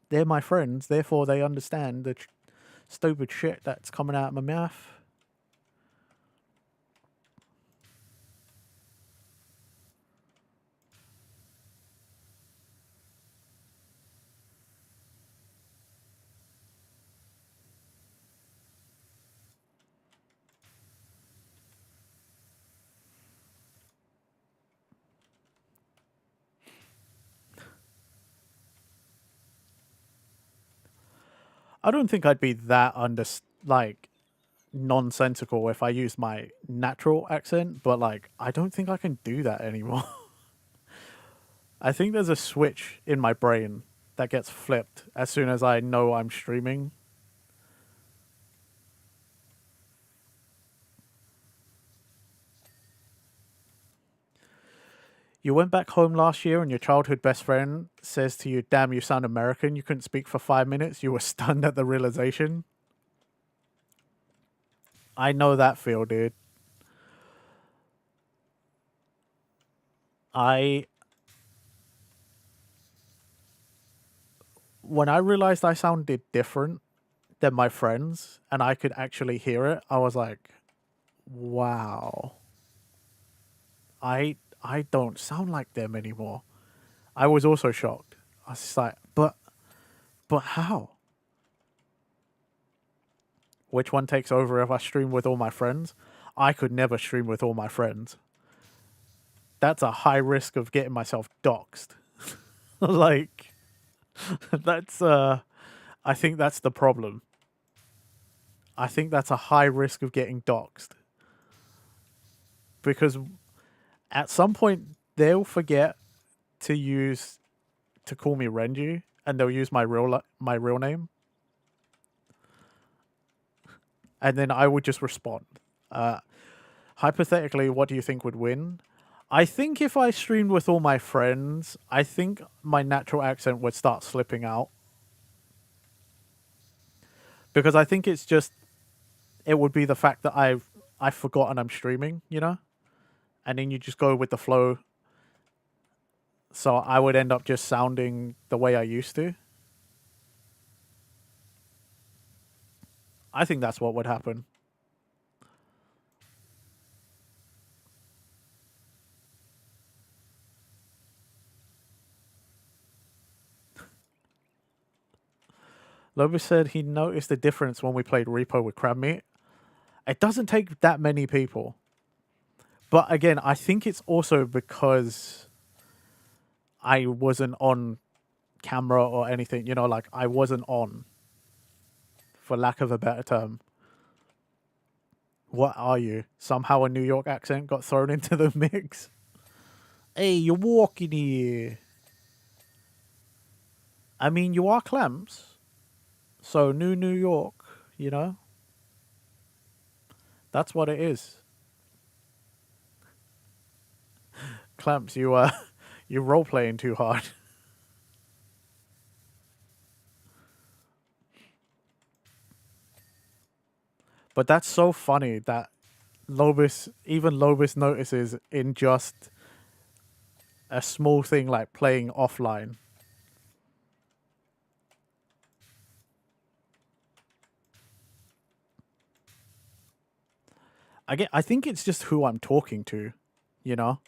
They're my friends, therefore they understand the stupid shit that's coming out of my mouth. I don't think I'd be that like nonsensical if I used my natural accent, but like I don't think I can do that anymore. I think there's a switch in my brain that gets flipped as soon as I know I'm streaming. You went back home last year and your childhood best friend says to you, damn, you sound American. You couldn't speak for 5 minutes. You were stunned at the realization. I know that feel, dude. I when I realized I sounded different than my friends and I could actually hear it, I was like, wow. I don't sound like them anymore. I was also shocked. I was just like, but how? Which one takes over if I stream with all my friends? I could never stream with all my friends. That's a high risk of getting myself doxxed. Like that's I think that's the problem. I think that's a high risk of getting doxxed. Because at some point they'll forget to call me Renji and they'll use my real name. And then I would just respond. Hypothetically, what do you think would win? I think if I streamed with all my friends, I think my natural accent would start slipping out. Because I think it would be the fact that I've forgotten I'm streaming, you know? And then you just go with the flow. So I would end up just sounding the way I used to. I think that's what would happen. Lobo said he noticed the difference when we played Repo with Crab Meat. It doesn't take that many people. But again, I think it's also because I wasn't on camera or anything, you know, like I wasn't on, for lack of a better term. What are you? Somehow a New York accent got thrown into the mix? Hey, you're walking here. I mean, you are Clamps. So, New York, you know? That's what it is. Clamps, you're role playing too hard. But that's so funny that even Lobis notices in just a small thing like playing offline. I think it's just who I'm talking to, you know?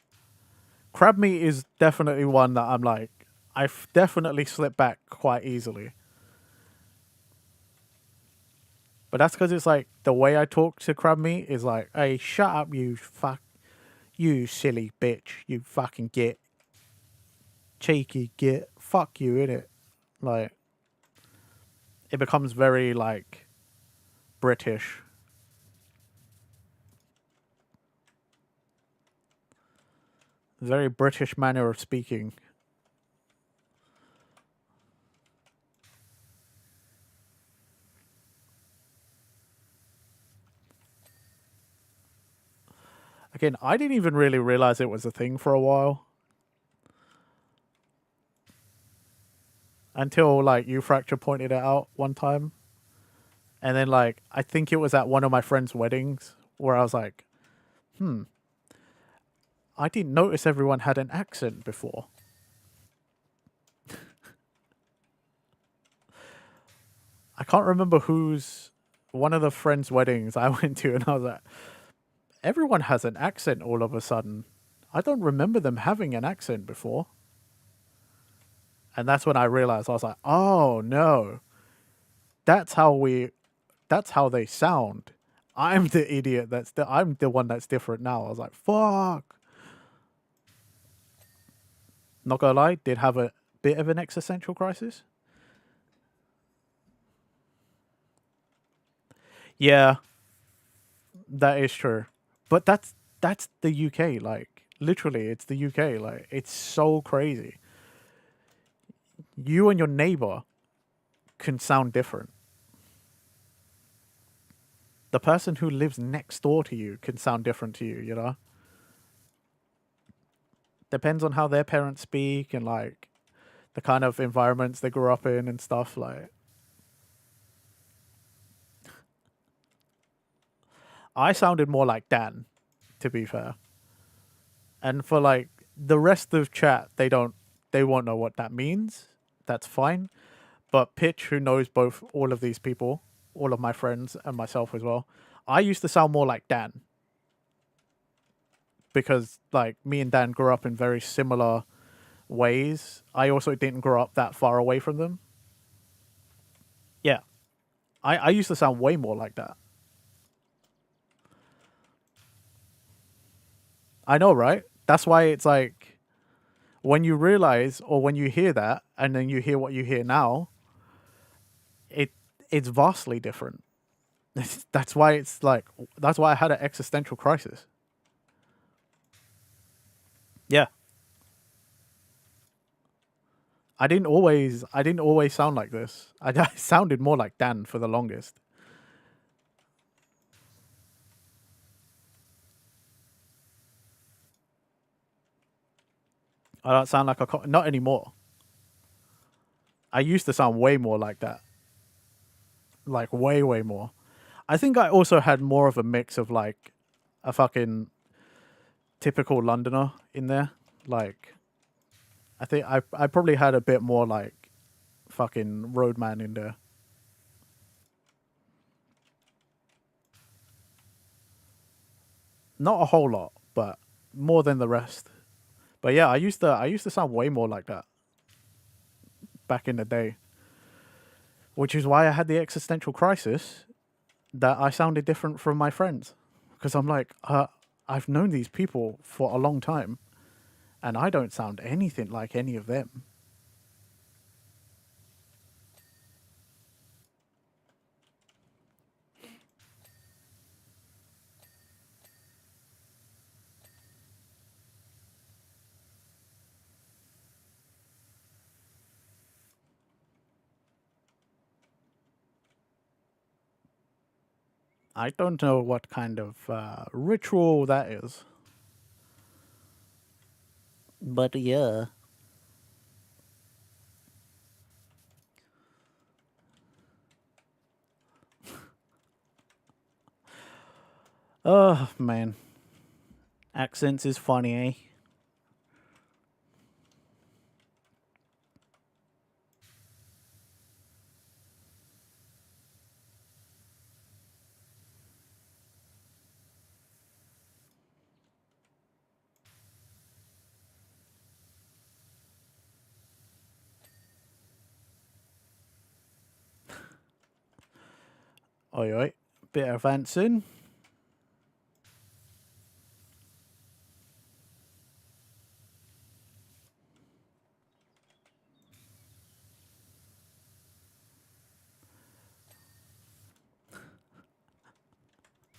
Crab meat is definitely one that I'm like, I've definitely slipped back quite easily. But that's because it's like the way I talk to crab meat is like, hey, shut up, you silly bitch, you fucking git, cheeky git, fuck you, innit? Like, it becomes very like British. Very British manner of speaking. Again, I didn't even really realize it was a thing for a while. Until like you Fracture pointed it out one time. And then like I think it was at one of my friends' weddings where I was like, I didn't notice everyone had an accent before. I can't remember one of the friends' weddings I went to, and I was like, everyone has an accent all of a sudden. I don't remember them having an accent before. And that's when I realized, I was like, oh no, that's how they sound. I'm the idiot I'm the one that's different now. I was like, fuck. Not gonna lie, did have a bit of an existential crisis. Yeah, that is true. But that's the UK, like literally it's the UK, like it's so crazy. You and your neighbor can sound different. The person who lives next door to you can sound different to you, you know? Depends on how their parents speak and like the kind of environments they grew up in and stuff like. I sounded more like Dan, to be fair. And for like the rest of chat, they won't know what that means. That's fine. But Pitch, who knows both all of these people, all of my friends and myself as well, I used to sound more like Dan. Because like me and Dan grew up in very similar ways. I also didn't grow up that far away from them. Yeah. I used to sound way more like that. I know, right? That's why it's like when you realize or when you hear that and then you hear what you hear now, it's vastly different. That's why it's like that's why I had an existential crisis. Yeah. I didn't always sound like this. I sounded more like Dan for the longest. I don't sound like not anymore. I used to sound way more like that. Like way more. I think I also had more of a mix of like a fucking typical Londoner in there. Like I think I probably had a bit more like fucking roadman in there. Not a whole lot, but more than the rest. But yeah, I used to sound way more like that back in the day. Which is why I had the existential crisis that I sounded different from my friends. Because I'm like, I've known these people for a long time and I don't sound anything like any of them. I don't know what kind of ritual that is. But yeah. Oh, man. Accents is funny, eh? Oi, oi. Bit of advancing.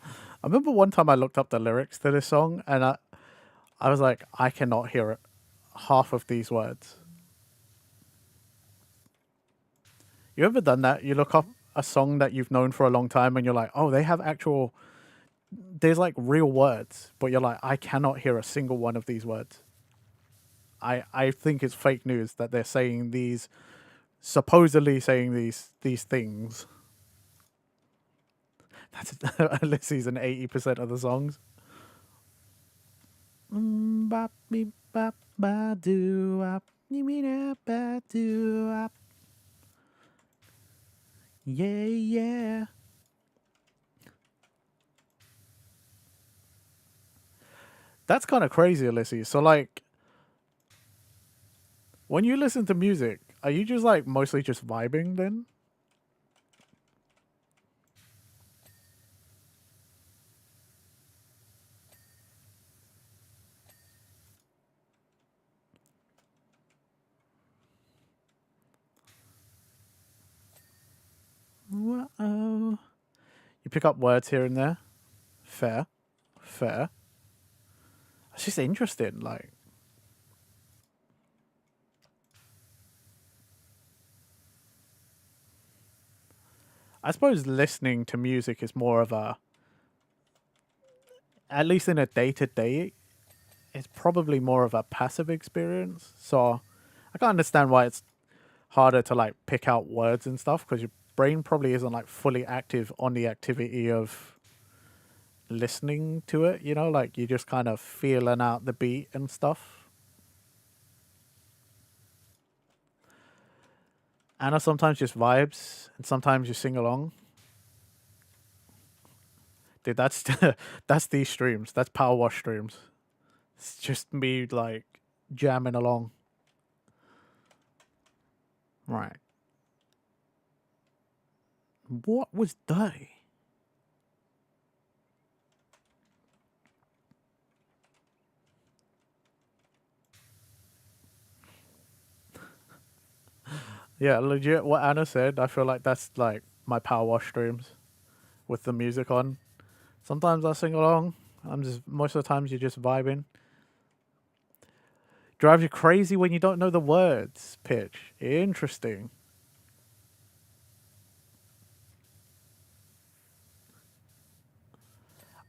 I remember one time I looked up the lyrics to this song and I was like, I cannot hear it. Half of these words. You ever done that? You look up a song that you've known for a long time and you're like, oh, they have actual, there's like real words, but you're like, I cannot hear a single one of these words. I think it's fake news that they're saying these, supposedly saying these things. That's Ulysses in 80% of the songs. Bop beep bop ba doo up. Ba doo up. Yeah, yeah. That's kind of crazy, Ulysses. So, like, when you listen to music, are you just like mostly just vibing then? Whoa. You pick up words here and there. Fair. Fair. It's just interesting. Like, I suppose listening to music is more of a, at least in a day to day, it's probably more of a passive experience. So I can understand why it's harder to like pick out words and stuff because your brain probably isn't like fully active on the activity of listening to it, you know, like you're just kind of feeling out the beat and stuff. Anna sometimes just vibes, and sometimes you sing along. Dude, that's that's these streams. That's Power Wash streams. It's just me like jamming along. Right. What was day? Yeah, legit. What Anna said, I feel like that's like my Power Wash streams with the music on. Sometimes I sing along. Most of the times you're just vibing. Drives you crazy when you don't know the words. Pitch. Interesting.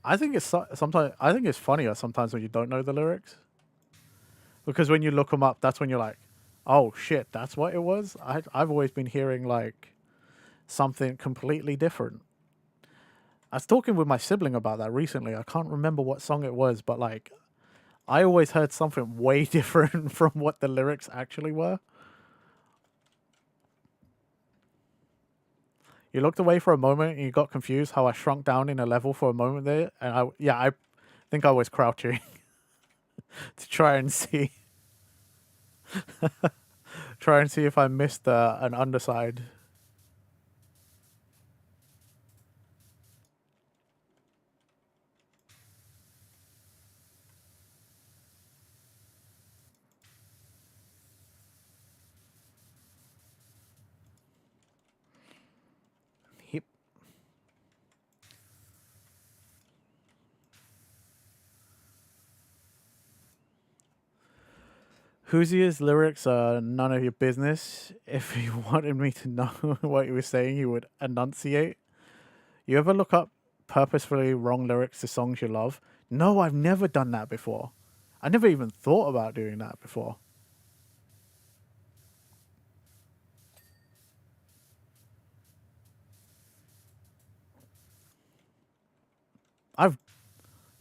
I think it's sometimes. I think it's funnier sometimes when you don't know the lyrics, because when you look them up, that's when you're like, "Oh shit, that's what it was." I've always been hearing like something completely different. I was talking with my sibling about that recently. I can't remember what song it was, but like, I always heard something way different from what the lyrics actually were. You looked away for a moment and you got confused how I shrunk down in a level for a moment there. And I think I was crouching to try and see if I missed an underside. Yep. Hoosier's lyrics are none of your business. If he wanted me to know what he was saying, he would enunciate. You ever look up purposefully wrong lyrics to songs you love? No, I've never done that before. I never even thought about doing that before.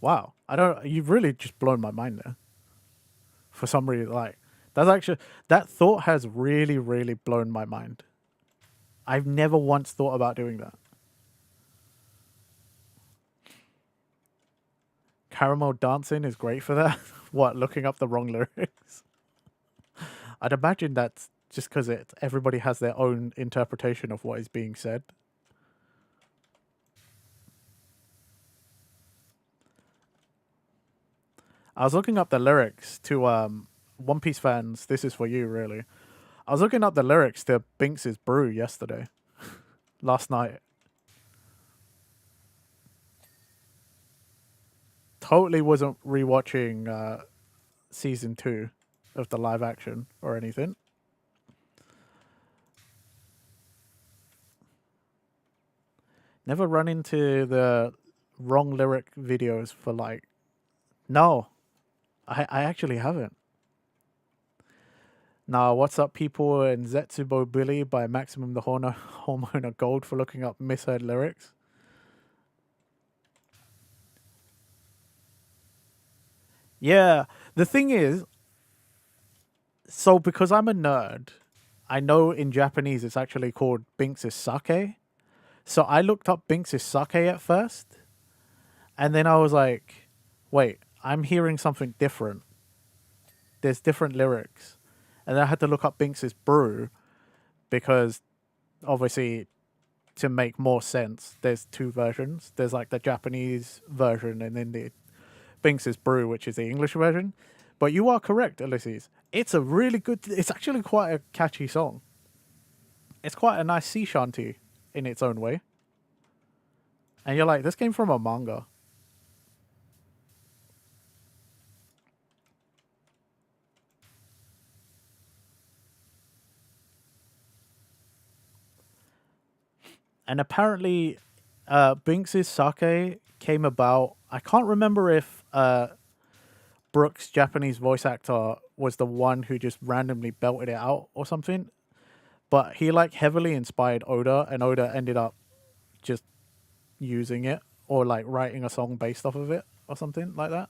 Wow. You've really just blown my mind there. For some reason, like, that thought has really, really blown my mind. I've never once thought about doing that. Caramel dancing is great for that. What, looking up the wrong lyrics? I'd imagine that's just because everybody has their own interpretation of what is being said. I was looking up the lyrics to One Piece fans. This is for you, really. I was looking up the lyrics to Binks's Brew yesterday, last night. Totally wasn't rewatching season 2 of the live action or anything. Never run into the wrong lyric videos for like. No, I actually haven't. Now, what's up, people? And Zetsubo Billy by Maximum the Hormone of Gold for looking up misheard lyrics. Yeah, the thing is, so because I'm a nerd, I know in Japanese it's actually called Binks's Sake. So I looked up Binks's Sake at first, and then I was like, wait, I'm hearing something different. There's different lyrics. And then I had to look up Binks's Brew because obviously to make more sense, there's two versions. There's like the Japanese version and then the Binks's Brew, which is the English version. But you are correct, Ulysses. It's a really good, it's actually quite a catchy song. It's quite a nice sea shanty in its own way. And you're like, this came from a manga. And apparently, Binks's Sake came about. I can't remember if Brooks' Japanese voice actor was the one who just randomly belted it out or something. But he like heavily inspired Oda, and Oda ended up just using it or like writing a song based off of it or something like that.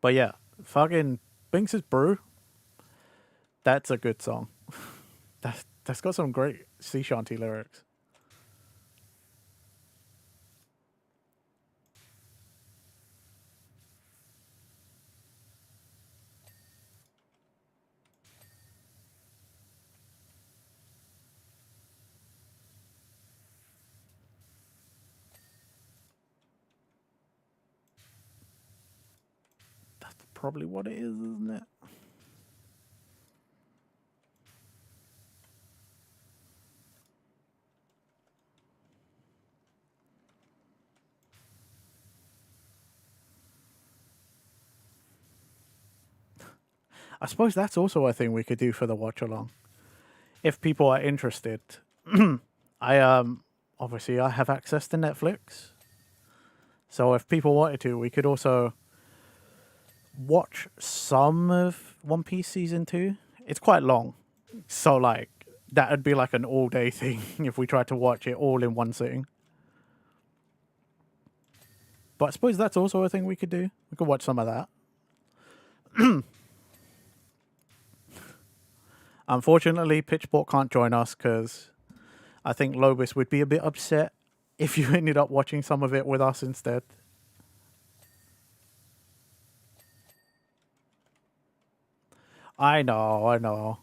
But yeah, fucking Binks's Brew. That's a good song. That's got some great sea shanty lyrics. That's probably what it is, isn't it? I suppose that's also a thing we could do for the watch along. If people are interested. I obviously I have access to Netflix. So if people wanted to, we could also watch some of One Piece season 2. It's quite long. So like that would be like an all-day thing if we tried to watch it all in one sitting. But I suppose that's also a thing we could do. We could watch some of that. Unfortunately, Pitchfork can't join us because I think Lobis would be a bit upset if you ended up watching some of it with us instead. I know.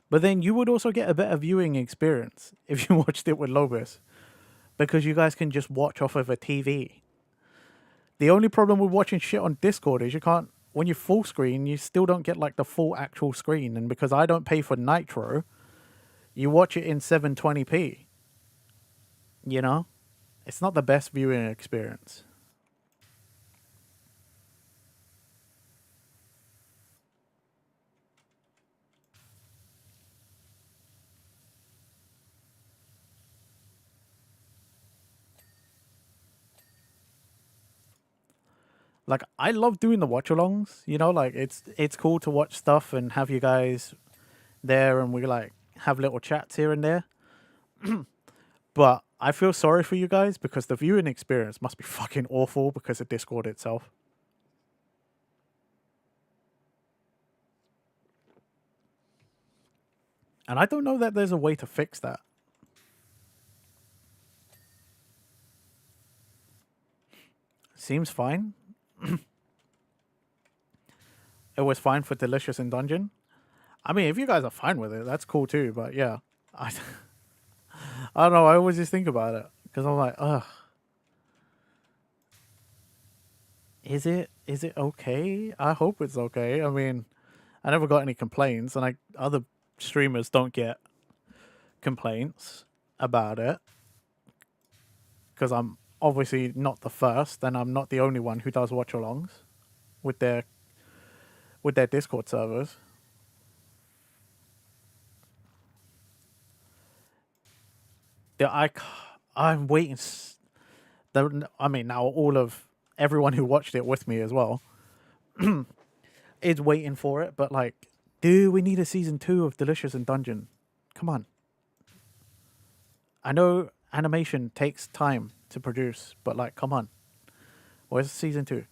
But then you would also get a better viewing experience if you watched it with Lobis because you guys can just watch off of a TV. The only problem with watching shit on Discord is you can't, when you full screen, you still don't get like the full actual screen. And because I don't pay for Nitro, you watch it in 720p. You know? It's not the best viewing experience. Like I love doing the watch alongs, you know, like it's cool to watch stuff and have you guys there and we like have little chats here and there. But I feel sorry for you guys because the viewing experience must be fucking awful because of Discord itself. And I don't know that there's a way to fix that. Seems fine. It was fine for Delicious in Dungeon. I mean, if you guys are fine with it, that's cool too. But yeah, I don't know. I always just think about it because I'm like, ugh. Is it okay? I hope it's okay. I mean, I never got any complaints, and other streamers don't get complaints about it because I'm obviously not the first, and I'm not the only one who does watch-alongs with their Discord servers. I'm waiting. I mean, now all of everyone who watched it with me as well is waiting for it. But like, do we need a season 2 of Delicious in Dungeon? Come on. I know animation takes time to produce, but like, come on. Where's season 2?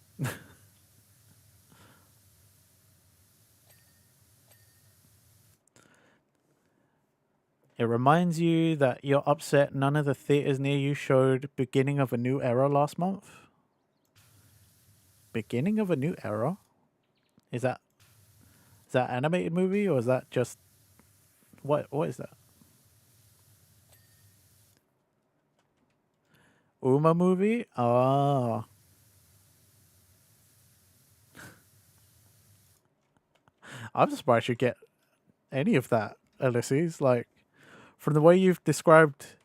It reminds you that you're upset none of the theaters near you showed Beginning of a New Era last month. Beginning of a New Era? Is that animated movie or is that just what is that? Uma movie? Ah. I'm surprised you get any of that, Ulysses. Like, from the way you've described,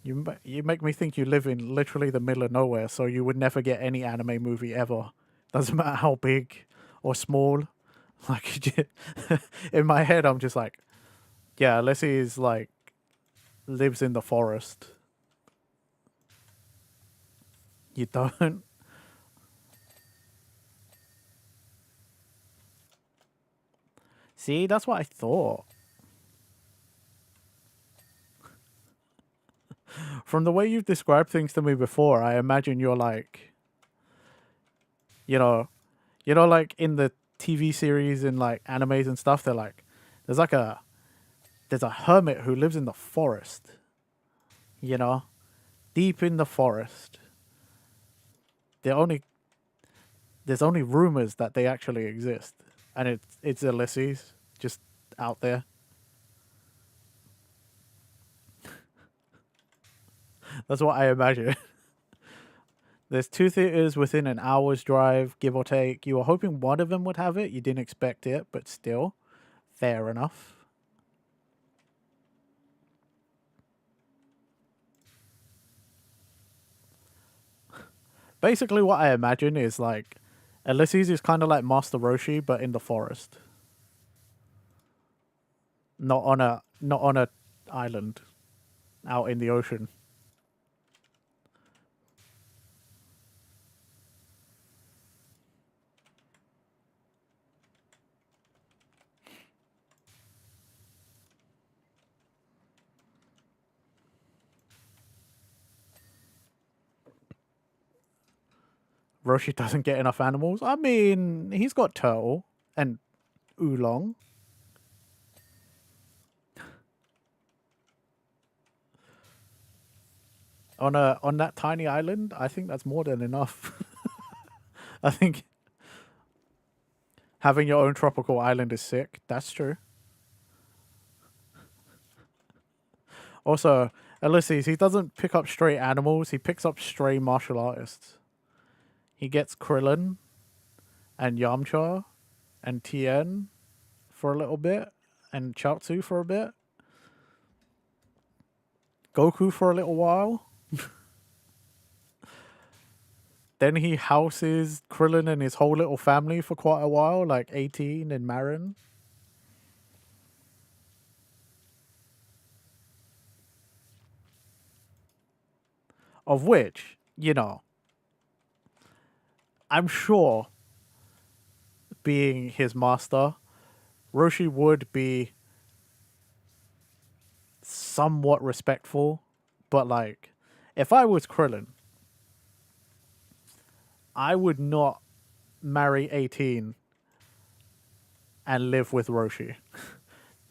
you make me think you live in literally the middle of nowhere, so you would never get any anime movie ever. Doesn't matter how big or small. Like, in my head, I'm just like, yeah, Ulysses like lives in the forest. You don't. See, that's what I thought. From the way you've described things to me before, I imagine you're like You know, like in the TV series and like animes and stuff, they're like, there's like there's a hermit who lives in the forest. You know, deep in the forest. They're only There's only rumors that they actually exist, and it's Ulysses just out there. That's what I imagine. There's 2 theaters within an hour's drive, give or take. You were hoping one of them would have it. You didn't expect it, but still, fair enough. Basically, what I imagine is like Ulysses is kind of like Master Roshi, but in the forest, not on a island out in the ocean. Roshi doesn't get enough animals. I mean, he's got turtle and oolong. On that tiny island, I think that's more than enough. I think having your own tropical island is sick. That's true. Also, Ulysses, he doesn't pick up stray animals. He picks up stray martial artists. He gets Krillin and Yamcha and Tien for a little bit and Chaozu for a bit. Goku for a little while. Then he houses Krillin and his whole little family for quite a while, like 18 and Marin. Of which, I'm sure, being his master, Roshi would be somewhat respectful. But, like, if I was Krillin, I would not marry 18 and live with Roshi.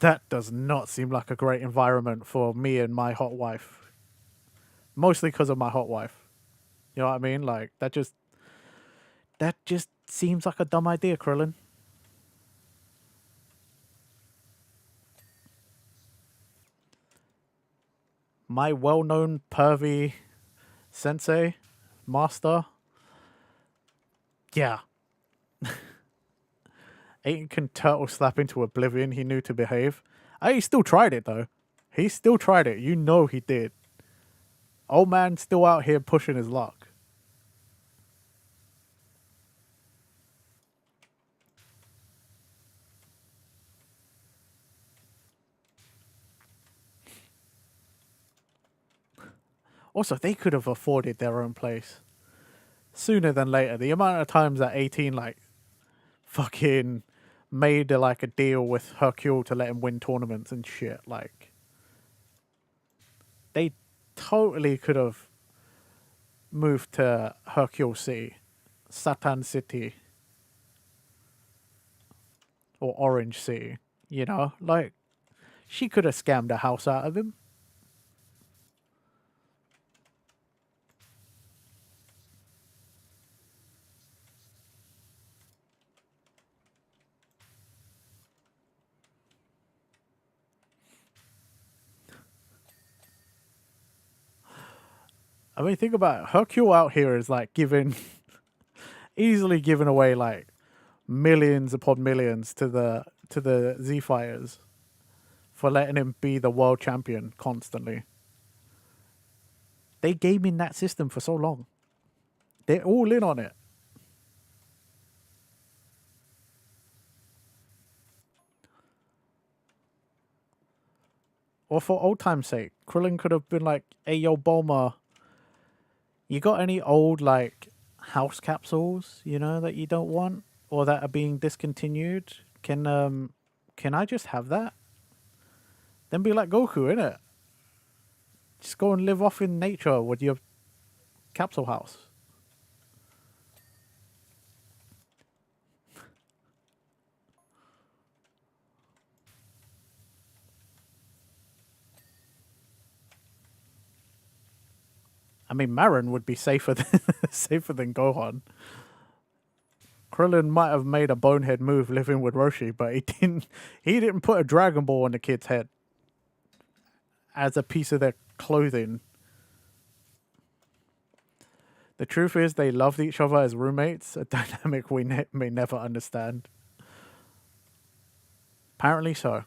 That does not seem like a great environment for me and my hot wife. Mostly because of my hot wife. You know what I mean? Like, that just seems like a dumb idea, Krillin. My well-known pervy sensei, master. Yeah. Aiden can turtle slap into oblivion. He knew to behave. He still tried it, though. He still tried it. You know he did. Old man still out here pushing his luck. Also, they could have afforded their own place sooner than later. The amount of times that 18, like, fucking made like a deal with Hercule to let him win tournaments and shit. Like, they totally could have moved to Hercule City, Satan City, or Orange City. Like, she could have scammed a house out of him. I mean, think about it. Hercule out here is like easily giving away like millions upon millions to the Z Fighters for letting him be the world champion constantly. They game in that system for so long. They're all in on it. Or for old time's sake, Krillin could have been like, hey, yo, Bulma, you got any old, like, house capsules, that you don't want? Or that are being discontinued? Can I just have that? Then be like Goku, innit? Just go and live off in nature with your capsule house. I mean, Marin would be safer than safer than Gohan. Krillin might have made a bonehead move living with Roshi, but he didn't. He didn't put a Dragon Ball on the kid's head as a piece of their clothing. The truth is, they loved each other as roommates, a dynamic we may never understand. Apparently so.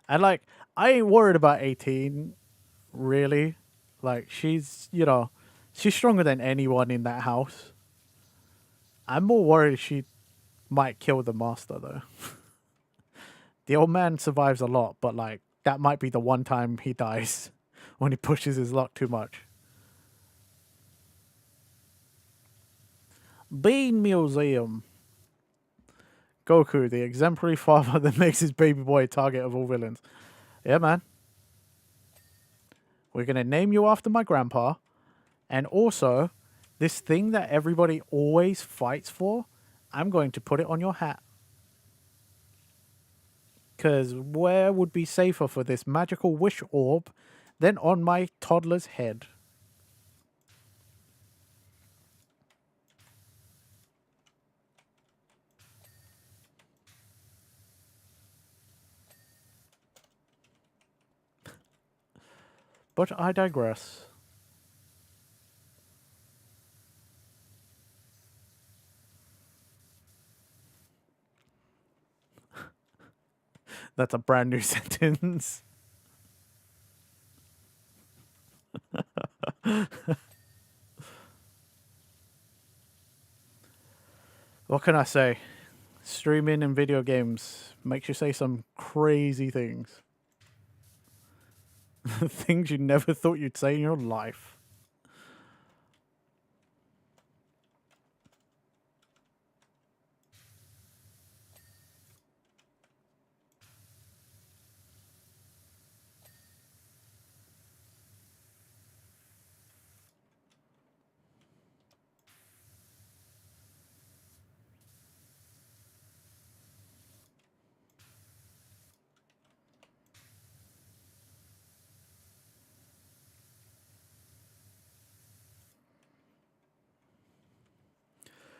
And, like, I ain't worried about 18, really. Like, she's, you know, she's stronger than anyone in that house. I'm more worried she might kill the master, though. The old man survives a lot, but, like, that might be the one time he dies when he pushes his luck too much. Bean Museum. Goku, the exemplary father that makes his baby boy a target of all villains. Yeah, man. We're going to name you after my grandpa. And also, this thing that everybody always fights for, I'm going to put it on your hat. Because where would be safer for this magical wish orb than on my toddler's head? But I digress. That's a brand new sentence. What can I say? Streaming and video games makes you say some crazy things. Things you never thought you'd say in your life.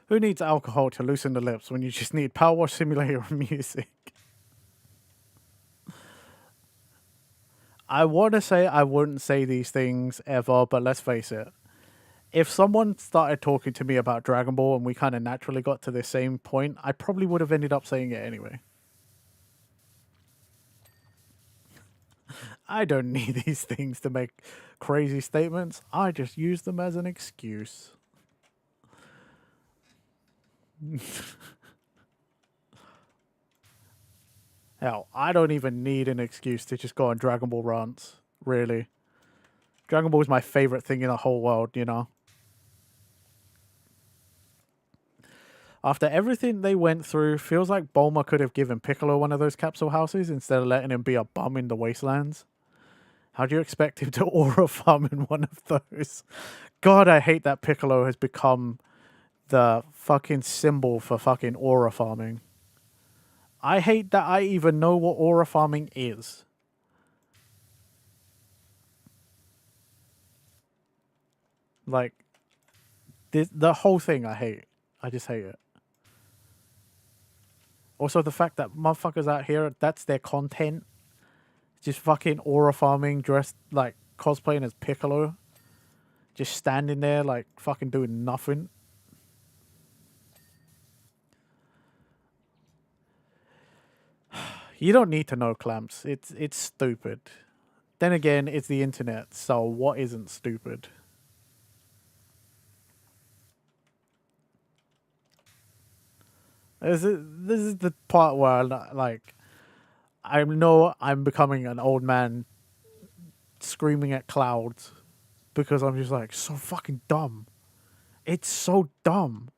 Who needs alcohol to loosen the lips when you just need PowerWash Simulator music? I want to say I wouldn't say these things ever, but let's face it. If someone started talking to me about Dragon Ball and we kind of naturally got to the same point, I probably would have ended up saying it anyway. I don't need these things to make crazy statements. I just use them as an excuse. Hell, I don't even need an excuse to just go on Dragon Ball rants, really. Dragon Ball is my favorite thing in the whole world, you know? After everything they went through, feels like Bulma could have given Piccolo one of those capsule houses instead of letting him be a bum in the wastelands. How do you expect him to aura farm in one of those? God, I hate that Piccolo has become the fucking symbol for fucking aura farming. I hate that I even know what aura farming is. Like, the whole thing I hate. I just hate it. Also, the fact that motherfuckers out here, that's their content. Just fucking aura farming, dressed like cosplaying as Piccolo. Just standing there, like, fucking doing nothing. You don't need to know, Clamps. It's stupid. Then again, it's the internet, so what isn't stupid? This is the part where, like, I know I'm becoming an old man screaming at clouds because I'm just like, so fucking dumb. It's so dumb.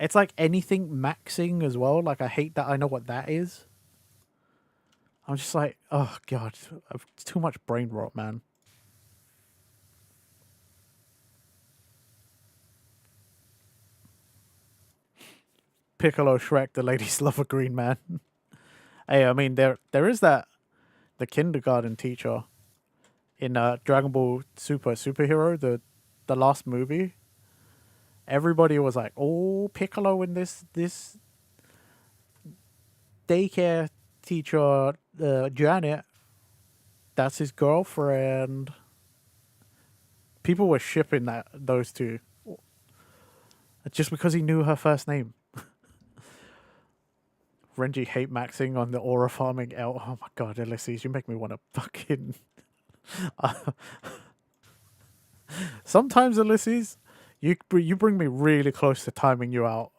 It's like anything maxing as well. Like, I hate that I know what that is. I'm just like, oh god, it's too much brain rot, man. Piccolo, Shrek, the ladies love a green man. Hey, I mean there is that the kindergarten teacher in Dragon Ball Superhero, the last movie. Everybody was like, "Oh, Piccolo and this daycare teacher, Janet, that's his girlfriend." People were shipping those two just because he knew her first name. Renji hate maxing on the aura farming L. Oh my god, Ulysses, you make me want to fucking. Sometimes, Ulysses, you bring me really close to timing you out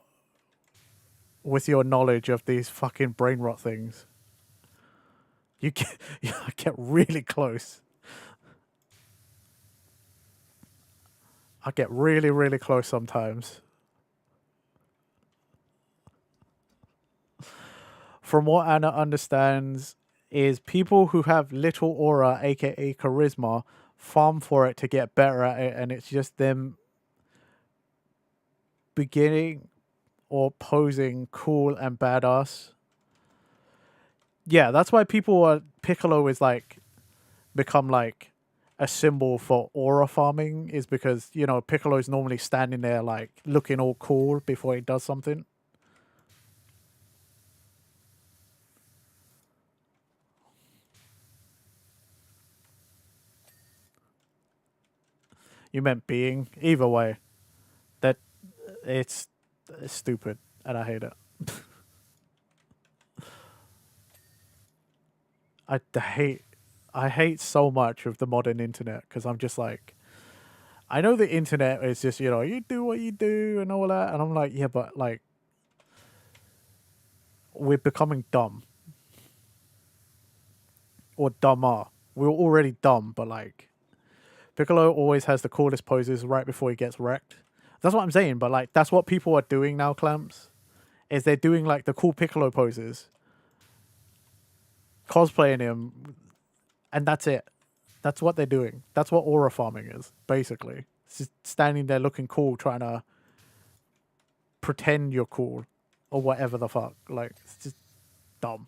with your knowledge of these fucking brain rot things. You get really close. I get really, really close sometimes. From what Anna understands, is people who have little aura, aka charisma, farm for it to get better at it, and it's just them beginning or posing cool and badass. Yeah, that's why people are Piccolo is like become like a symbol for aura farming, is because, you know, Piccolo's normally standing there like looking all cool before he does something. You meant being. Either way, that it's stupid and I hate it. I hate so much of the modern internet because I'm just like, I know the internet is just, you know, you do what you do and all that, and I'm like, yeah, but like we're becoming dumb or dumber. We're already dumb, but like Piccolo always has the coolest poses right before he gets wrecked. That's what I'm saying, but like that's what people are doing now, Clamps. Is they're doing like the cool Piccolo poses, cosplaying him, and that's it. That's what they're doing. That's what aura farming is, basically. It's just standing there looking cool, trying to pretend you're cool or whatever the fuck. Like, it's just dumb.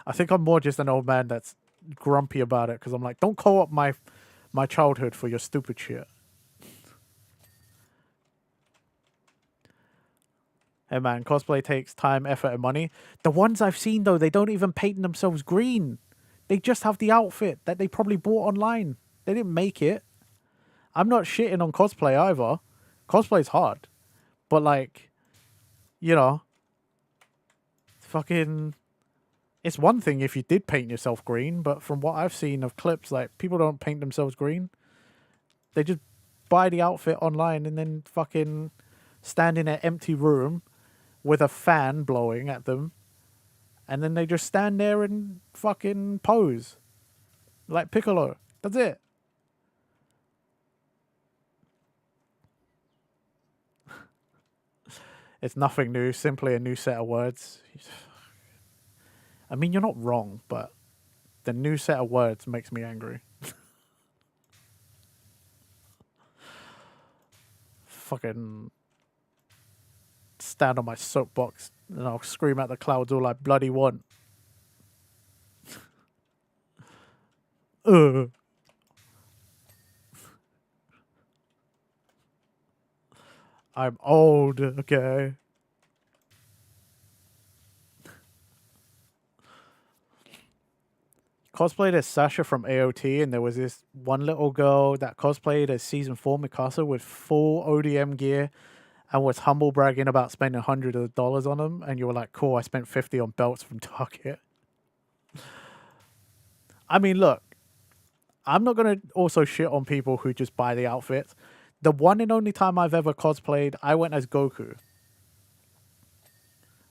I think I'm more just an old man that's grumpy about it because I'm like, don't call up my childhood for your stupid shit. Hey man, cosplay takes time, effort, and money. The ones I've seen though, they don't even paint themselves green. They just have the outfit that they probably bought online. They didn't make it. I'm not shitting on cosplay either. Cosplay's hard. But like, you know, fucking it's one thing if you did paint yourself green, but from what I've seen of clips, like people don't paint themselves green. They just buy the outfit online and then fucking stand in an empty room with a fan blowing at them, and then they just stand there and fucking pose like Piccolo. That's it. It's nothing new, simply a new set of words. I mean, you're not wrong, but the new set of words makes me angry. Fucking stand on my soapbox and I'll scream at the clouds all I bloody want. Ugh. I'm old, okay? Cosplayed as Sasha from AOT, and there was this one little girl that cosplayed as Season 4 Mikasa with full ODM gear and was humble bragging about spending $100 on them, and you were like, cool, I spent 50 on belts from Target. I mean, look, I'm not going to also shit on people who just buy the outfits. The one and only time I've ever cosplayed, I went as Goku.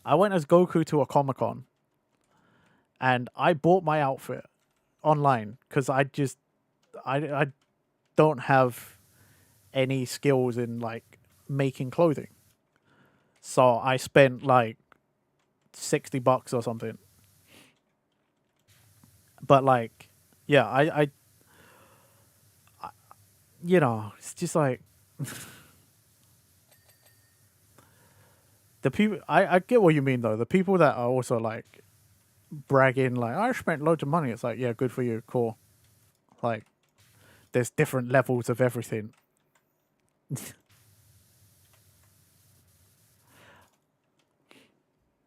I went as Goku to a Comic-Con, and I bought my outfit online because I don't have any skills in like making clothing. So I spent like $60 or something. But like, yeah, you know, it's just like the people. I get what you mean though. The people that are also like bragging, like I spent loads of money. It's like, yeah, good for you, cool. Like, there's different levels of everything.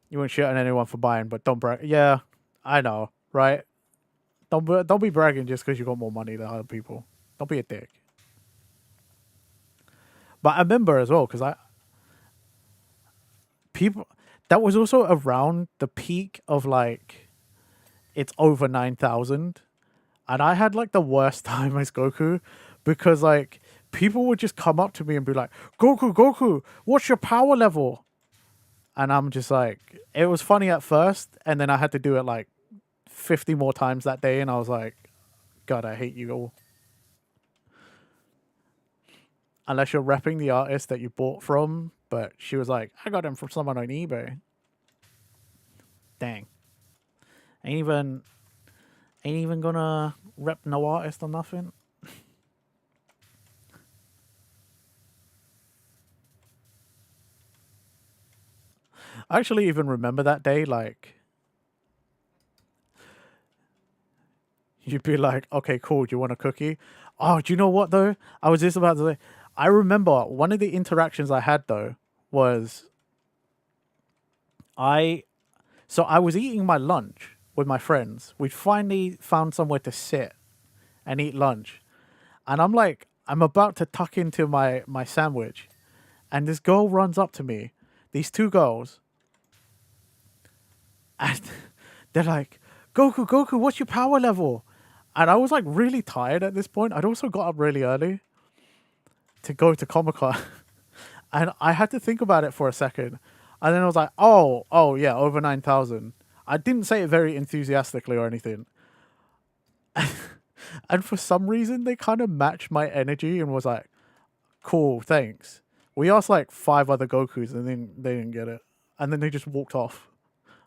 You won't shit on anyone for buying, but don't brag. Yeah, I know, right? Don't be bragging just because you got more money than other people. Don't be a dick. But I remember as well because I people that was also around the peak of like it's over 9,000, and I had like the worst time as Goku because like people would just come up to me and be like, Goku, what's your power level? And I'm just like, it was funny at first, and then I had to do it like 50 more times that day, and I was like, God, I hate you all. Unless you're repping the artist that you bought from, but she was like, I got him from someone on eBay. Dang. Ain't even gonna rep no artist or nothing. I actually even remember that day, like you'd be like, okay, cool, do you want a cookie? Oh, do you know what though? I was just about to say, I remember one of the interactions I had though was I so I was eating my lunch with my friends. We'd finally found somewhere to sit and eat lunch. And I'm like, I'm about to tuck into my sandwich, and this girl runs up to me. These two girls, and they're like, Goku, what's your power level? And I was like really tired at this point. I'd also got up really early to go to Comic Con, and I had to think about it for a second. And then I was like, oh yeah, over 9,000. I didn't say it very enthusiastically or anything. And for some reason, they kind of matched my energy and was like, cool, thanks. We asked like 5 other Gokus and then they didn't get it. And then they just walked off.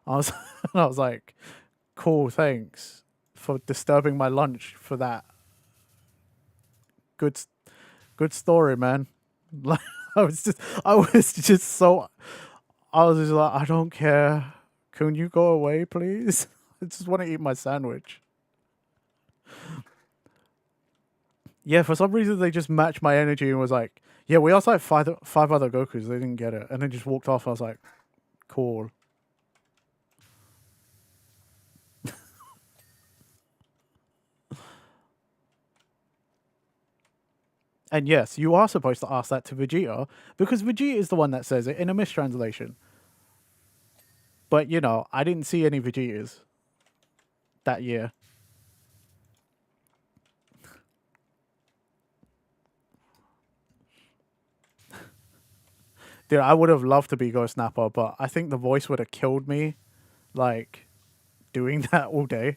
I was, I was like, cool, thanks for disturbing my lunch for that. Good, good story, man. Like, I was just so, I was just like, I don't care. Can you go away, please? I just want to eat my sandwich. Yeah, for some reason they just matched my energy and was like, yeah, we asked like five other Gokus, they didn't get it, and then just walked off. I was like, cool. And yes, you are supposed to ask that to Vegeta because Vegeta is the one that says it in a mistranslation. But you know, I didn't see any Vegetas that year. Dude, I would have loved to be Ghost Snapper, but I think the voice would have killed me, like doing that all day.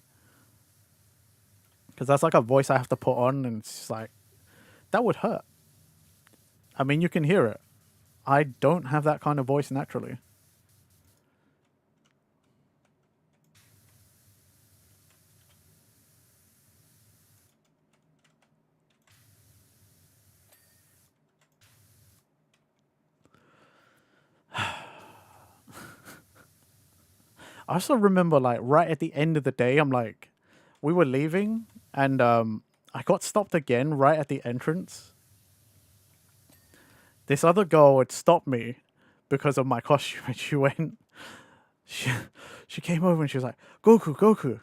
Because that's like a voice I have to put on, and it's just like that would hurt. I mean, you can hear it. I don't have that kind of voice naturally. I also remember, like, right at the end of the day, I'm like, we were leaving, and I got stopped again right at the entrance. This other girl had stopped me because of my costume, and she went, she, she came over and she was like, Goku,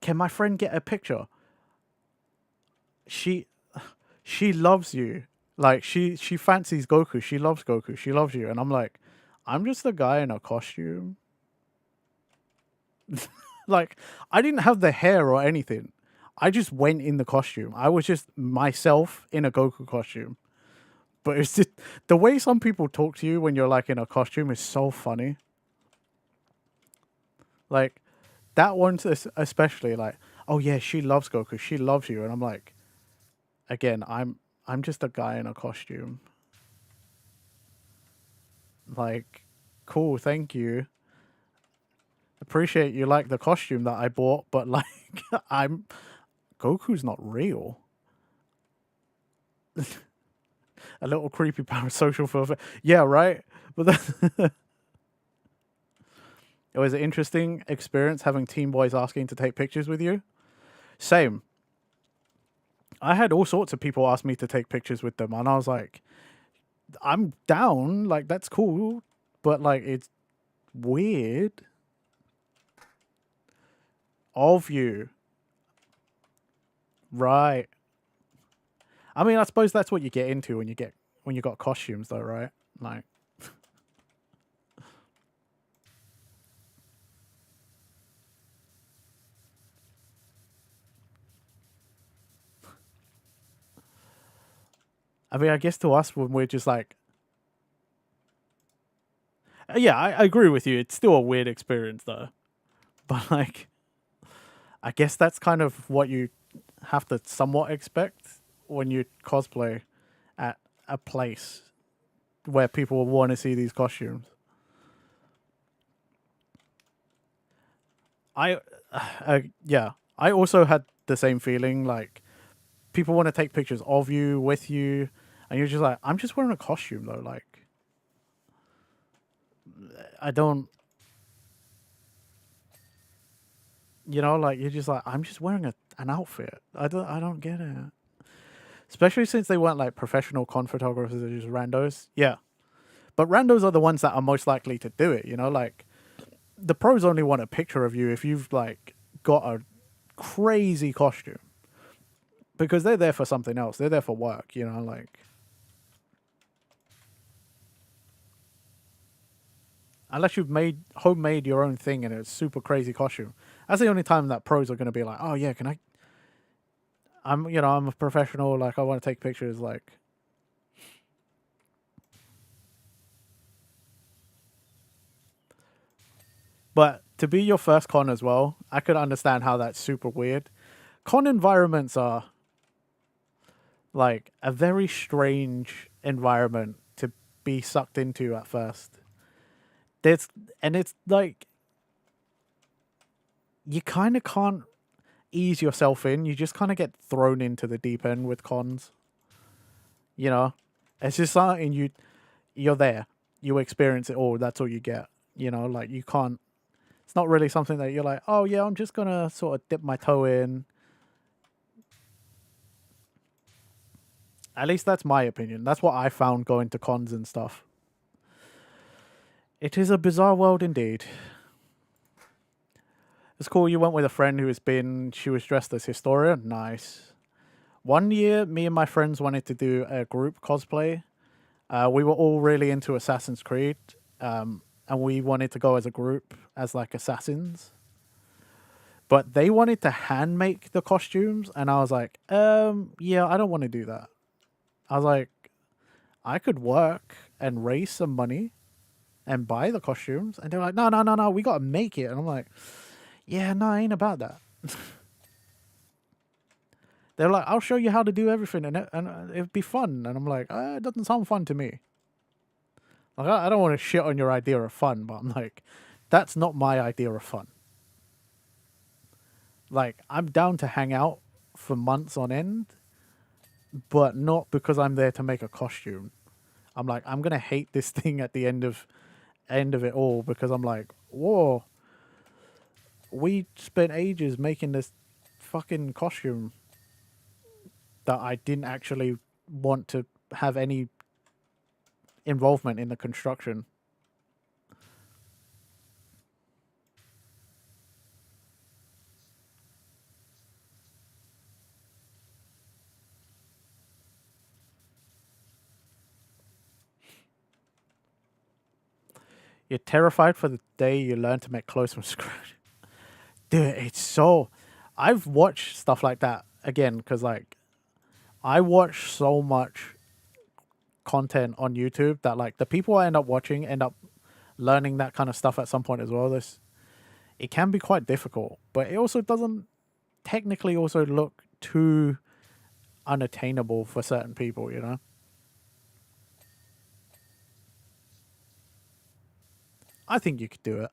can my friend get a picture? She she loves you. Like she fancies Goku. She loves Goku. She loves you. And I'm like, I'm just a guy in a costume. Like, I didn't have the hair or anything. I just went in the costume. I was just myself in a Goku costume. But it's just the way some people talk to you when you're like in a costume is so funny. Like that one especially, like, oh yeah, she loves Goku. She loves you. And I'm like, again, I'm just a guy in a costume. Like, cool, thank you. Appreciate you like the costume that I bought, but like I'm Goku's not real. A little creepy parasocial for yeah, right. But that it was an interesting experience having teen boys asking to take pictures with you. Same. I had all sorts of people ask me to take pictures with them, and I was like, I'm down. Like, that's cool, but like, it's weird of you, right? I mean, I suppose that's what you get into when you got costumes, though, right? Like, I mean, I guess to us when we're just like, yeah, I agree with you. It's still a weird experience, though. But like, I guess that's kind of what you have to somewhat expect when you cosplay at a place where people want to see these costumes. I, yeah, I also had the same feeling. Like, people want to take pictures of you, with you, and you're just like, I'm just wearing a costume though. Like, I don't, like you're just like, I'm just wearing an outfit. I don't get it. Especially since they weren't like professional con photographers, they're just randos. Yeah, but randos are the ones that are most likely to do it. Like the pros only want a picture of you if you've like got a crazy costume, because they're there for something else. They're there for work. Like. Unless you've homemade your own thing and it's super crazy costume. That's the only time that pros are going to be like, oh yeah, can I? I'm a professional. Like I want to take pictures. Like, but to be your first con as well, I could understand how that's super weird. Con environments are like a very strange environment to be sucked into at first. It's like you kind of can't ease yourself in. You just kind of get thrown into the deep end with cons. It's just something you're there. You experience it all. That's all you get. Like you can't. It's not really something that you're like, oh yeah, I'm just gonna sort of dip my toe in. At least that's my opinion. That's what I found going to cons and stuff. It is a bizarre world indeed. It's cool you went with a friend she was dressed as Historia. Nice. One year, me and my friends wanted to do a group cosplay. We were all really into Assassin's Creed, and we wanted to go as a group as like assassins. But they wanted to hand make the costumes, and I was like, yeah, I don't want to do that. I was like, I could work and raise some money and buy the costumes. And they're like, no, we got to make it. And I'm like, yeah, no, I ain't about that. They're like, I'll show you how to do everything and it'd be fun. And I'm like, it doesn't sound fun to me. Like, I don't want to shit on your idea of fun, but I'm like, that's not my idea of fun. Like, I'm down to hang out for months on end, but not because I'm there to make a costume. I'm like, I'm gonna hate this thing at the end of it all, because I'm like, whoa, we spent ages making this fucking costume that I didn't actually want to have any involvement in the construction. You're terrified for the day you learn to make clothes from scratch. Dude, it's so... I've watched stuff like that, again, because, like, I watch so much content on YouTube that, like, the people I end up watching end up learning that kind of stuff at some point as well. It can be quite difficult, but it also doesn't technically also look too unattainable for certain people, I think you could do it.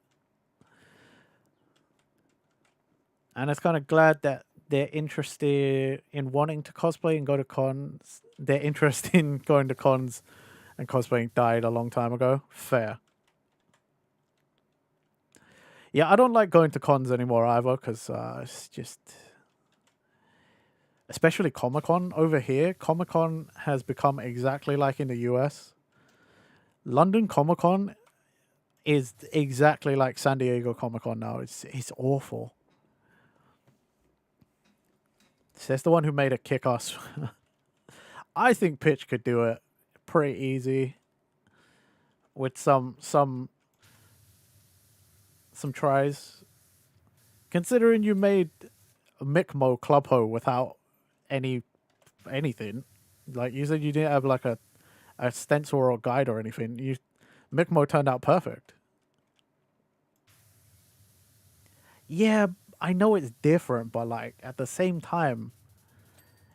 And it's kind of glad that they're interested in wanting to cosplay and go to cons. Their interest in going to cons and cosplaying died a long time ago. Fair. Yeah, I don't like going to cons anymore either because it's just, especially Comic Con over here. Comic Con has become exactly like in the US. London Comic Con is exactly like San Diego Comic Con now. It's awful. Says the one who made a kick-ass. I think Pitch could do it pretty easy with some tries. Considering you made Micmo Clubho without anything, like you said, you didn't have like a stencil or guide or anything. Micmo turned out perfect. Yeah, I know it's different, but like at the same time,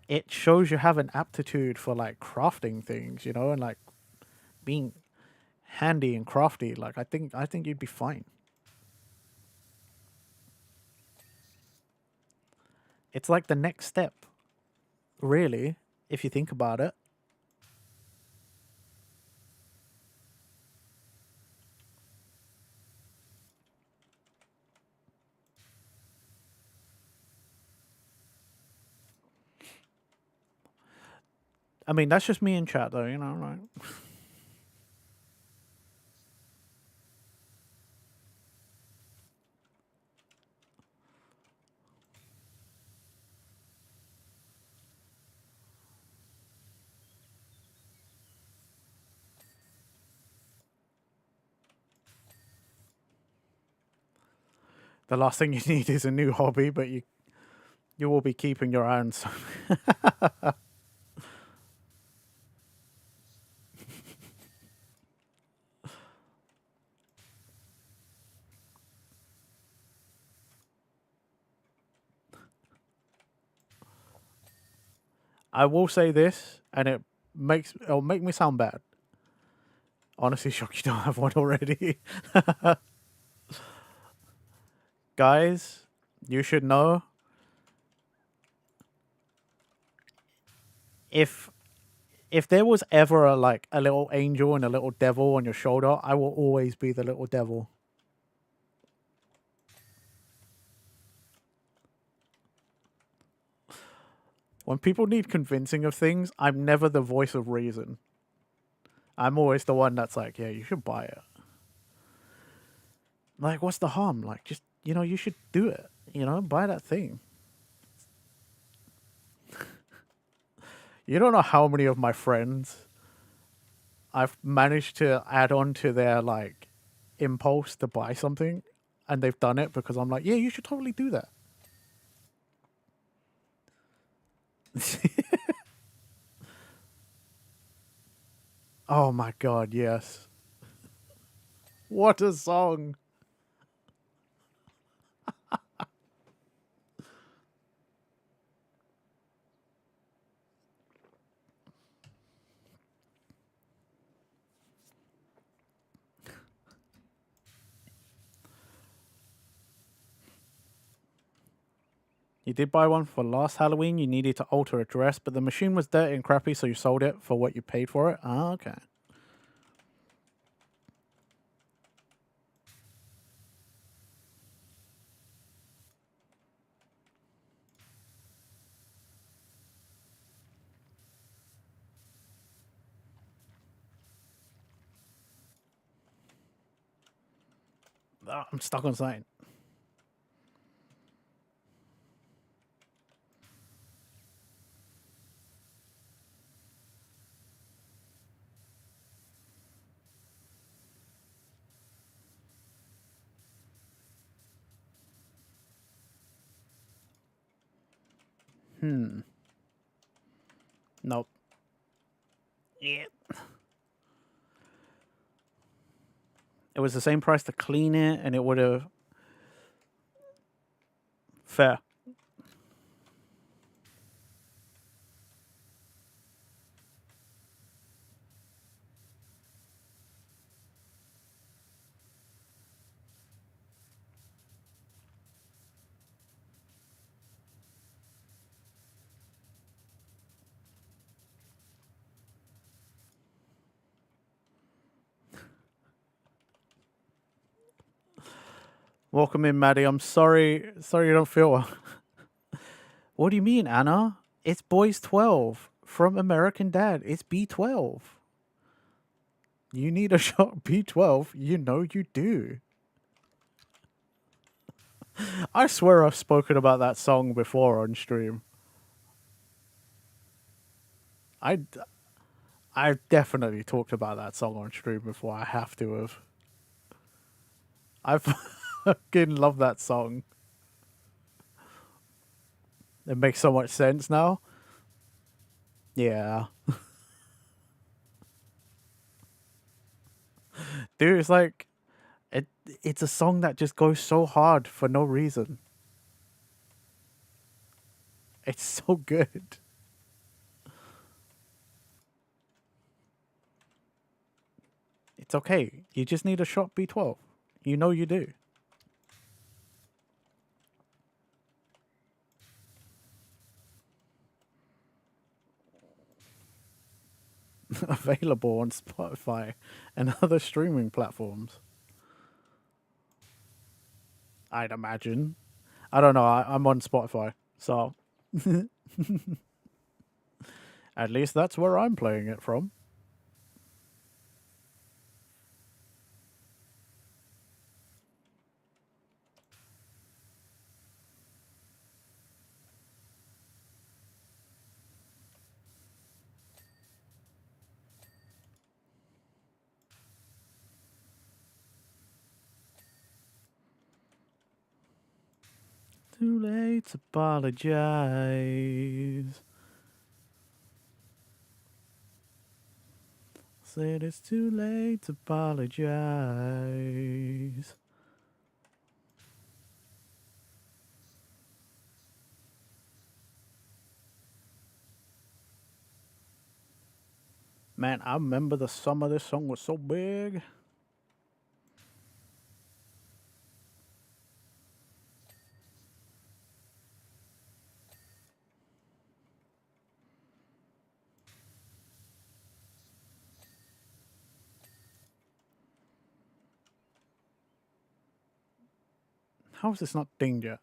it shows you have an aptitude for like crafting things, you know, and like being handy and crafty. Like I think you'd be fine. It's like the next step, really, if you think about it. I mean, that's just me in chat, though, you know, right? The last thing you need is a new hobby, but you will be keeping your own. So. I will say this, and it'll make me sound bad. Honestly, shock you don't have one already. Guys, you should know if there was ever a little angel and a little devil on your shoulder, I will always be the little devil. When people need convincing of things, I'm never the voice of reason. I'm always the one that's like, yeah, you should buy it. Like, what's the harm? Like, just, you know, you should do it. You know, buy that thing. You don't know how many of my friends I've managed to add on to their, like, impulse to buy something, and they've done it because I'm like, yeah, you should totally do that. Oh my god, yes. What a song. You did buy one for last Halloween. You needed to alter a dress, but the machine was dirty and crappy, so you sold it for what you paid for it? Ah, okay. Ah, I'm stuck on something. Nope. Yeah. It was the same price to clean it, and it would have... Fair. Welcome in, Maddie. I'm sorry you don't feel well. What do you mean, Anna? It's Boys 12 from American Dad. It's B12. You need a shot B12. You know you do. I swear I've spoken about that song before on stream. I've definitely talked about that song on stream before. I have to have. I fucking love that song. It makes so much sense now. Yeah. Dude, it's like it's a song that just goes so hard for no reason. It's so good. It's okay. You just need a shot B12. You know you do. Available on Spotify and other streaming platforms. I'd imagine. I don't know. I'm on Spotify, so at least that's where I'm playing it from. Too late to apologize. Said it's too late to apologize. Man, I remember the summer this song was so big. How is this not dinged yet?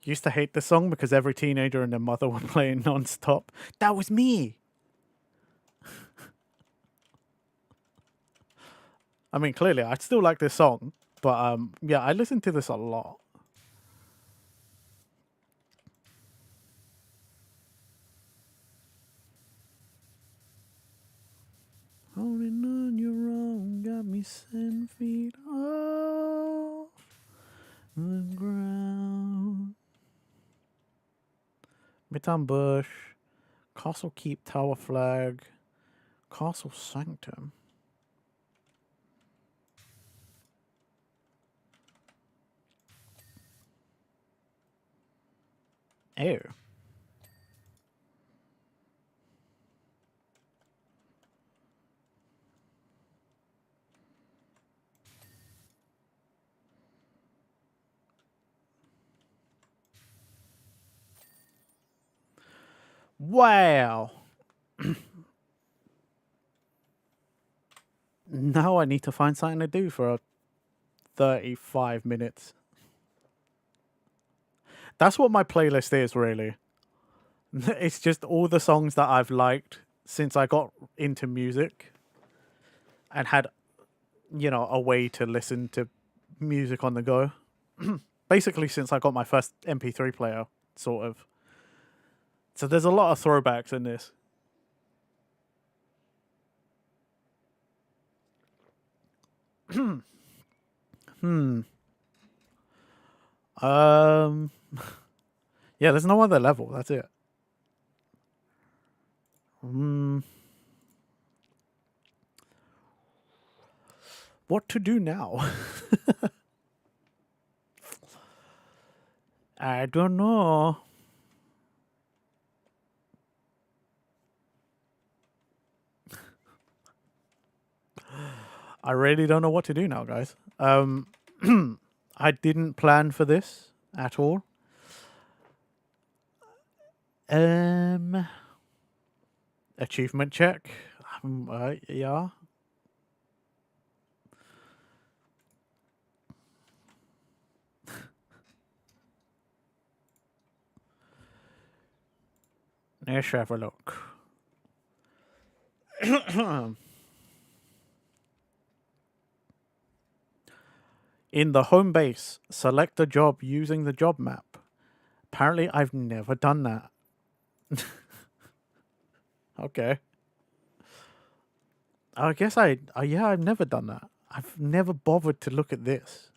Used to hate the song because every teenager and their mother were playing non-stop. That was me. I mean, clearly, I still like this song, but yeah, I listen to this a lot. Holding on your own got me 7 feet off the ground. Midtown Bush, Castle Keep Tower Flag, Castle Sanctum. Ew. Wow. Now I need to find something to do for 35 minutes. That's what my playlist is, really. It's just all the songs that I've liked since I got into music and had, you know, a way to listen to music on the go. Basically, since I got my first MP3 player, sort of. So there's a lot of throwbacks in this. Yeah, there's no other level. That's it. What to do now? I don't know. I really don't know what to do now, guys. I didn't plan for this at all. Achievement check. Yeah. Let's have a look. In the home base, select a job using the job map. Apparently, I've never done that. Okay. I guess yeah, I've never done that. I've never bothered to look at this.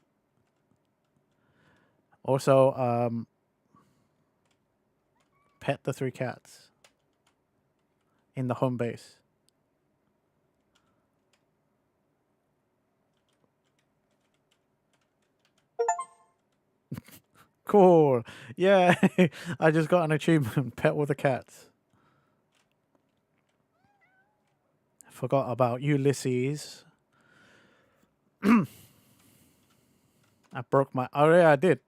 Also, pet the 3 cats in the home base. Cool. Yeah, I just got an achievement. Pet with the cats. Forgot about Ulysses. I broke my... Oh, yeah, I did.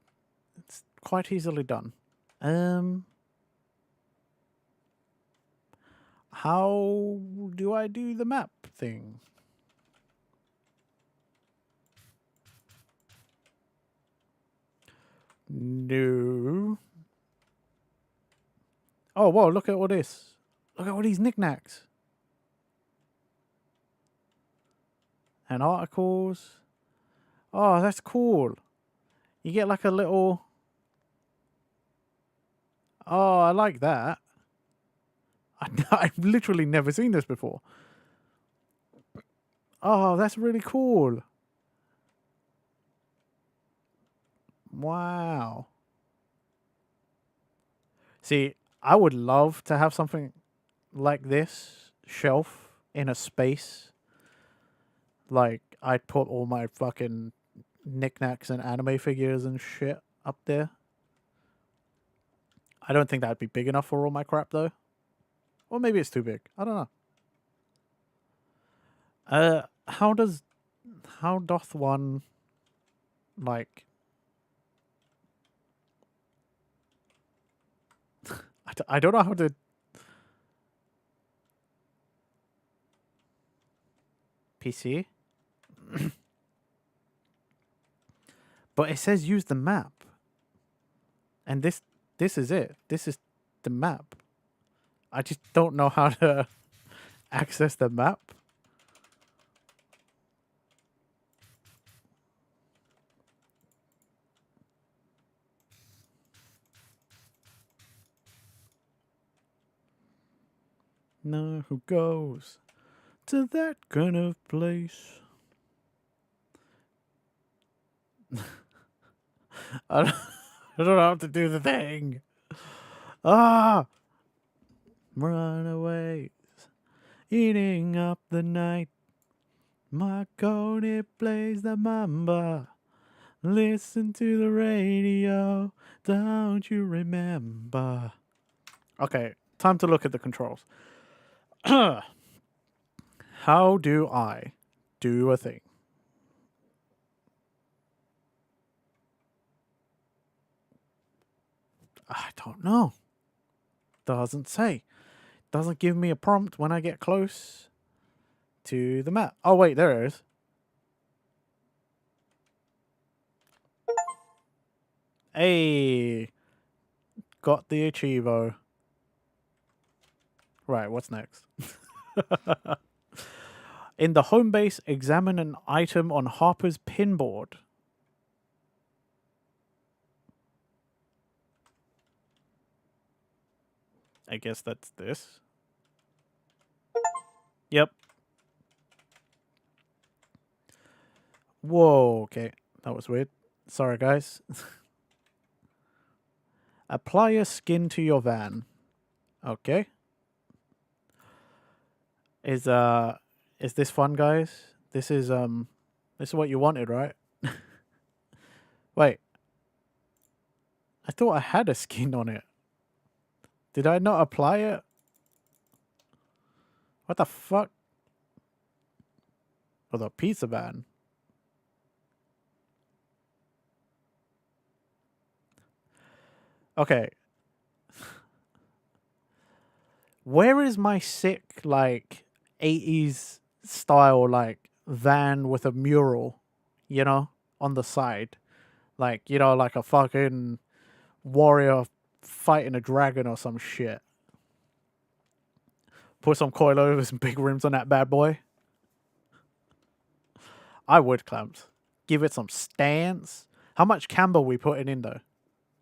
It's quite easily done. How do I do the map thing? No. Oh, whoa, look at all this. Look at all these knickknacks. And articles. Oh, that's cool. You get like a little... Oh, I like that. I've literally never seen this before. Oh, that's really cool. Wow. See, I would love to have something like this shelf in a space. Like, I'd put all my fucking knickknacks and anime figures and shit up there. I don't think that'd be big enough for all my crap, though. Or maybe it's too big. I don't know. How doth one, like... I don't know how to... PC? But it says use the map. And this is it. This is the map. I just don't know how to access the map. No, who goes to that kind of place? I don't know how to do the thing. Ah! Runaways, eating up the night. Marconi plays the mamba. Listen to the radio, don't you remember? Okay, time to look at the controls. How do I do a thing? I don't know. Doesn't say. Doesn't give me a prompt when I get close to the map. Oh, wait, there it is. Hey, got the achievo. Right, what's next? In the home base, examine an item on Harper's pinboard. I guess that's this. Yep. Whoa, okay. That was weird. Sorry, guys. Apply a skin to your van. Okay. Is this fun, guys? This is what you wanted, right? Wait. I thought I had a skin on it. Did I not apply it? What the fuck? For the pizza van. Okay. Where is my sick, like, 80s style, like, van with a mural, you know, on the side? Like, you know, like a fucking warrior fighting a dragon or some shit. Put some coilovers and big rims on that bad boy. I would, Clamps. Give it some stance. How much camber we putting in though?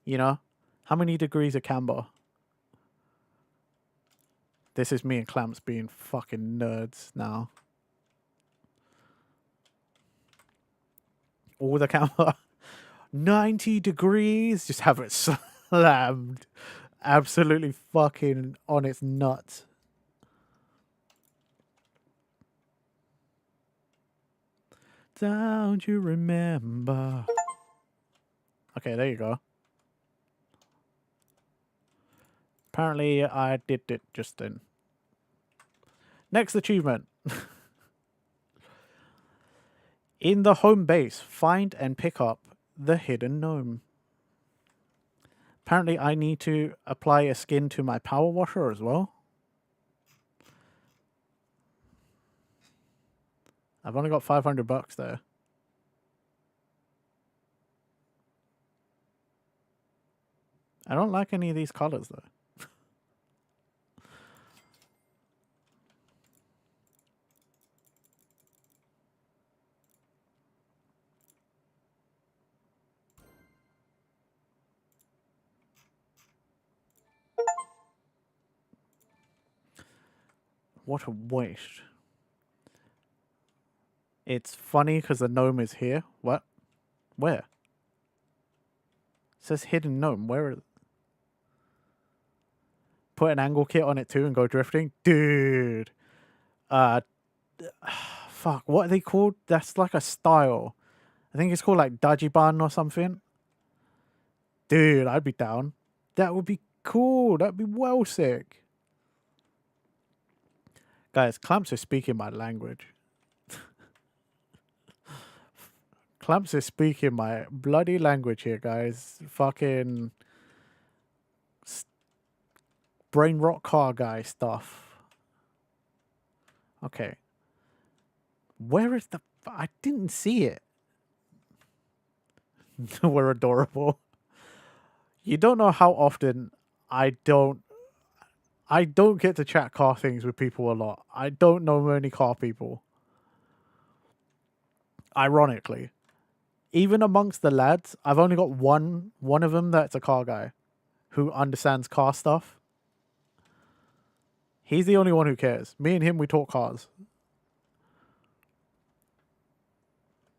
You know? How many degrees of camber? This is me and Clamps being fucking nerds now. All the camber. 90 degrees. Just have it slammed. Absolutely fucking on its nuts. Don't you remember? Okay, there you go. Apparently, I did it just then. Next achievement. In the home base, find and pick up the hidden gnome. Apparently, I need to apply a skin to my power washer as well. I've only got $500 there. I don't like any of these colors though. What a waste. It's funny because the gnome is here. What? Where? It says hidden gnome. Where is it? Put an angle kit on it too and go drifting? Dude. Fuck. What are they called? That's like a style. I think it's called like Dajiban or something. Dude, I'd be down. That would be cool. That'd be well sick. Guys, Clamps is speaking my language. Clamps is speaking my bloody language here, guys. Fucking brain rot car guy stuff. Okay. Where is the... I didn't see it. We're adorable. You don't know how often I don't get to chat car things with people a lot. I don't know many car people. Ironically. Even amongst the lads, I've only got one of them that's a car guy who understands car stuff. He's the only one who cares. Me and him, we talk cars.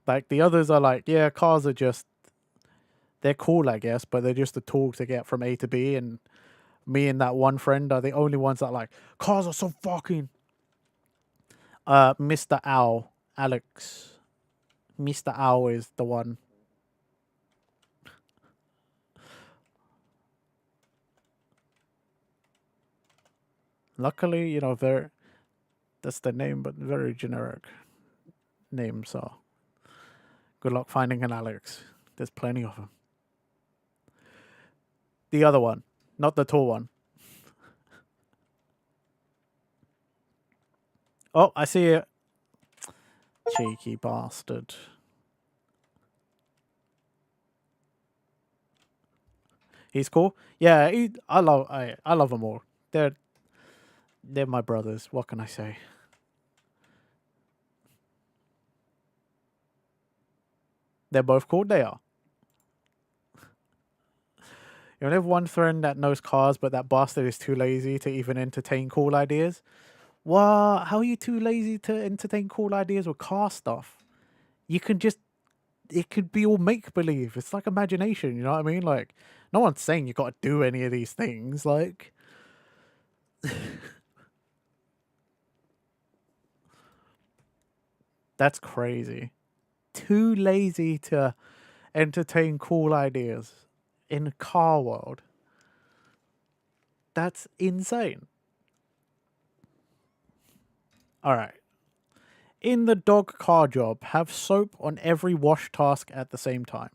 Like, the others are like, yeah, cars are just... They're cool, I guess, but they're just a tool to get from A to B, and me and that one friend are the only ones that are like, cars are so fucking... Mr. Owl. Alex. Mr. Owl is the one. Luckily, you know, that's the name, but very generic name, so good luck finding an Alex. There's plenty of them. The other one, not the tall one. Oh, I see it. Cheeky bastard. He's cool. Yeah, I love them all. They're my brothers. What can I say? They're both cool. They are. You only have one friend that knows cars, but that bastard is too lazy to even entertain cool ideas. What? How are you too lazy to entertain cool ideas with car stuff? You can just... It could be all make-believe. It's like imagination, you know what I mean? Like, no one's saying you got to do any of these things. Like... That's crazy. Too lazy to entertain cool ideas in the car world. That's insane. Alright. In the dog car job, have soap on every wash task at the same time.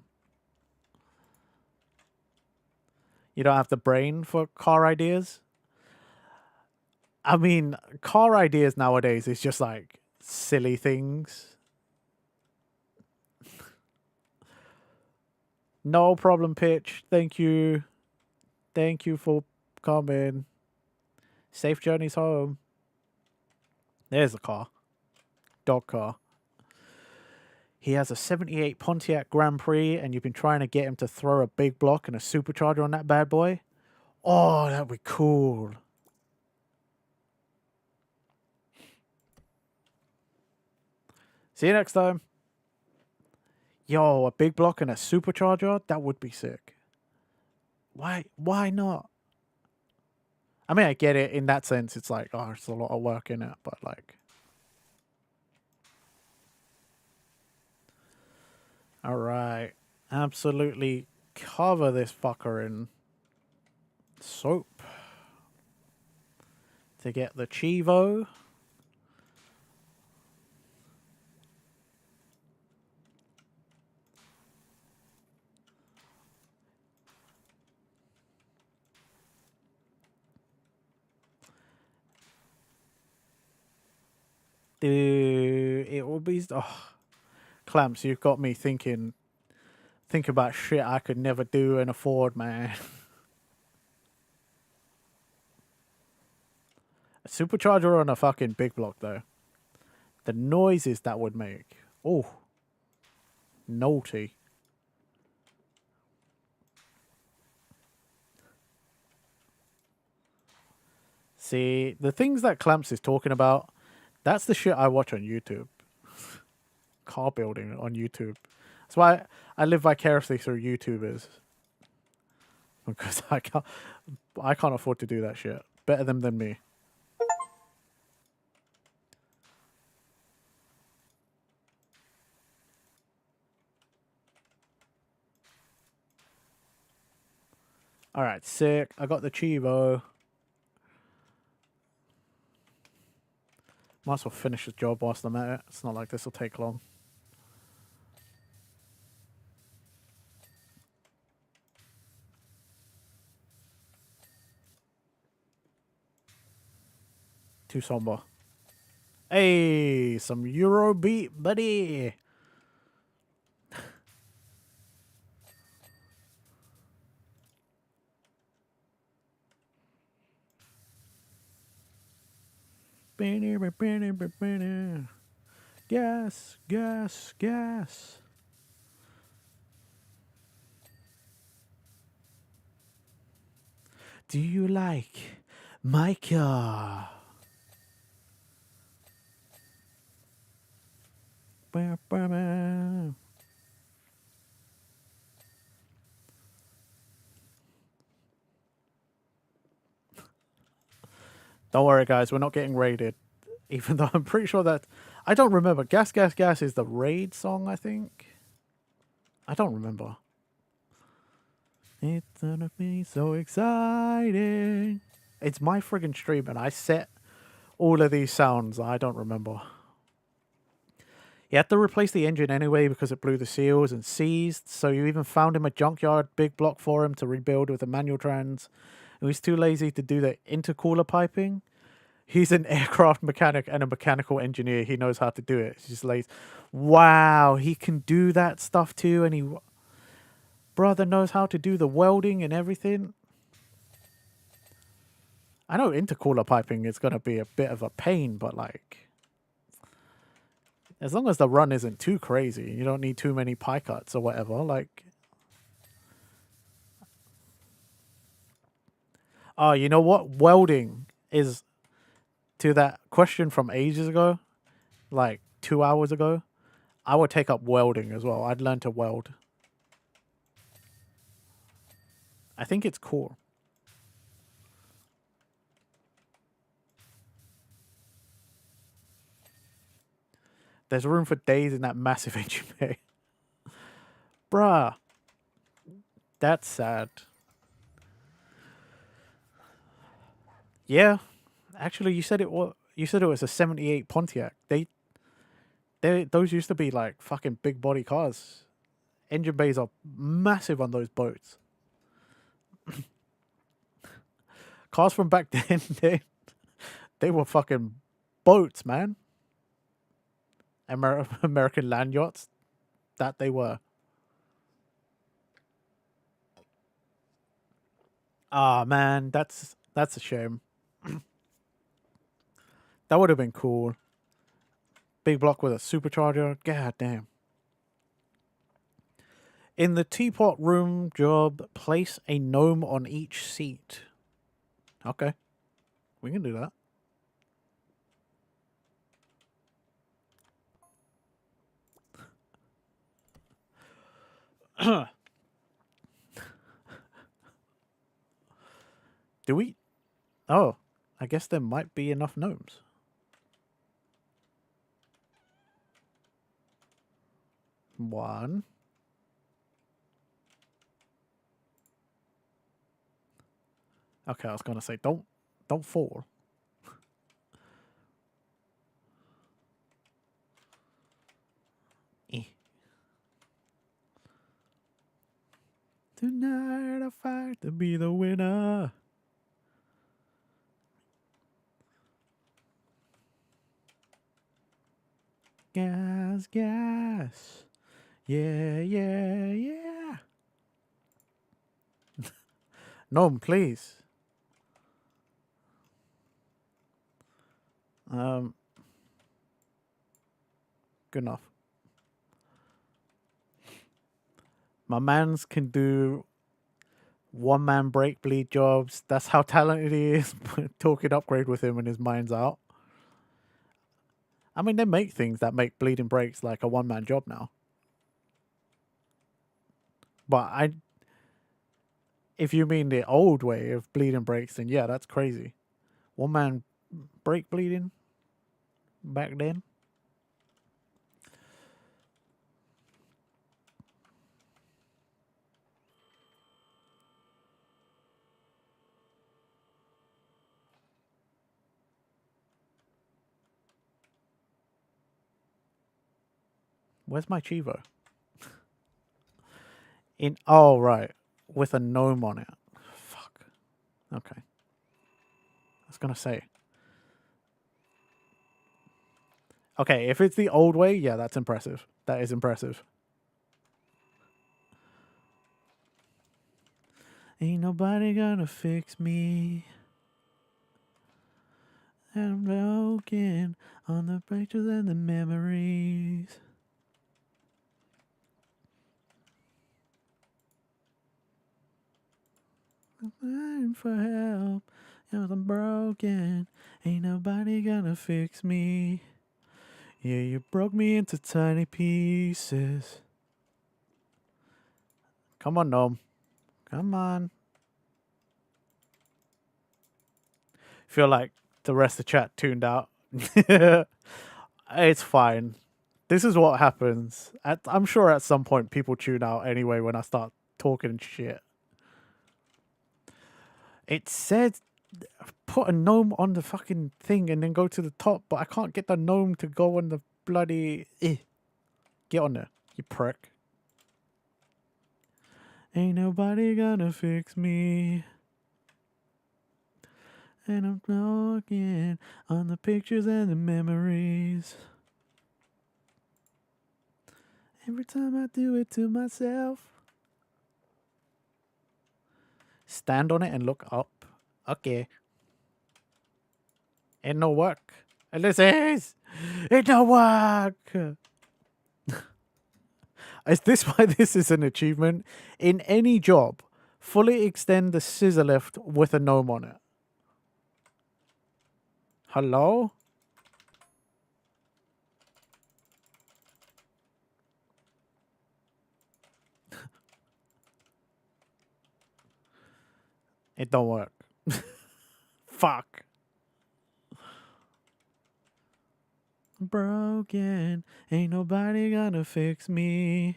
You don't have the brain for car ideas? I mean, car ideas nowadays is just like silly things. No problem, Pitch. Thank you. Thank you for coming. Safe journeys home. There's a car. Dog car. He has a 78 Pontiac Grand Prix, and you've been trying to get him to throw a big block and a supercharger on that bad boy. Oh, that'd be cool. See you next time. Yo, a big block and a supercharger? That would be sick. Why not? I mean, I get it in that sense. It's like, oh, it's a lot of work in it, but like... Alright. Absolutely cover this fucker in soap. To get the Chivo. Dude, it will be... Oh, Clamps, you've got me thinking about shit I could never do and afford, man. A supercharger on a fucking big block, though. The noises that would make. Oh. Naughty. See, the things that Clamps is talking about, that's the shit I watch on YouTube. Car building on YouTube. That's why I live vicariously through YouTubers. Because I can't afford to do that shit. Better them than me. Alright, sick. I got the Chivo. Might as well finish the job whilst I'm at it. It's not like this will take long. Too somber. Hey, some Eurobeat, buddy. Gas, gas, gas. Do you like my car? Don't worry, guys. We're not getting raided. Even though I'm pretty sure that... I don't remember. Gas, gas, gas is the raid song, I think. I don't remember. It's gonna be so exciting. It's my friggin' stream, and I set all of these sounds. I don't remember. He had to replace the engine anyway because it blew the seals and seized, so you even found him a junkyard big block for him to rebuild with a manual trans. And he's too lazy to do the intercooler piping. He's an aircraft mechanic and a mechanical engineer. He knows how to do it. He's just lazy. Wow, he can do that stuff too, and he... Brother knows how to do the welding and everything. I know intercooler piping is going to be a bit of a pain, but like... As long as the run isn't too crazy, you don't need too many pie cuts or whatever, like... Oh, you know what? Welding is... To that question from ages ago, like 2 hours ago, I would take up welding as well. I'd learn to weld. I think it's cool. There's room for days in that massive engine bay. Bruh. That's sad. Yeah. Actually, you said it was a 78 Pontiac. Those used to be like fucking big body cars. Engine bays are massive on those boats. Cars from back then, they were fucking boats, man. American land yachts. That they were. Ah, man, that's a shame. That would have been cool. Big block with a supercharger. God damn. In the teapot room job, place a gnome on each seat. Okay. We can do that. Do we? Oh, I guess there might be enough gnomes. One. Okay, I was gonna say don't fall. Eh. Tonight I fight to be the winner. Gas, gas. Yeah, yeah, yeah. Gnome, please. Good enough. My mans can do one-man break bleed jobs. That's how talented he is. Talking upgrade with him and his mind's out. I mean, they make things that make bleeding breaks like a one-man job now. But if you mean the old way of bleeding breaks, then yeah, that's crazy. One-man break bleeding back then. Where's my Chivo? Oh, right. With a gnome on it. Fuck. Okay. I was gonna say. Okay, if it's the old way, yeah, that's impressive. That is impressive. Ain't nobody gonna fix me. I'm broken on the pictures and the memories. I'm for help. I'm broken. Ain't nobody gonna fix me. Yeah, you broke me into tiny pieces. Come on, gnome. Come on. Feel like the rest of the chat tuned out. It's fine. This is what happens. I'm sure at some point people tune out anyway when I start talking shit. It said put a gnome on the fucking thing and then go to the top, but I can't get the gnome to go on the bloody... Get on there, you prick. Ain't nobody gonna fix me. And I'm talking on the pictures and the memories. Every time I do it to myself. Stand on it and look up. Okay. It no work. Ulysses! It no work! Is this why this is an achievement? In any job, fully extend the scissor lift with a gnome on it. Hello? It don't work. Fuck. Broken. Ain't nobody gonna fix me.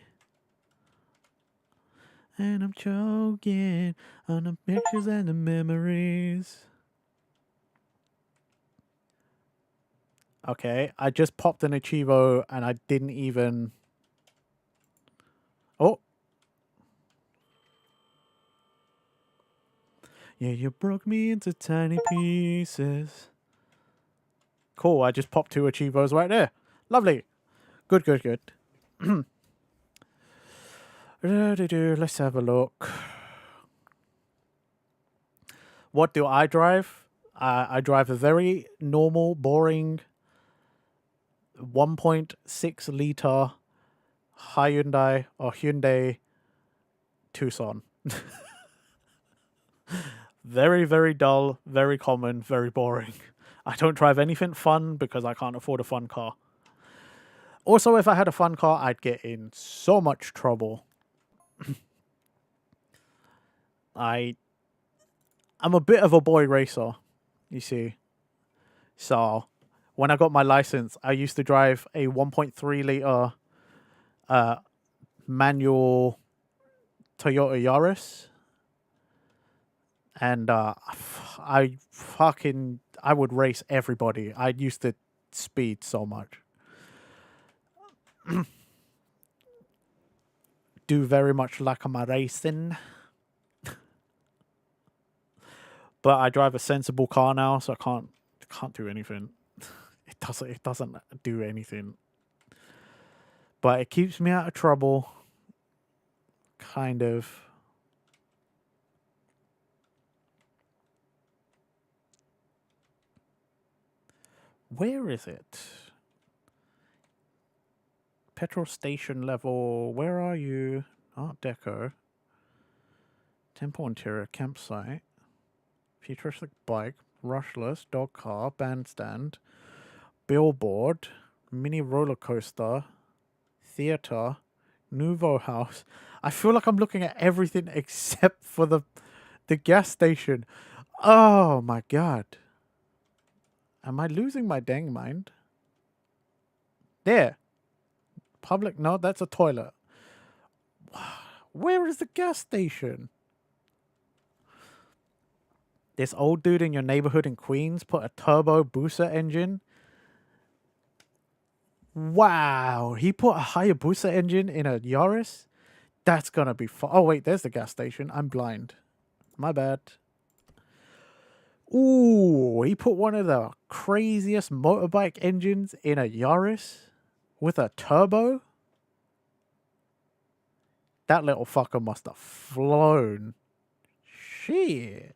And I'm choking on the pictures and the memories. Okay, I just popped an Achievo and I didn't even... Oh. Yeah, you broke me into tiny pieces. Cool, I just popped 2 Achievos right there. Lovely. Good, good, good. Let's have a look. What do I drive? I drive a very normal, boring 1.6 liter Hyundai Tucson. Very, very dull, very common, very boring. I don't drive anything fun because I can't afford a fun car. Also, if I had a fun car, I'd get in so much trouble. I'm a bit of a boy racer, you see. So, when I got my license, I used to drive a 1.3 liter manual Toyota Yaris. And I would race everybody. I used to speed so much. Do very much like my racing. But I drive a sensible car now, so I can't do anything. It doesn't do anything. But it keeps me out of trouble. Kind of. Where is it? Petrol station level. Where are you? Art Deco. Temple interior campsite. Futuristic bike. Rushless. Dog car. Bandstand. Billboard. Mini roller coaster. Theater. Nouveau house. I feel like I'm looking at everything except for the gas station. Oh my god. Am I losing my dang mind? There. Public, no, that's a toilet. Where is the gas station? This old dude in your neighborhood in Queens put a turbo booster engine. Wow, he put a Hayabusa engine in a Yaris? That's gonna be fun. Oh wait, there's the gas station. I'm blind. My bad. Ooh, he put one of the craziest motorbike engines in a Yaris with a turbo. That little fucker must have flown. Shit.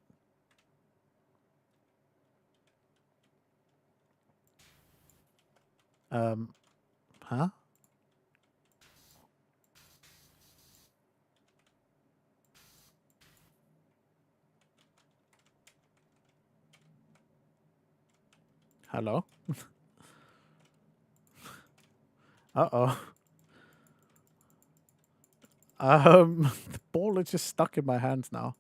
Huh? Hello? Uh-oh. The ball is just stuck in my hands now.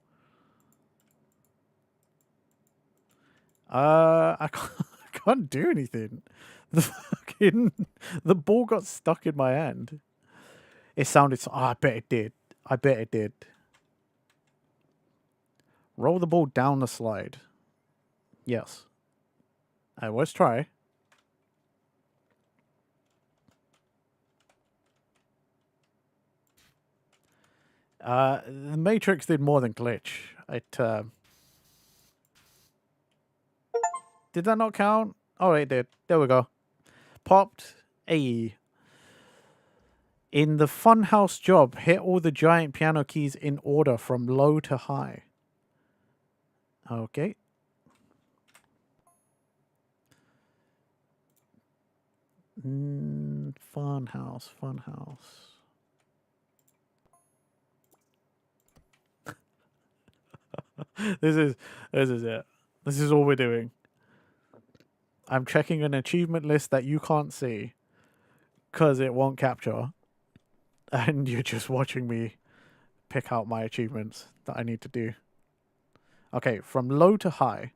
I can't do anything. The ball got stuck in my hand. It sounded so, I bet it did. I bet it did. Roll the ball down the slide. Yes. Let's try. The Matrix did more than glitch. Did that not count? Oh, it did. There we go. Popped. A. In the funhouse job, hit all the giant piano keys in order from low to high. Okay. Funhouse. This is it. This is all we're doing. I'm checking an achievement list that you can't see because it won't capture. And you're just watching me pick out my achievements that I need to do. Okay, from low to high.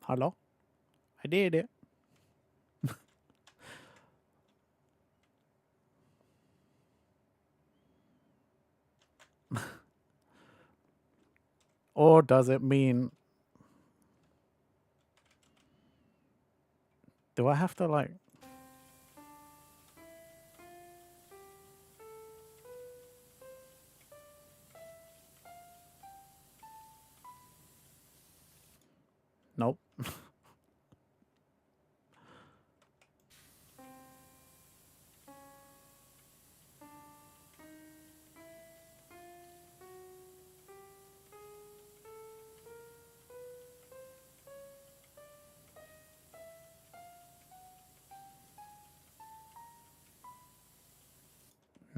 Hello? I did it. Or does it mean... Do I have to, like... Nope.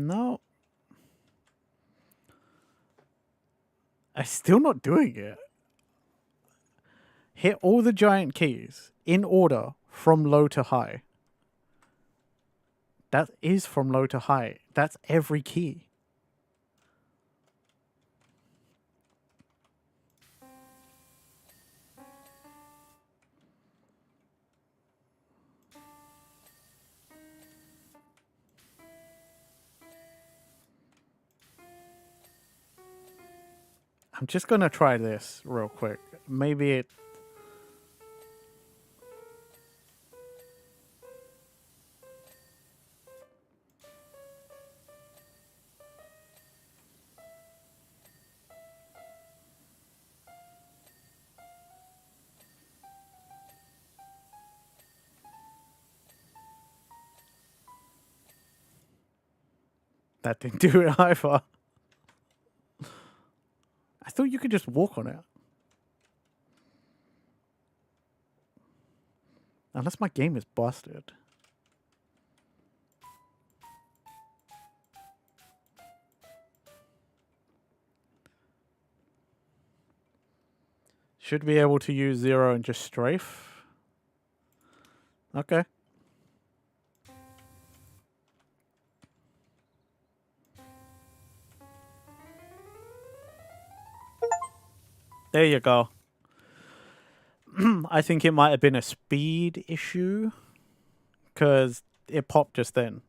No. I'm still not doing it. Hit all the giant keys in order from low to high. That is from low to high. That's every key. I'm just going to try this real quick. Maybe it... That didn't do it either. I thought you could just walk on it. Unless my game is busted. Should be able to use 0 and just strafe. Okay. There you go. I think it might have been a speed issue. Because it popped just then.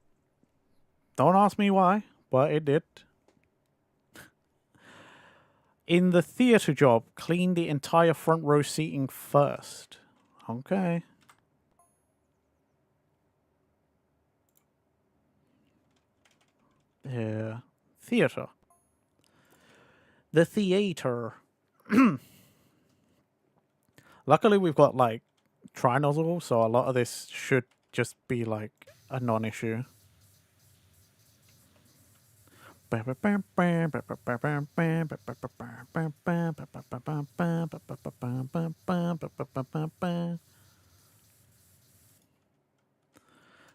Don't ask me why, but it did. In the theatre job, clean the entire front row seating first. Okay. Yeah. Theatre. The theatre. Luckily, we've got, like, tri-nozzle, so a lot of this should just be, like, a non-issue.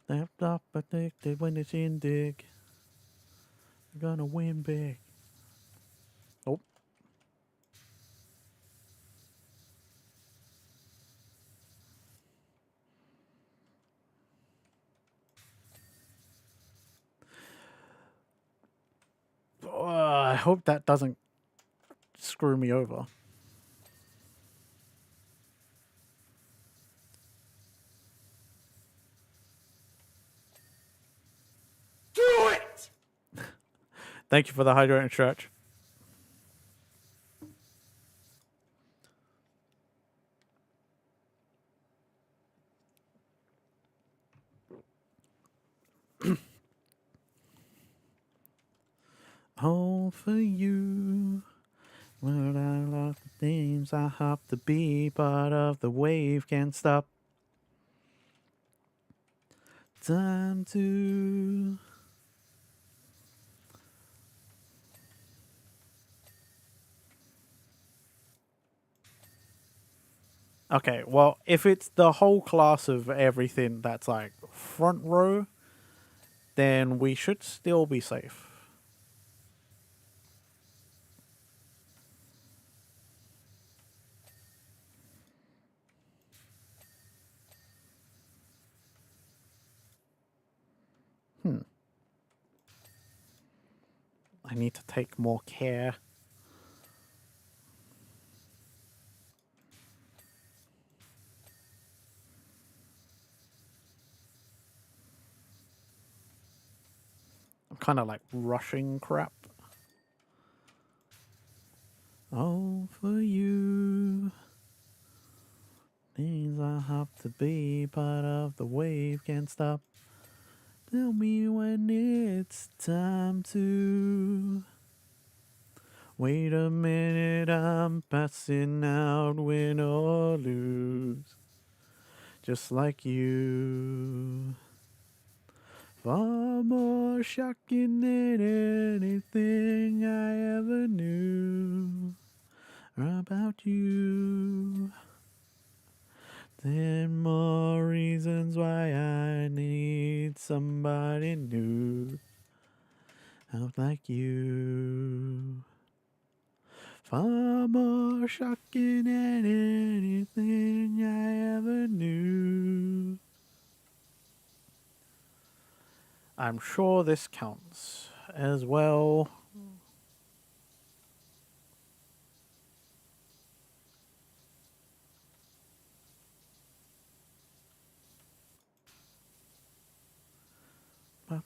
Laptop addicted when it's in dig. You're gonna win big. Oh. I hope that doesn't screw me over. Do it! Thank you for the hydrating stretch. All for you. When I love the things I have to be part of the wave can't stop. Time to... Okay, well, if it's the whole class of everything that's like front row, then we should still be safe. I need to take more care. I'm kind of like rushing crap. All for you. Things I have to be part of the wave can't stop. Tell me when it's time to Wait a minute, I'm passing out, win or lose. Just like you. Far more shocking than anything I ever knew about you. Then more reasons why I need somebody new. Out like you. Far more shocking than anything I ever knew. I'm sure this counts as well.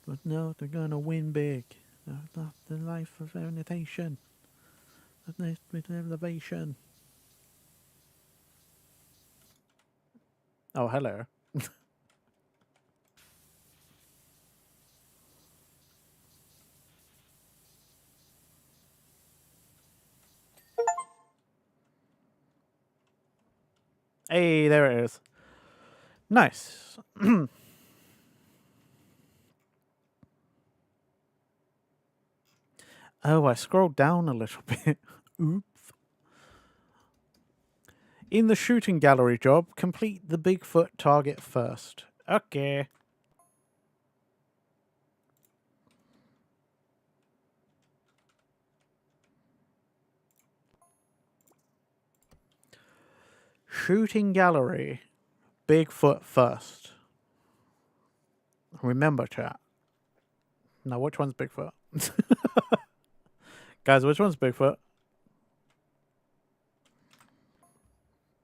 But no, they're gonna win big. Not the life of innovation. The life with elevation. Oh, hello. Hey, there it is. Nice. Oh, I scrolled down a little bit. Oops. In the shooting gallery job, complete the Bigfoot target first. Okay. Shooting gallery, Bigfoot first. Remember, chat. Now, which one's Bigfoot? Guys, which one's Bigfoot?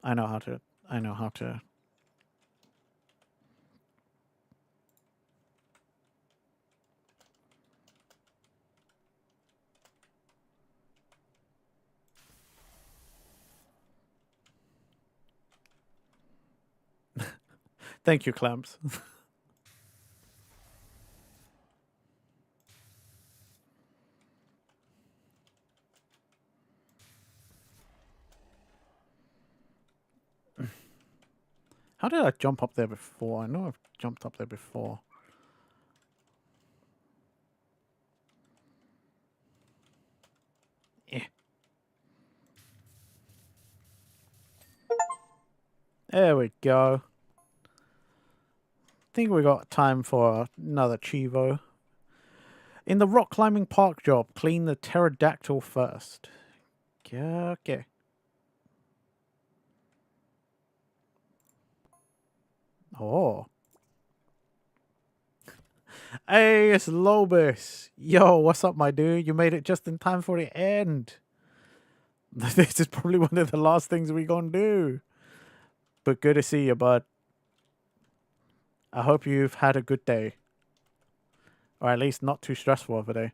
I know how to. Thank you, Clamps. How did I jump up there before? I know I've jumped up there before. Yeah. There we go. Think we got time for another Chivo. In the rock climbing park job, clean the pterodactyl first. Okay. Oh. Hey, it's Lobus. Yo, what's up, my dude? You made it just in time for the end. This is probably one of the last things we gonna do. But good to see you, bud. I hope you've had a good day. Or at least not too stressful of a day.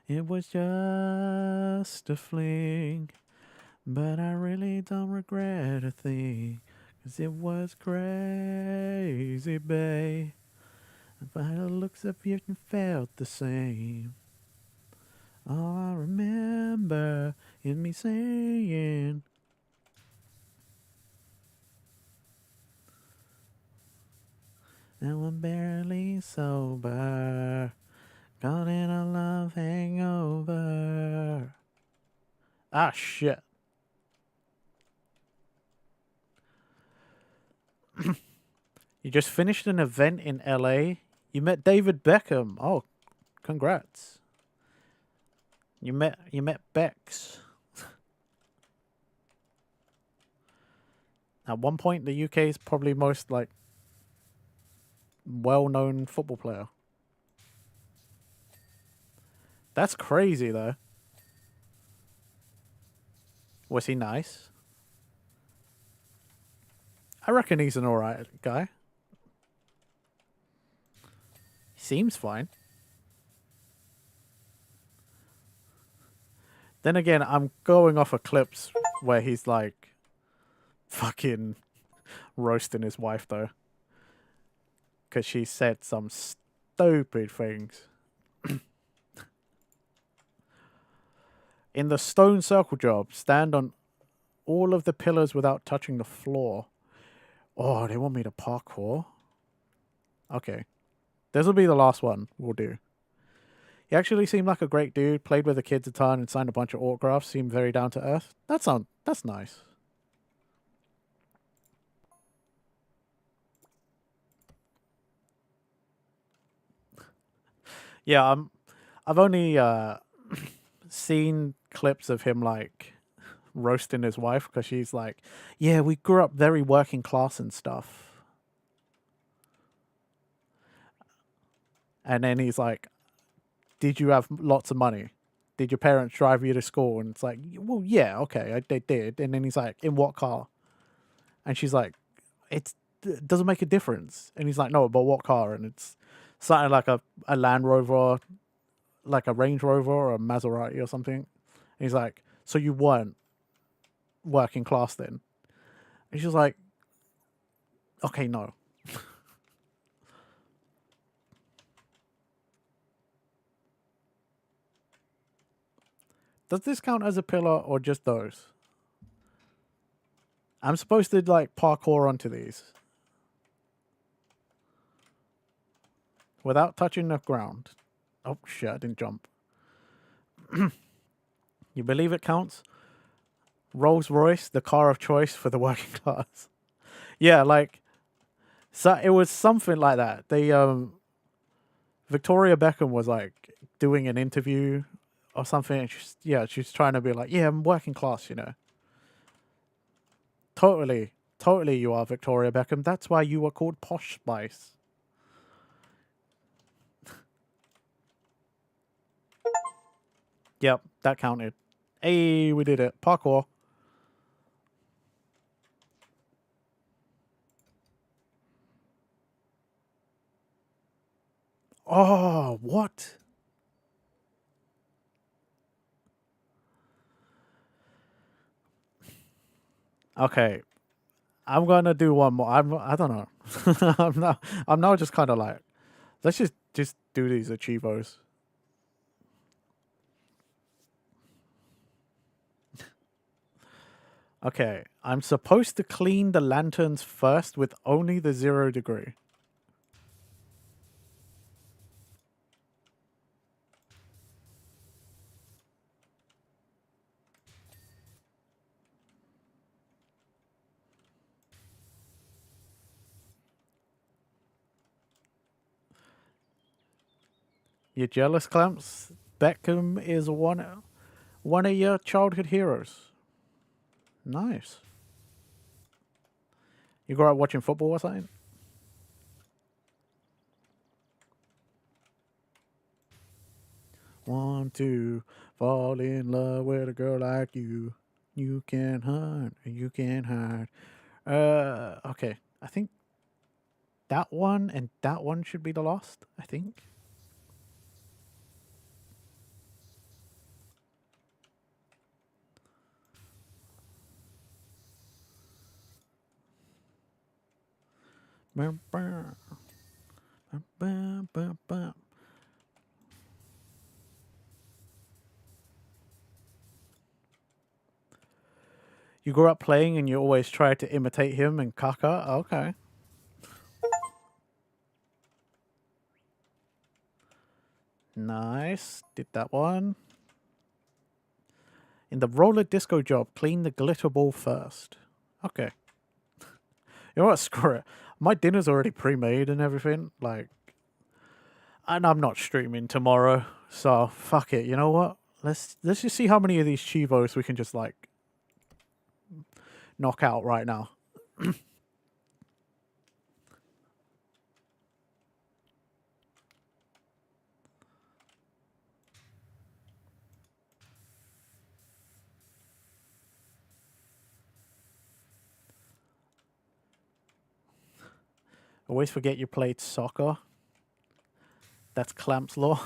It was just a fling, but I really don't regret a thing, 'cause it was crazy, babe. By the looks of you, it felt the same. All I remember is me saying, now I'm barely sober, caught in a love hangover. Ah, shit. You just finished an event in LA. You met David Beckham. Oh, congrats. You met Bex. At one point, the UK's probably most like well-known football player. That's crazy, though. Was he nice? I reckon he's an alright guy. Seems fine. Then again, I'm going off of clips where he's like fucking roasting his wife, though. because she said some stupid things. In the stone circle job, stand on all of the pillars without touching the floor. Oh, they want me to parkour? Okay. This will be the last one we'll do. He actually seemed like a great dude, played with the kids a ton and signed a bunch of autographs, seemed very down to earth. That's nice. Yeah, I've only seen clips of him like roasting his wife because she's like, yeah, we grew up very working class and stuff. And then he's like, did you have lots of money? Did your parents drive you to school? And it's like, well, yeah, okay, they did. And then he's like, in what car? And she's like, it doesn't make a difference. And he's like, no, but what car? And it's something like a Land Rover, like a Range Rover or a Maserati or something. And he's like, so you weren't working class then? And she's like, okay, no. Does this count as a pillar or just those? I'm supposed to like parkour onto these without touching the ground. Oh shit, I didn't jump. You believe it counts? Rolls Royce, the car of choice for the working class. Yeah, like, so it was something like that. They Victoria Beckham was like doing an interview or something, and she's trying to be like, yeah, I'm working class, you know. Totally you are Victoria Beckham. That's why you were called Posh Spice. Yep, that counted. Hey, we did it. Parkour. Oh, what? Okay. I'm gonna do one more. I don't know. I'm now just kind of like, let's just do these achievos. Okay, I'm supposed to clean the lanterns first with only the 0 degree. You jealous, Clamps? Beckham is one of your childhood heroes. Nice. You grew up watching football or something? Want to fall in love with a girl like you. You can hide, you can hide. Okay. I think that one and that one should be the last, I think. You grew up playing and you always try to imitate him and Kaka? Okay. Nice. Did that one. In the roller disco job, clean the glitter ball first. Okay. You know what? Screw it. My dinner's already pre-made and everything. Like, and I'm not streaming tomorrow, so fuck it. You know what? Let's just see how many of these Chivos we can just like knock out right now. Always forget you played soccer. That's Clamps law.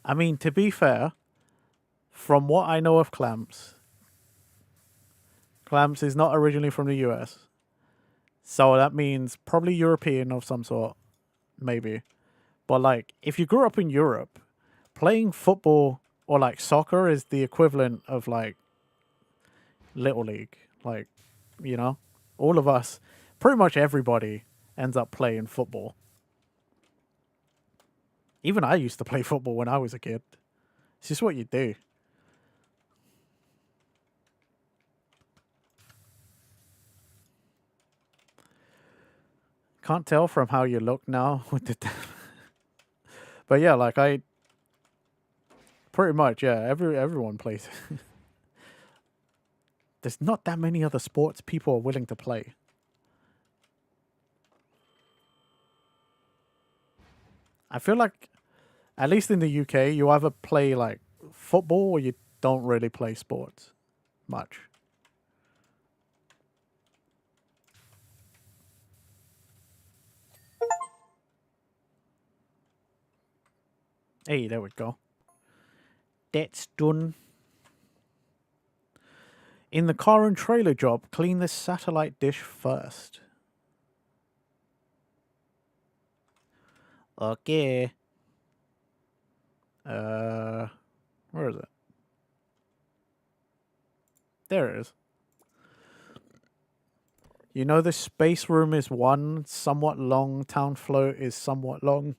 I mean, to be fair, from what I know of Clamps is not originally from the US. So that means probably European of some sort, maybe. But like, if you grew up in Europe, playing football or like soccer is the equivalent of like Little League. Like, you know, all of us, pretty much everybody ends up playing football. Even I used to play football when I was a kid. It's just what you do. Can't tell from how you look now with the but yeah, like I pretty much, yeah, everyone plays. There's not that many other sports people are willing to play. I feel like at least in the UK, you either play like football or you don't really play sports much. Hey, there we go. That's done. In the car and trailer job, clean the satellite dish first. Okay. Where is it? There it is. You know the space room is one, somewhat long, town float is somewhat long,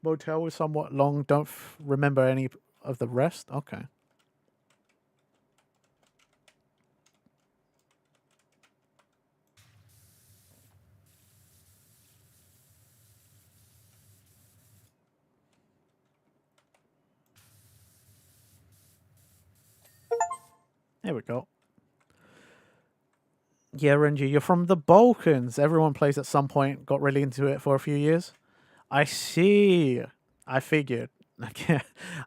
motel is somewhat long, don't remember any of the rest? Okay. There we go. Yeah, Renji, you're from the Balkans. Everyone plays at some point, got really into it for a few years. I see. I figured.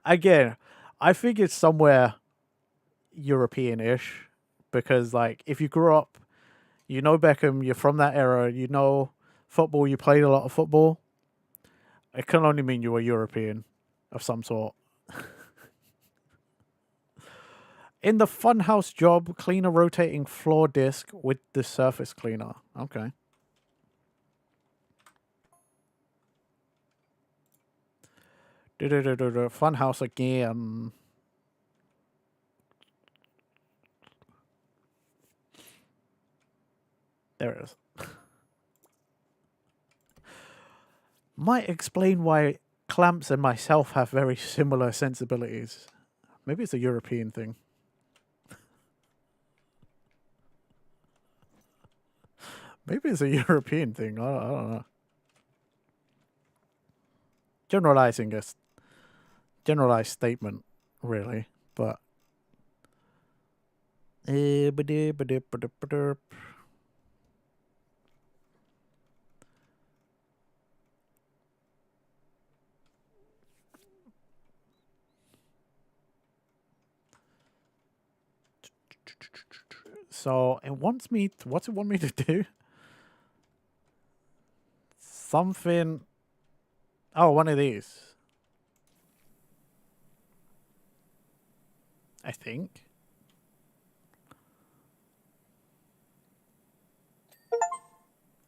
Again, I figured somewhere European-ish. Because, like, if you grew up, you know Beckham, you're from that era, you know football, you played a lot of football. It can only mean you were European of some sort. In the funhouse job, clean a rotating floor disc with the surface cleaner. Okay. Funhouse again. There it is. Might explain why Clamps and myself have very similar sensibilities. Maybe it's a European thing. Maybe it's a European thing. I don't know. Generalizing a generalized statement, really. But so it wants me. What's it want me to do? Something. Oh, one of these. I think.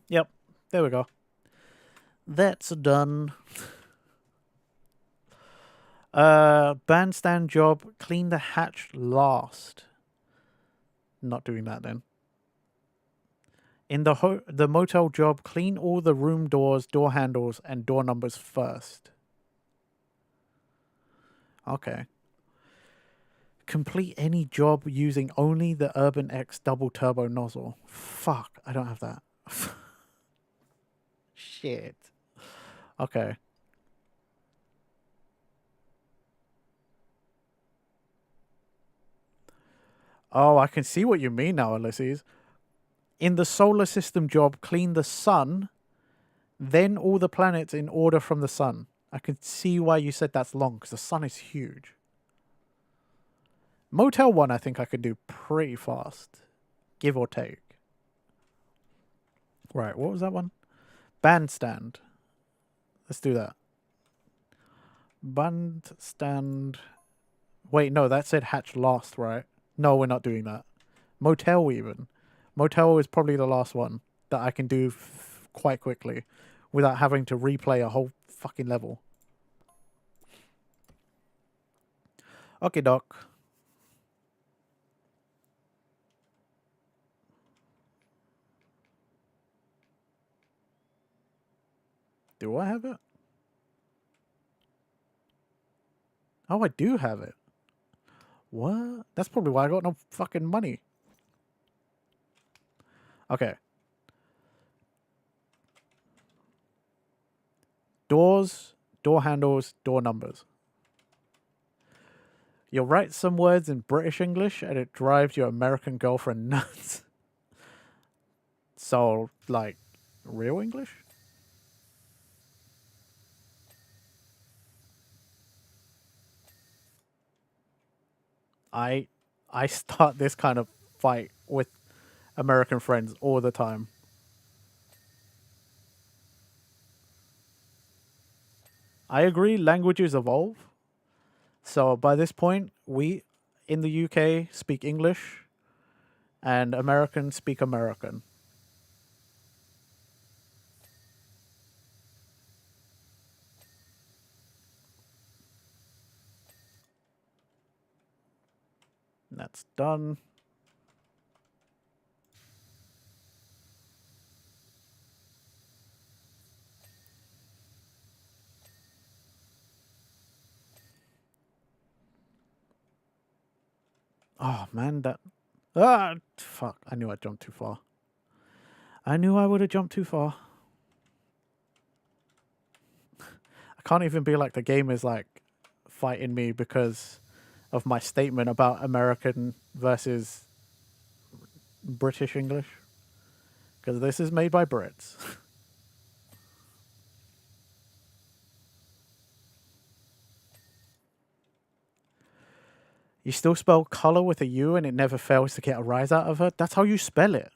Yep. There we go. That's done. Bandstand job. Clean the hatch last. Not doing that then. In the motel job, clean all the room doors, door handles, and door numbers first. Okay. Complete any job using only the Urban X double turbo nozzle. Fuck, I don't have that. Shit. Okay. Oh, I can see what you mean now, Ulysses. In the solar system job, clean the sun, then all the planets in order from the sun. I can see why you said that's long, because the sun is huge. Motel 1, I think I could do pretty fast, give or take. Right, what was that one? Bandstand. Let's do that. Bandstand. Wait, no, that said hatch last, right? No, we're not doing that. Motel even. Motel is probably the last one. that I can do quite quickly without having to replay a whole fucking level. Okay, doc. Do I have it? Oh, I do have it. What? That's probably why I got no fucking money. Okay. Doors, door handles, door numbers. You'll write some words in British English and it drives your American girlfriend nuts. So, like, real English? I start this kind of fight with American friends all the time. I agree languages evolve. So by this point, we in the UK speak English and Americans speak American. That's done. Oh man, that fuck! I knew I jumped too far. I knew I would have jumped too far. I can't even be like the game is like fighting me because of my statement about American versus British English. Because this is made by Brits. You still spell color with a U and it never fails to get a rise out of her? That's how you spell it.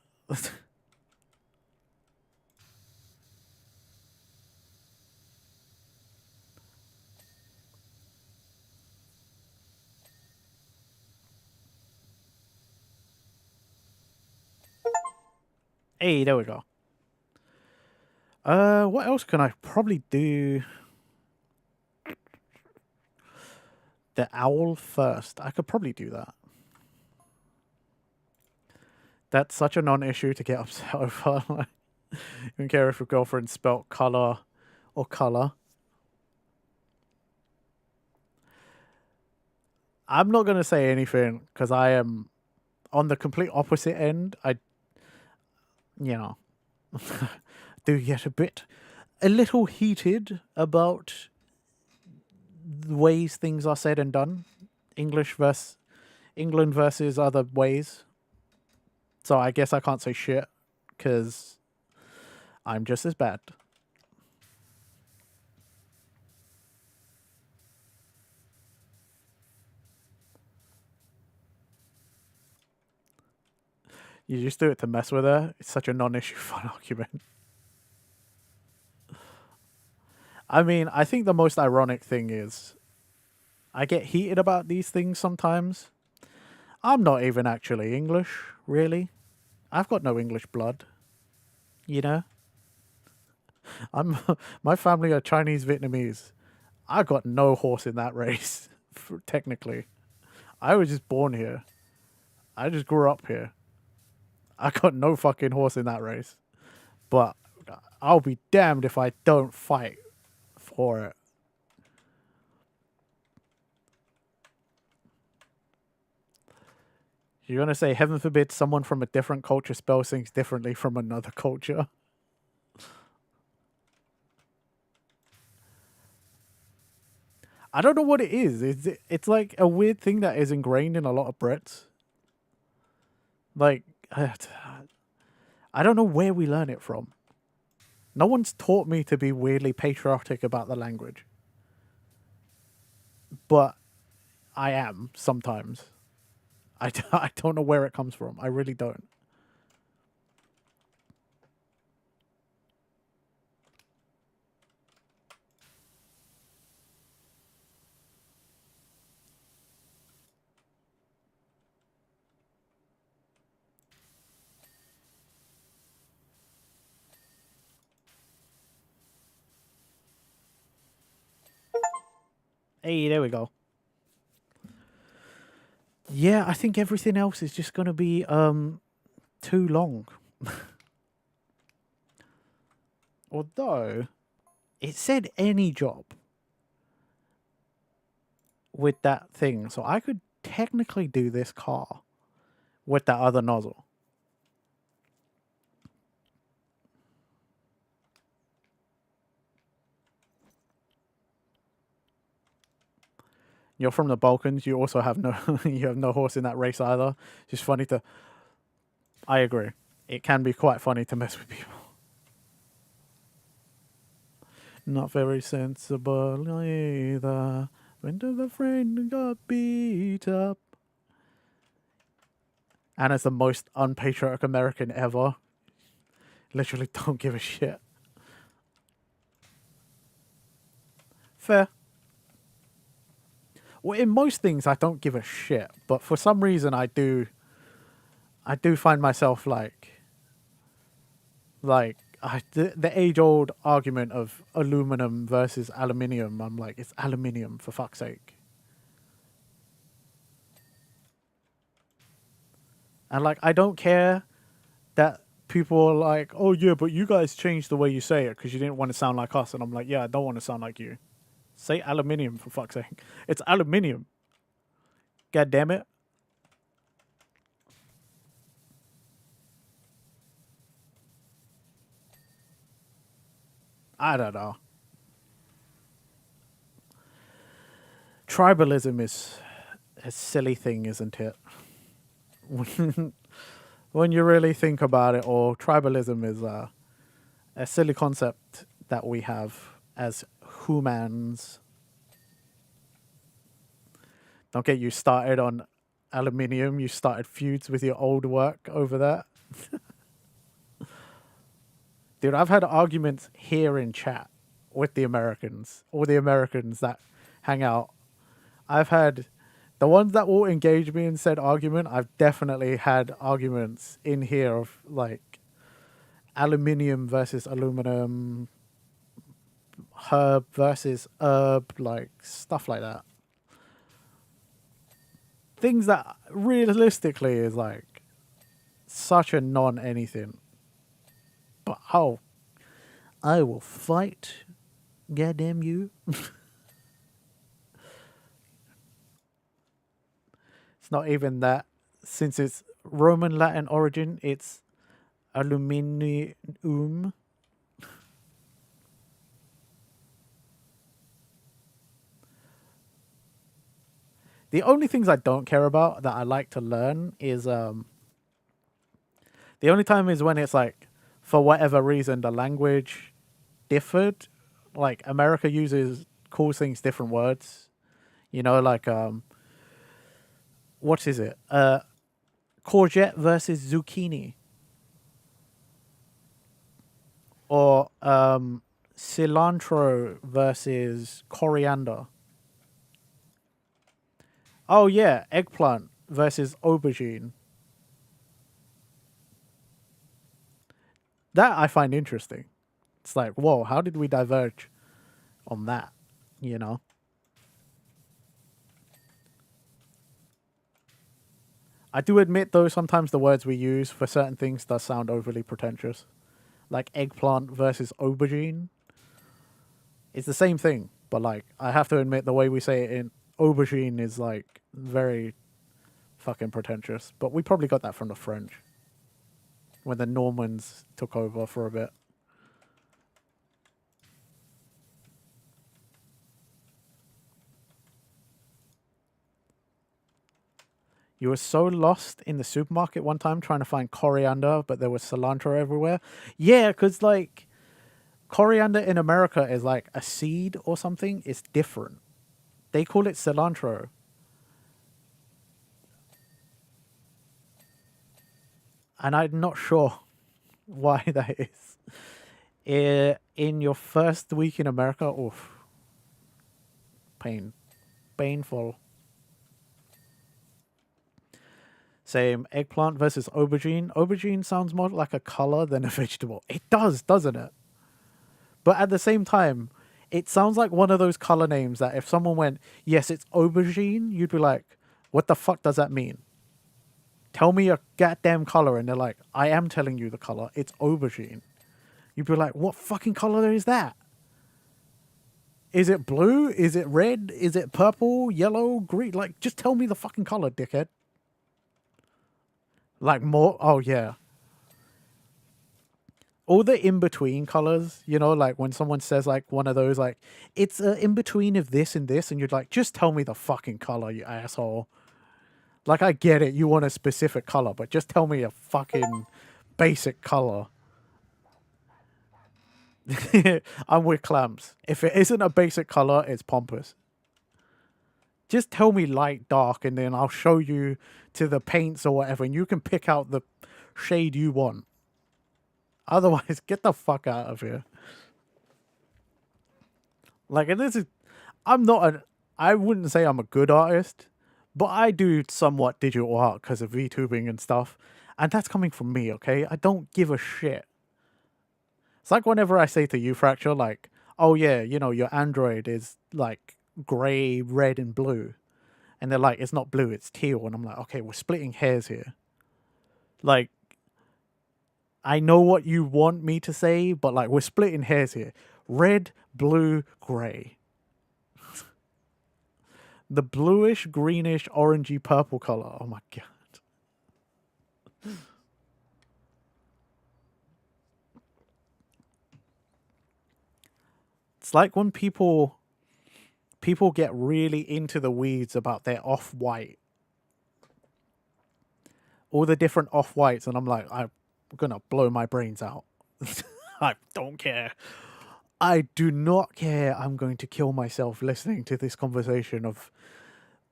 Hey, there we go. What else can I probably do? The owl first. I could probably do that. That's such a non-issue to get upset over. Like, you don't care if your girlfriend spelt color or color. I'm not going to say anything because I am on the complete opposite end. You know, do get a little heated about the ways things are said and done. England versus other ways. So I guess I can't say shit because I'm just as bad. You just do it to mess with her. It's such a non-issue fun argument. I mean, I think the most ironic thing is I get heated about these things sometimes. I'm not even actually English, really. I've got no English blood. You know? I'm my family are Chinese Vietnamese. I got no horse in that race, technically. I was just born here. I just grew up here. I got no fucking horse in that race. But I'll be damned if I don't fight for it. You're going to say, heaven forbid, someone from a different culture spells things differently from another culture. I don't know what it is. It's like a weird thing that is ingrained in a lot of Brits. Like, I don't know where we learn it from. No one's taught me to be weirdly patriotic about the language. But I am sometimes. I don't know where it comes from. I really don't. Hey, there we go. Yeah, I think everything else is just gonna be too long. Although it said any job with that thing, so I could technically do this car with that other nozzle. You're from the Balkans. You also have no you have no horse in that race either. It's just funny to. I agree. It can be quite funny to mess with people. Not very sensible either. Went to the friend and got beat up. And it's the most unpatriotic American ever. Literally don't give a shit. Fair. Well, in most things I don't give a shit, but for some reason I do find myself like the age-old argument of aluminum versus aluminium. I'm like, it's aluminium, for fuck's sake. And like, I don't care that people are like, oh yeah, but you guys changed the way you say it because you didn't want to sound like us. And I'm like, yeah, I don't want to sound like you. Say aluminium, for fuck's sake. It's aluminium. God damn it. I don't know. Tribalism is a silly thing, isn't it? When you really think about it, or tribalism is a silly concept that we have as humans. Don't get you started on aluminium. You started feuds with your old work over that. Dude, I've had arguments here in chat with the Americans, all the Americans that hang out. I've had the ones that will engage me in said argument. I've definitely had arguments in here of like aluminium versus aluminum, herb versus herb, like stuff like that. Things that realistically is like such a non-anything. But oh, I will fight. Goddamn you. It's not even that. Since it's Roman Latin origin, it's aluminium. The only things I don't care about that I like to learn is the only time is when it's like, for whatever reason, the language differed. Like America calls things different words. You know, like what is it? Courgette versus zucchini. Or cilantro versus coriander. Oh yeah, eggplant versus aubergine. That I find interesting. It's like, whoa, how did we diverge on that? You know? I do admit, though, sometimes the words we use for certain things does sound overly pretentious. Like eggplant versus aubergine. It's the same thing, but like, I have to admit the way we say it in aubergine is like very fucking pretentious. But we probably got that from the French when the Normans took over for a bit. You were so lost in the supermarket one time trying to find coriander, but there was cilantro everywhere. Yeah, because like coriander in America is like a seed or something. It's different. They call it cilantro. And I'm not sure why that is. In your first week in America, oof. Painful. Same, eggplant versus aubergine. Aubergine sounds more like a color than a vegetable. It does, doesn't it? But at the same time, It sounds like one of those color names that if someone went, yes, it's aubergine, you'd be like, what the fuck does that mean? Tell me a goddamn color. And they're like, I am telling you the color. It's aubergine. You'd be like, what fucking color is that? Is it blue? Is it red? Is it purple, yellow, green? Like, just tell me the fucking color, dickhead. Like more, oh yeah. All the in-between colors, you know, like when someone says like one of those, like, it's a in-between of this and this, and you're like, just tell me the fucking color, you asshole. Like, I get it, you want a specific color, but just tell me a fucking basic color. I'm with Clamps. If it isn't a basic color, it's pompous. Just tell me light, dark, and then I'll show you to the paints or whatever, and you can pick out the shade you want. Otherwise, get the fuck out of here. Like, and this is, I wouldn't say I'm a good artist, but I do somewhat digital art because of VTubing and stuff. And that's coming from me, okay? I don't give a shit. It's like whenever I say to you, Fracture, like, oh yeah, you know, your Android is like gray, red, and blue. And they're like, it's not blue, it's teal. And I'm like, okay, we're splitting hairs here. Like, I know what you want me to say, but like, we're splitting hairs here. Red, blue, gray. The bluish, greenish, orangey, purple color. Oh my god. It's like when people get really into the weeds about their off-white. All the different off-whites, and I'm like, I'm gonna blow my brains out. I don't care. I do not care. I'm going to kill myself listening to this conversation of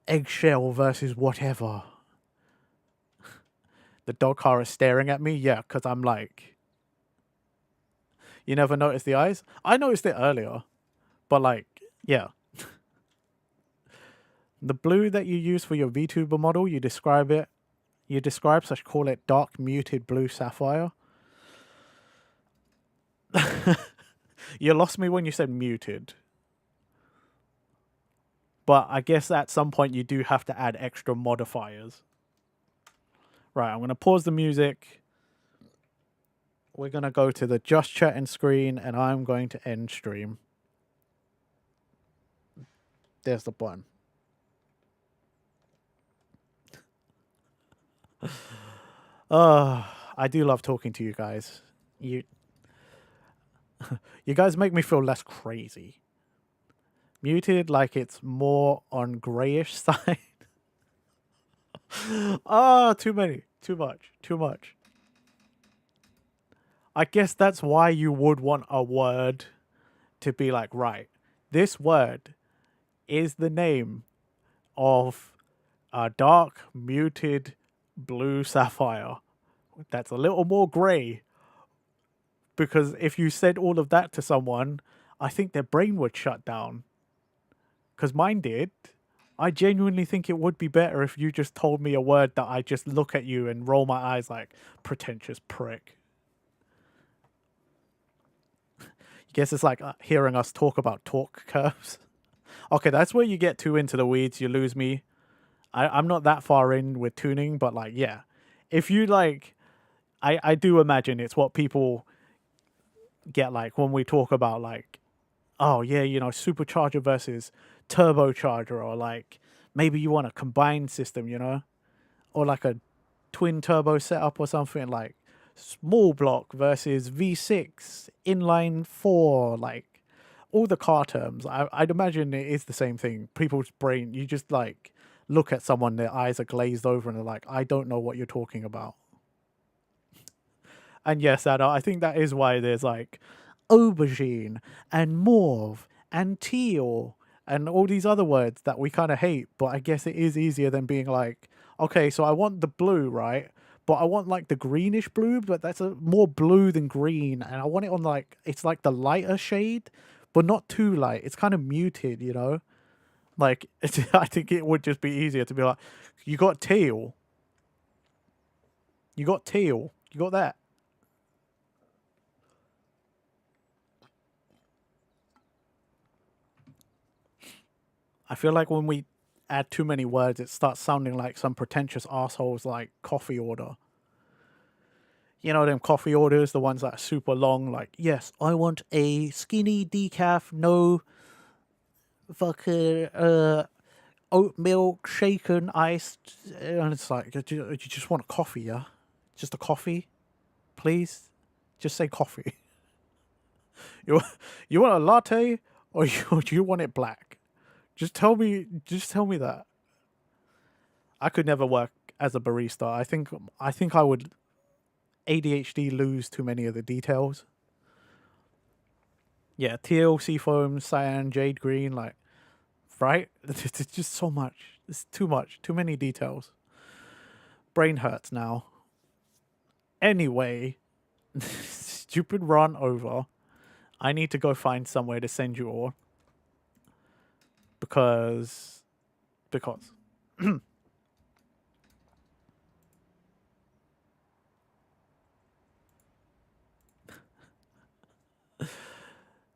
eggshell versus whatever. The dog car is staring at me. Yeah, because I'm like, you never noticed the eyes? I noticed it earlier, but like, yeah. The blue that you use for your VTuber model, you describe such call it dark muted blue sapphire. You lost me when you said muted. But I guess at some point you do have to add extra modifiers. Right, I'm going to pause the music. We're going to go to the just chatting screen and I'm going to end stream. There's the button. I do love talking to you guys. You guys make me feel less crazy. Muted, like it's more on grayish side. Too many. Too much. I guess that's why you would want a word to be like, right, this word is the name of a dark, muted blue sapphire. That's a little more grey. Because if you said all of that to someone, I think their brain would shut down. Because mine did. I genuinely think it would be better if you just told me a word that I just look at you and roll my eyes like, pretentious prick. I guess it's like hearing us talk about torque curves. Okay, that's where you get too into the weeds. You lose me. I'm not that far in with tuning, but like, yeah. If you like, I do imagine it's what people get like when we talk about like, oh yeah, you know, supercharger versus turbocharger, or like maybe you want a combined system, you know, or like a twin turbo setup or something, like small block versus V6 inline 4, like all the car terms. I'd imagine it is the same thing. People's brain, you just like look at someone, their eyes are glazed over and they're like, I don't know what you're talking about. And yes, Ada, I think that is why there's like aubergine and mauve and teal and all these other words that we kind of hate. But I guess it is easier than being like, okay, so I want the blue, right? But I want like the greenish blue, but that's a more blue than green. And I want it on like, it's like the lighter shade, but not too light. It's kind of muted, you know? Like, I think it would just be easier to be like, you got teal. You got teal. You got that. I feel like when we add too many words, it starts sounding like some pretentious assholes like coffee order. You know them coffee orders, the ones that are super long, like, yes, I want a skinny decaf, no fucking oat milk, shaken, iced. And it's like, you just want a coffee, yeah? Just a coffee, please? Just say coffee. You want a latte or you want it black? Just tell me that. I could never work as a barista. I think I would ADHD lose too many of the details. Yeah, teal, seafoam, cyan, jade green, like, right? It's just so much. It's too much. Too many details. Brain hurts now. Anyway, stupid run over. I need to go find somewhere to send you all. Because.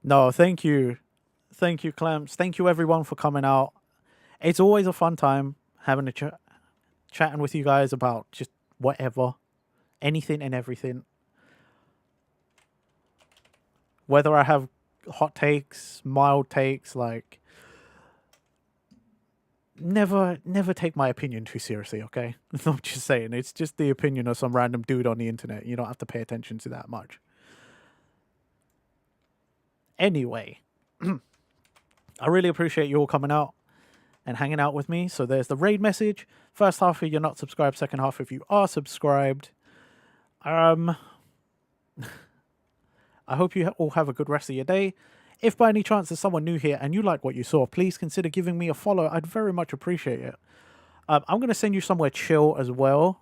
No, thank you. Thank you, Clamps. Thank you, everyone, for coming out. It's always a fun time having a chatting with you guys about just whatever. Anything and everything. Whether I have hot takes, mild takes, like... Never take my opinion too seriously, okay? I'm just saying. It's just the opinion of some random dude on the internet. You don't have to pay attention to that much. Anyway... I really appreciate you all coming out and hanging out with me. So there's the raid message. First half if you're not subscribed, second half if you are subscribed. I hope you all have a good rest of your day. If by any chance there's someone new here and you like what you saw, please consider giving me a follow. I'd very much appreciate it. I'm going to send you somewhere chill as well.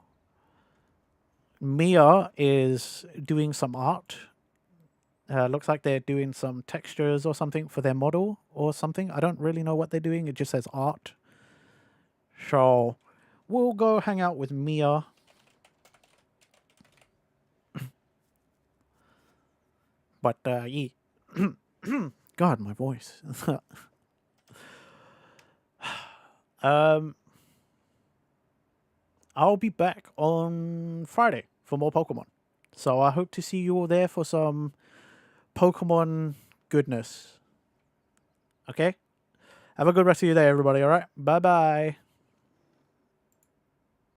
Mia is doing some art. Looks like they're doing some textures or something for their model or something. I don't really know what they're doing. It just says art. So we'll go hang out with Mia. But, yeah. God, my voice. I'll be back on Friday for more Pokemon. So I hope to see you all there for some Pokemon goodness. Okay? Have a good rest of your day, everybody, alright? Bye-bye.